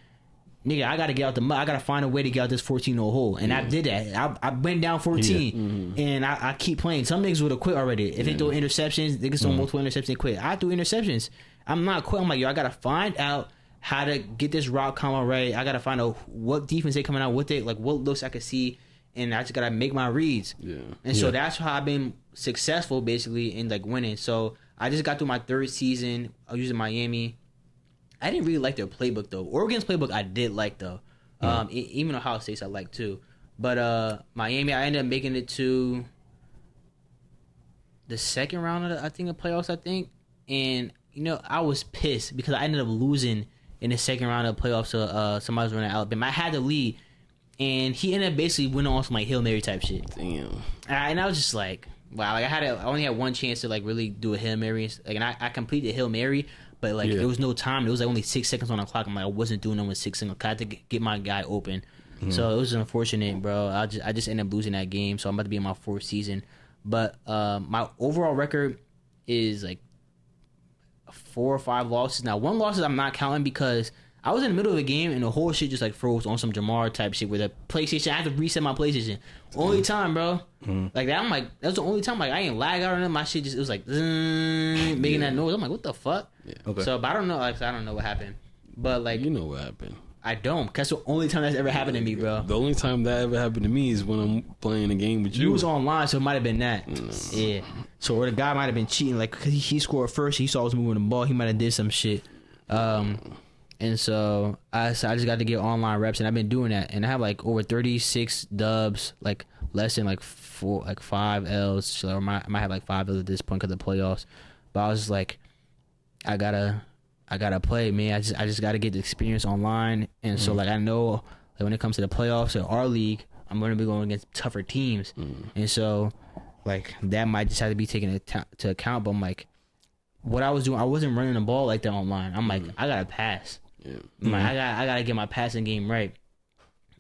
S1: nigga, I gotta get out the mud. I gotta find a way to get out this 14-0 hole, and I did that. I went down 14, and I keep playing. Some niggas would have quit already. If they throw interceptions, niggas throw multiple interceptions, they quit. I threw interceptions. I'm not quitting. I'm like, yo, I gotta find out how to get this route coming right. I gotta find out what defense they coming out, what looks I could see, and I just gotta make my reads. And so that's how I've been successful, basically, in like winning. So I just got through my third season. I was using Miami. I didn't really like their playbook, though. Oregon's playbook I did like, though. Even Ohio State's I like, too. But Miami, I ended up making it to the second round of the playoffs, I think. And, you know, I was pissed because I ended up losing in the second round of the playoffs to somebody was running Alabama. I had the lead, and he ended up basically winning on some, like, Hail Mary type shit.
S2: Damn.
S1: And I was just like, wow. Like, I only had one chance to, like, really do a Hail Mary. Like, and I completed the Hail Mary. But, like, there was no time. It was, like, only 6 seconds on the clock. I'm like, I wasn't doing it with 6 seconds. I had to get my guy open. So, it was unfortunate, bro. I just ended up losing that game. So, I'm about to be in my 4th season. But my overall record is, like, 4 or 5 losses. Now, 1 loss I'm not counting because I was in the middle of the game and the whole shit just, like, froze on some Jamar type shit with a PlayStation. I had to reset my PlayStation. Only time, bro. Like, that, I'm like, that was the only time. Like, I ain't lag out on it. My shit just, it was like, making that noise. I'm like, what the fuck? So, but I don't know. Like, I don't know what happened. But, like,
S2: You know what happened.
S1: I don't. Because that's the only time that's ever happened to me, bro.
S2: The only time that ever happened to me is when I'm playing a game with you.
S1: You was online, so it might have been that. Yeah. So, or the guy might have been cheating. Like, cause he scored first. He saw us moving the ball. He might have did some shit. And so I just got to get online reps, and I've been doing that. And I have like over 36 dubs, like less than like 5 L's. So I might have like 5 L's at this point because of the playoffs. But I was just like, I gotta play, man. I just gotta get the experience online. And so like I know that when it comes to the playoffs in our league, I'm gonna be going against tougher teams. And so like that might just have to be taken into account. But I'm like, what I was doing, I wasn't running the ball like that online. I'm like, I gotta pass. I'm like, I gotta get my passing game right.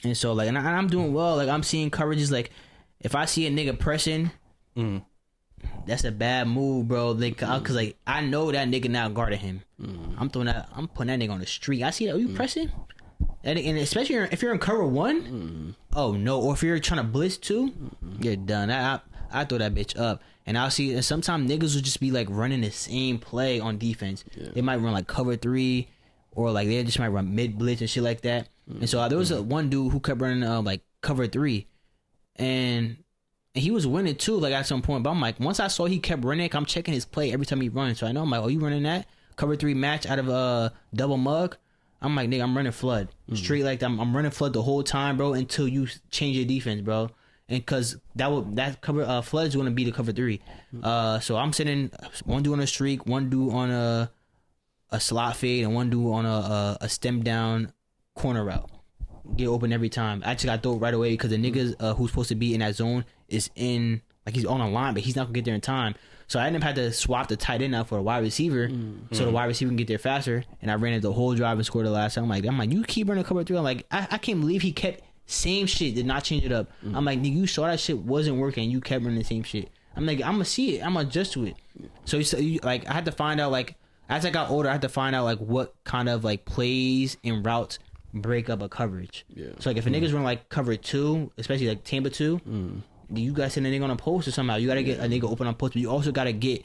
S1: And so like, and I'm doing well. Like I'm seeing coverages. Like if I see a nigga pressing, that's a bad move, bro. Like, cause like I know that nigga not guarding him. I'm putting that nigga on the street. I see that. Are you pressing? And especially if you're in cover 1, oh no. Or if you're trying to blitz 2, you're done. I throw that bitch up. And I'll see, and sometimes niggas will just be like running the same play on defense. They might run like cover 3, or like they just might run mid blitz and shit like that. And so there was one dude who kept running like cover 3, and he was winning too, like at some point. But I'm like, once I saw he kept running, I'm checking his play every time he runs. So I know I'm like, oh, you running that cover 3 match out of double mug? I'm like, nigga, I'm running flood straight like that. I'm running flood the whole time, bro, until you change your defense, bro. And cause that cover flood is gonna be the cover 3. So I'm sitting one dude on a streak, one dude on a slot fade, and one dude on a stem down corner route. Get open every time. I just got throw it right away because the niggas who's supposed to be in that zone is in, like he's on a line, but he's not gonna get there in time. So I ended up had to swap the tight end out for a wide receiver, so the wide receiver can get there faster. And I ran it the whole drive and scored the last time. I'm like, you keep running cover 3. I'm like, I can't believe he kept same shit, did not change it up. I'm like, nigga, you saw that shit wasn't working, you kept running the same shit. I'm like, I'm gonna see it, I'm gonna adjust to it. So like, I had to find out, like, as I got older, I had to find out like what kind of like plays and routes break up a coverage. Yeah. So like if a nigga's run like cover 2, especially like Tampa 2, you guys send a nigga on a post or somehow. You gotta get a nigga open on post, but you also gotta get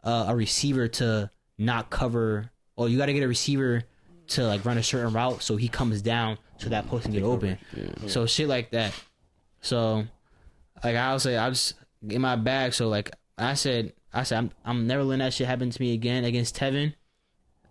S1: a receiver to not cover, or you gotta get a receiver to like run a certain route so he comes down so that post can get open. Yeah. So shit like that. So like I was like, I just in my bag. So like I said I'm never letting that shit happen to me again against Tevin.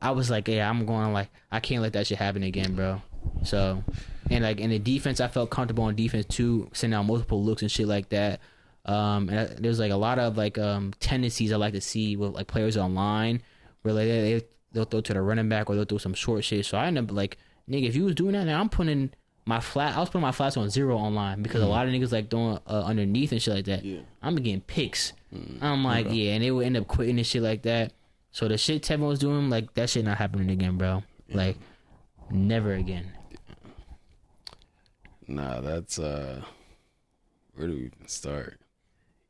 S1: I was like, yeah, I'm going like I can't let that shit happen again, bro. So, and like in the defense, I felt comfortable on defense too, sending out multiple looks and shit like that. And there's like a lot of like tendencies I like to see with like players online where like they'll throw to the running back or they'll throw some short shit. So I end up like, nigga, if you was doing that, now I was putting my flats on 0 online because a lot of niggas like throwing underneath and shit like that. Yeah. I'm getting picks. I'm like, yeah, and they would end up quitting and shit like that. So the shit Tevin was doing, like that shit not happening again, bro. Yeah. Like never again.
S2: Nah, that's where do we even start?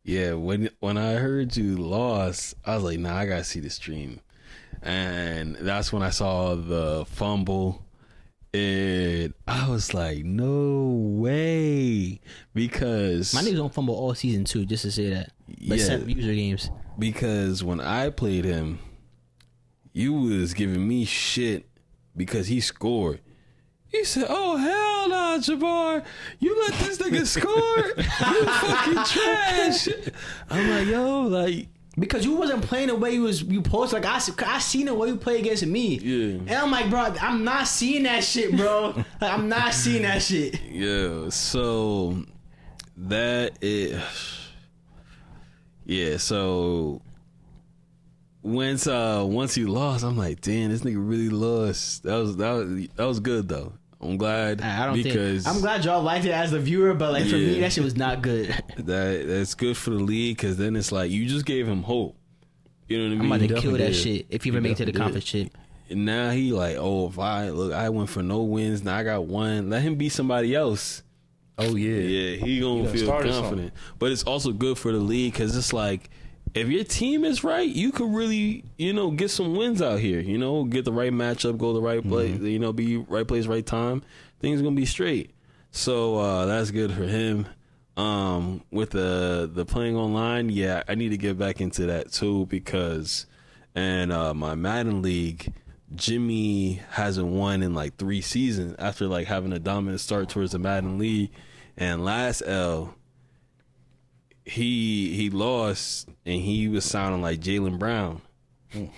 S2: Yeah, when I heard you lost, I was like, nah, I gotta see the stream. And that's when I saw the fumble. And I was like, no way. Because
S1: my niggas don't fumble all season too, just to say that. But except user games.
S2: Because when I played him, you was giving me shit because he scored. You said, oh, hell nah, Jabbar. You let this nigga score? You fucking trash. I'm like, yo, like.
S1: Because you wasn't playing the way you posted. Like, I seen the way you play against me. Yeah. And I'm like, bro, I'm not seeing that shit, bro. Like, I'm not seeing that shit.
S2: Yeah, so that is. Yeah, so once he lost, I'm like, damn, this nigga really lost. That was good though. I'm glad.
S1: I'm glad y'all liked it as the viewer, but like for me, that shit was not good.
S2: That's good for the league because then it's like you just gave him hope. You know what I mean?
S1: I'm about to kill that shit if he ever make it to the conference shit.
S2: And now he like, oh, if I went for no wins, now I got one. Let him be somebody else.
S3: Oh yeah,
S2: he gonna feel confident. But it's also good for the league because it's like, if your team is right, you could really, get some wins out here. Get the right matchup, go the right place, be right place, right time. Things gonna be straight. So that's good for him. With the playing online, yeah, I need to get back into that too because, and my Madden league, Jimmy hasn't won in like 3 seasons after like having a dominant start towards the Madden league, and last L. He lost and he was sounding like Jaylen Brown. And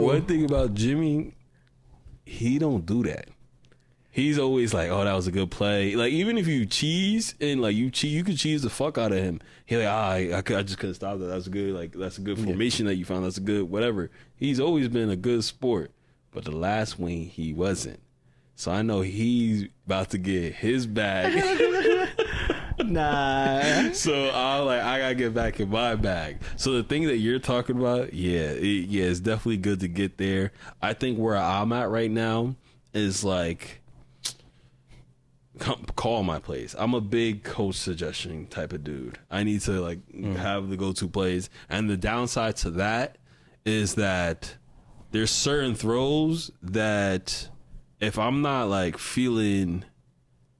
S2: one thing about Jimmy, he don't do that. He's always like, oh, that was a good play. Like, even if you cheese and like you could cheese the fuck out of him. He like, I just couldn't stop that. That's good. Like, that's a good formation that you found. That's a good whatever. He's always been a good sport, but the last wing he wasn't. So I know he's about to get his bag.
S1: Nah.
S2: So I gotta get back in my bag. So the thing that you're talking about, it's definitely good to get there. I think where I'm at right now is like, call my plays. I'm a big coach suggestion type of dude. I need to like have the go-to plays. And the downside to that is that there's certain throws that if I'm not like feeling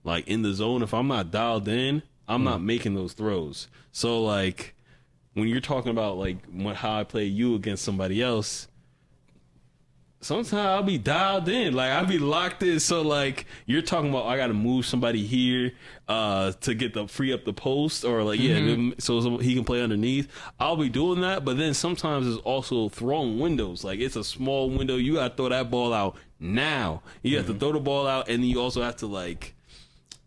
S2: like in the zone, if I'm not dialed in, I'm not making those throws. So like when you're talking about like how I play you against somebody else, sometimes I'll be dialed in, like I'll be locked in. So like you're talking about, I got to move somebody here to get free up the post, or like so he can play underneath. I'll be doing that, but then sometimes it's also throwing windows. Like it's a small window, you got to throw that ball out now. You have to throw the ball out, and then you also have to like.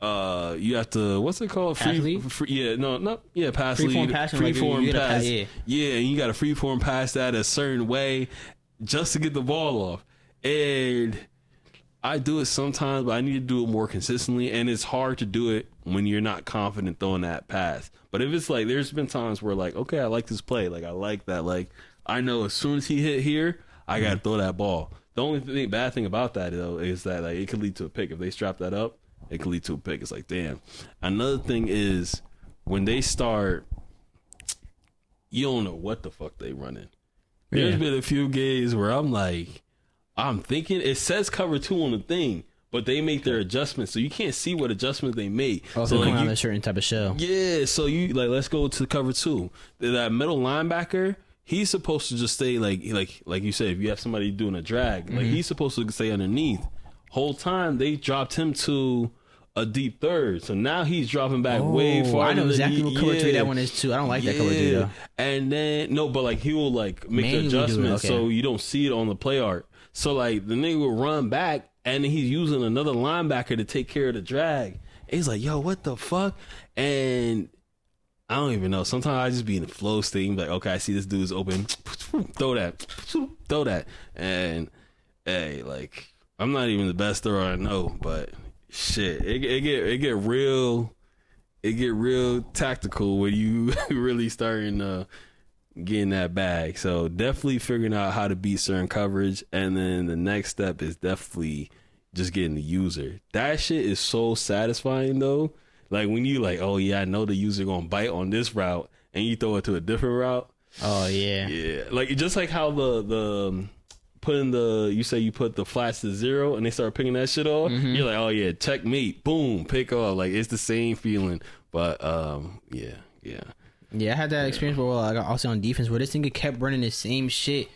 S2: You have to, what's it called?
S1: Pass lead?
S2: Pass lead.
S1: Free-form pass.
S2: Yeah, and you got to free-form pass that a certain way just to get the ball off. And I do it sometimes, but I need to do it more consistently, and it's hard to do it when you're not confident throwing that pass. But if it's like, there's been times where like, okay, I like this play, like I like that, like I know as soon as he hit here, I gotta throw that ball. The only bad thing about that though is that like it could lead to a pick. If they strap that up, it could lead to a pick. It's like, damn. Another thing is when they start, you don't know what the fuck they running. There's been a few games where I'm like, I'm thinking it says cover 2 on the thing, but they make their adjustments, so you can't see what adjustments they made.
S1: Oh, so like on a certain type of show.
S2: Yeah, so you like, let's go to cover 2. That middle linebacker, he's supposed to just stay like you said, if you have somebody doing a drag, like he's supposed to stay underneath. Whole time they dropped him to a deep third, so now he's dropping back way far.
S1: I know exactly what cover 3 that one is too. I don't like that cover 3 though.
S2: And then but like he will like make the
S1: Manually do it,
S2: adjustments
S1: okay.
S2: so you don't see it on the play art. So like the nigga will run back and he's using another linebacker to take care of the drag. And he's like, yo, what the fuck? And I don't even know. Sometimes I just be in the flow state. Like, okay, I see this dude's open. Throw that. And hey, like I'm not even the best thrower I know, but shit, it get real tactical when you really starting getting that bag. So definitely figuring out how to beat certain coverage, and then the next step is definitely just getting the user. That shit is so satisfying though. Like when you like, oh yeah, I know the user gonna bite on this route, and you throw it to a different route.
S1: Oh yeah,
S2: yeah. Like just like how the putting you say you put the flats to 0 and they start picking that shit off. You're like, oh yeah, checkmate, boom, pick off. Like it's the same feeling. But yeah.
S1: I had that experience where I got also on defense where this nigga kept running the same shit,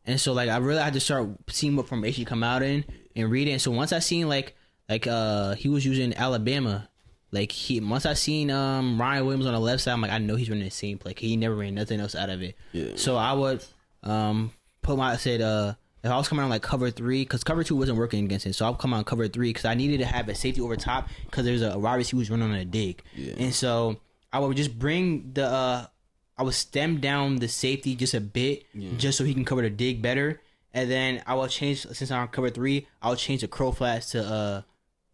S1: and so like I really had to start seeing what formation he come out in and read it. And so once I seen like he was using Alabama, like once I seen Ryan Williams on the left side, I'm like, I know he's running the same play. He never ran nothing else out of it. Yeah. So I would if I was coming on like cover 3, because cover 2 wasn't working against him, so I'll come on cover 3 because I needed to have a safety over top because there's a wide receiver who's running on a dig. Yeah. And so I would just bring I would stem down the safety just a bit, just so he can cover the dig better. And then I will change, since I'm on cover 3, I'll change the crow flats to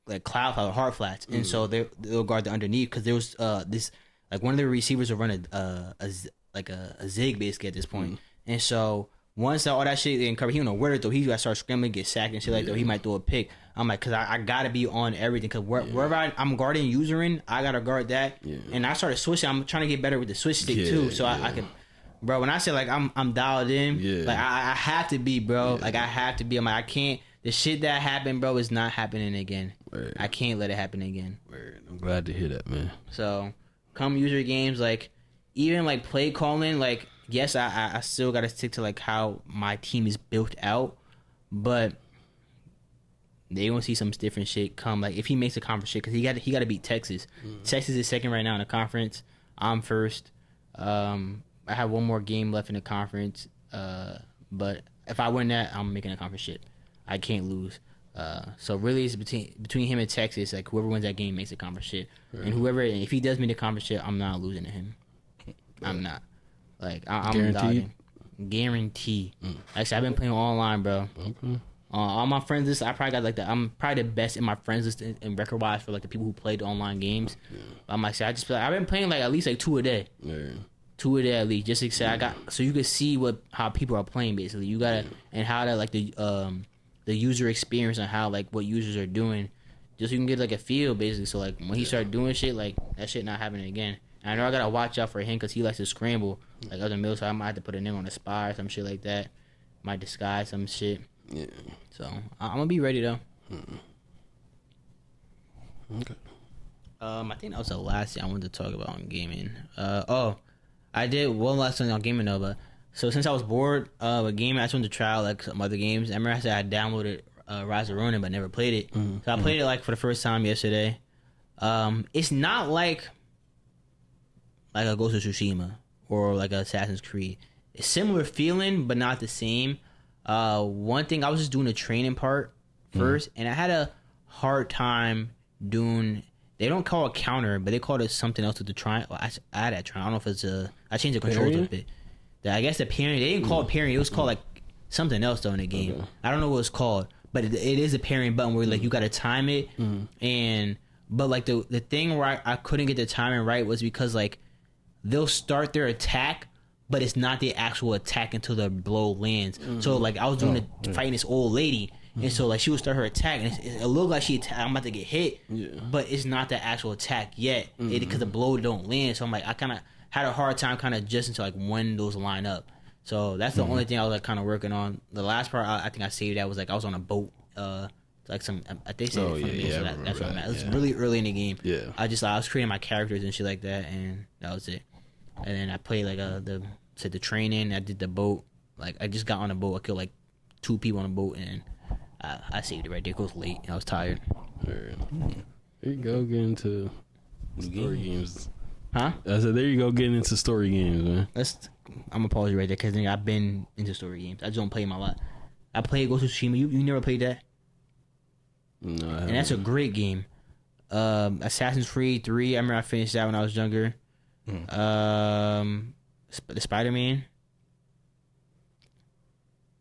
S1: like cloud flats, hard flats. And so they'll guard the underneath because there was this, like one of the receivers will run a zig basically at this point. And so once all that shit in cover, he don't know where to throw. He got to start scrambling, get sacked and shit like that. He might throw a pick. I'm like, because I got to be on everything. Because wherever I'm guarding usering, I got to guard that. Yeah. And I started switching. I'm trying to get better with the switch stick too. So I can, bro, when I say like I'm dialed in, like I have to be, bro. Like I have to be. I'm like, I can't. The shit that happened, bro, is not happening again. Word. I can't let it happen again.
S2: Word. I'm glad to hear that, man.
S1: So come user games, like even like play calling, like, yes, I still got to stick to like how my team is built out, but they gonna see some different shit come. Like if he makes a conference shit, because he got to beat Texas. Texas is second right now in the conference. I'm first. I have one more game left in the conference, but if I win that, I'm making a conference shit. I can't lose. So really, it's between him and Texas. Like whoever wins that game makes a conference shit, and if he does make the conference shit, I'm not losing to him. I'm not. Like I'm guaranteed. Like I said, I've been playing online, bro. Okay. All my friends list, I probably got like I'm probably the best in my friends list in record wise for like the people who played online games. Yeah. I'm like, I've been playing like at least like 2 a day. Yeah. 2 a day at least, just to say I got, so you can see how people are playing basically. You gotta and how that like the user experience and how like what users are doing, just so you can get like a feel basically. So like when he started doing shit, like that shit not happening again. And I know I gotta watch out for him because he likes to scramble like other middle, so I might have to put a nigga on the spy or some shit like that. Might disguise some shit. Yeah. So I'm gonna be ready though. Okay. I think that was the last thing I wanted to talk about on gaming. I did one last thing on gaming though, but so since I was bored with gaming, I just wanted to try out like some other games. I remember I said I downloaded Rise of Ronin, but never played it. So I played it like for the first time yesterday. It's not like a Ghost of Tsushima or like a Assassin's Creed. It's similar feeling, but not the same. One thing, I was just doing the training part first, and I had a hard time doing. They don't call it counter, but they call it something else with the triangle. I had that triangle. I don't know if it's I changed the controls a bit. I guess the parrying. They didn't call it parrying. It was called like something else though in the game. Okay. I don't know what it's called, but it is a parrying button where like you got to time it, but like the thing where I couldn't get the timing right was because like they'll start their attack, but it's not the actual attack until the blow lands. So like I was doing fighting this old lady. And so, like, she would start her attack, and it looked like I'm about to get hit, but it's not the actual attack yet, because the blow don't land. So I'm like, I kind of had a hard time kind of adjusting to like when those line up. So that's the only thing I was like kind of working on. The last part I think I saved that was like I was on a boat, like some they said it for me, so that's what I'm at. It was really early in the game.
S2: Yeah,
S1: I was creating my characters and shit like that, and that was it. And then I played like the training. I did the boat. Like I just got on a boat. I killed like 2 people on a boat, and I saved it right there. It was late. I was tired.
S2: There you go, get into story games.
S1: Huh?
S2: I said, there you go, getting into story games, man.
S1: I'm gonna pause you right there because I've been into story games. I just don't play them a lot. I played Ghost of Tsushima. You never played that?
S2: No, I haven't.
S1: And that's a great game. Assassin's Creed 3. I remember I finished that when I was younger. The Spider-Man.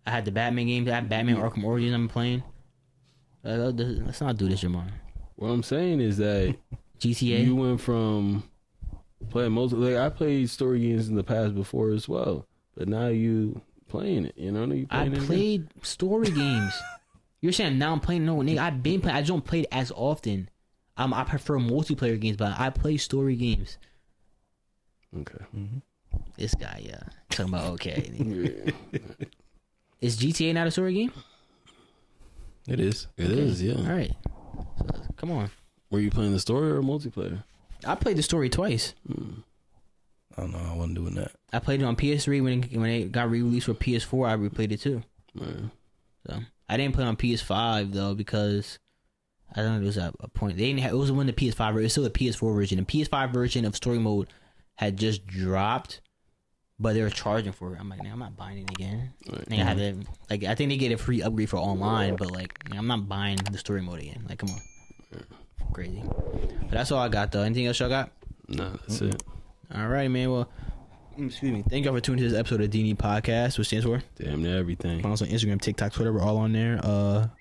S1: I had the Batman games. I had Batman Arkham Origins I'm playing. Let's not do this, Jamar.
S2: What I'm saying is that
S1: GTA.
S2: you went from playing like I played story games in the past before as well, but now you playing it. You know, you
S1: I
S2: playing
S1: played story games. You're saying now I'm playing? No, nigga. I've been playing. I just don't play it as often. I prefer multiplayer games, but I play story games.
S2: Okay.
S1: This guy, talking about okay. Is GTA not a story game?
S3: It is.
S2: It is, yeah.
S1: All right. So, come on.
S2: Were you playing the story or multiplayer?
S1: I played the story twice.
S3: I don't know. I wasn't doing that.
S1: I played it on PS3 when it got re-released for PS4. I replayed it too.
S2: Man.
S1: So I didn't play it on PS5 though because I don't know. There was a point they didn't have. It was when the PS5. It was still the PS4 version. The PS5 version of story mode had just dropped, but they were charging for it. I'm like, I'm not buying it again.
S2: Right.
S1: I had to, like, I think they get a free upgrade for online, but like, I'm not buying the story mode again. Like, come on, crazy. But that's all I got though. Anything else y'all got?
S2: No, that's it.
S1: All right, man. Well, excuse me. Thank y'all for tuning to this episode of D&D Podcast, which stands for
S2: Damn near everything.
S1: Follow us on Instagram, TikTok, Twitter. We're all on there.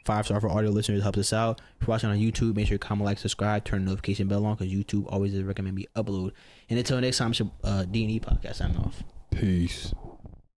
S1: 5-star for audio listeners helps us out. If you're watching on YouTube, make sure you comment, like, subscribe, turn the notification bell on because YouTube always does recommend we upload. And until next time, it's your D&D Podcast. Signing off.
S2: Peace.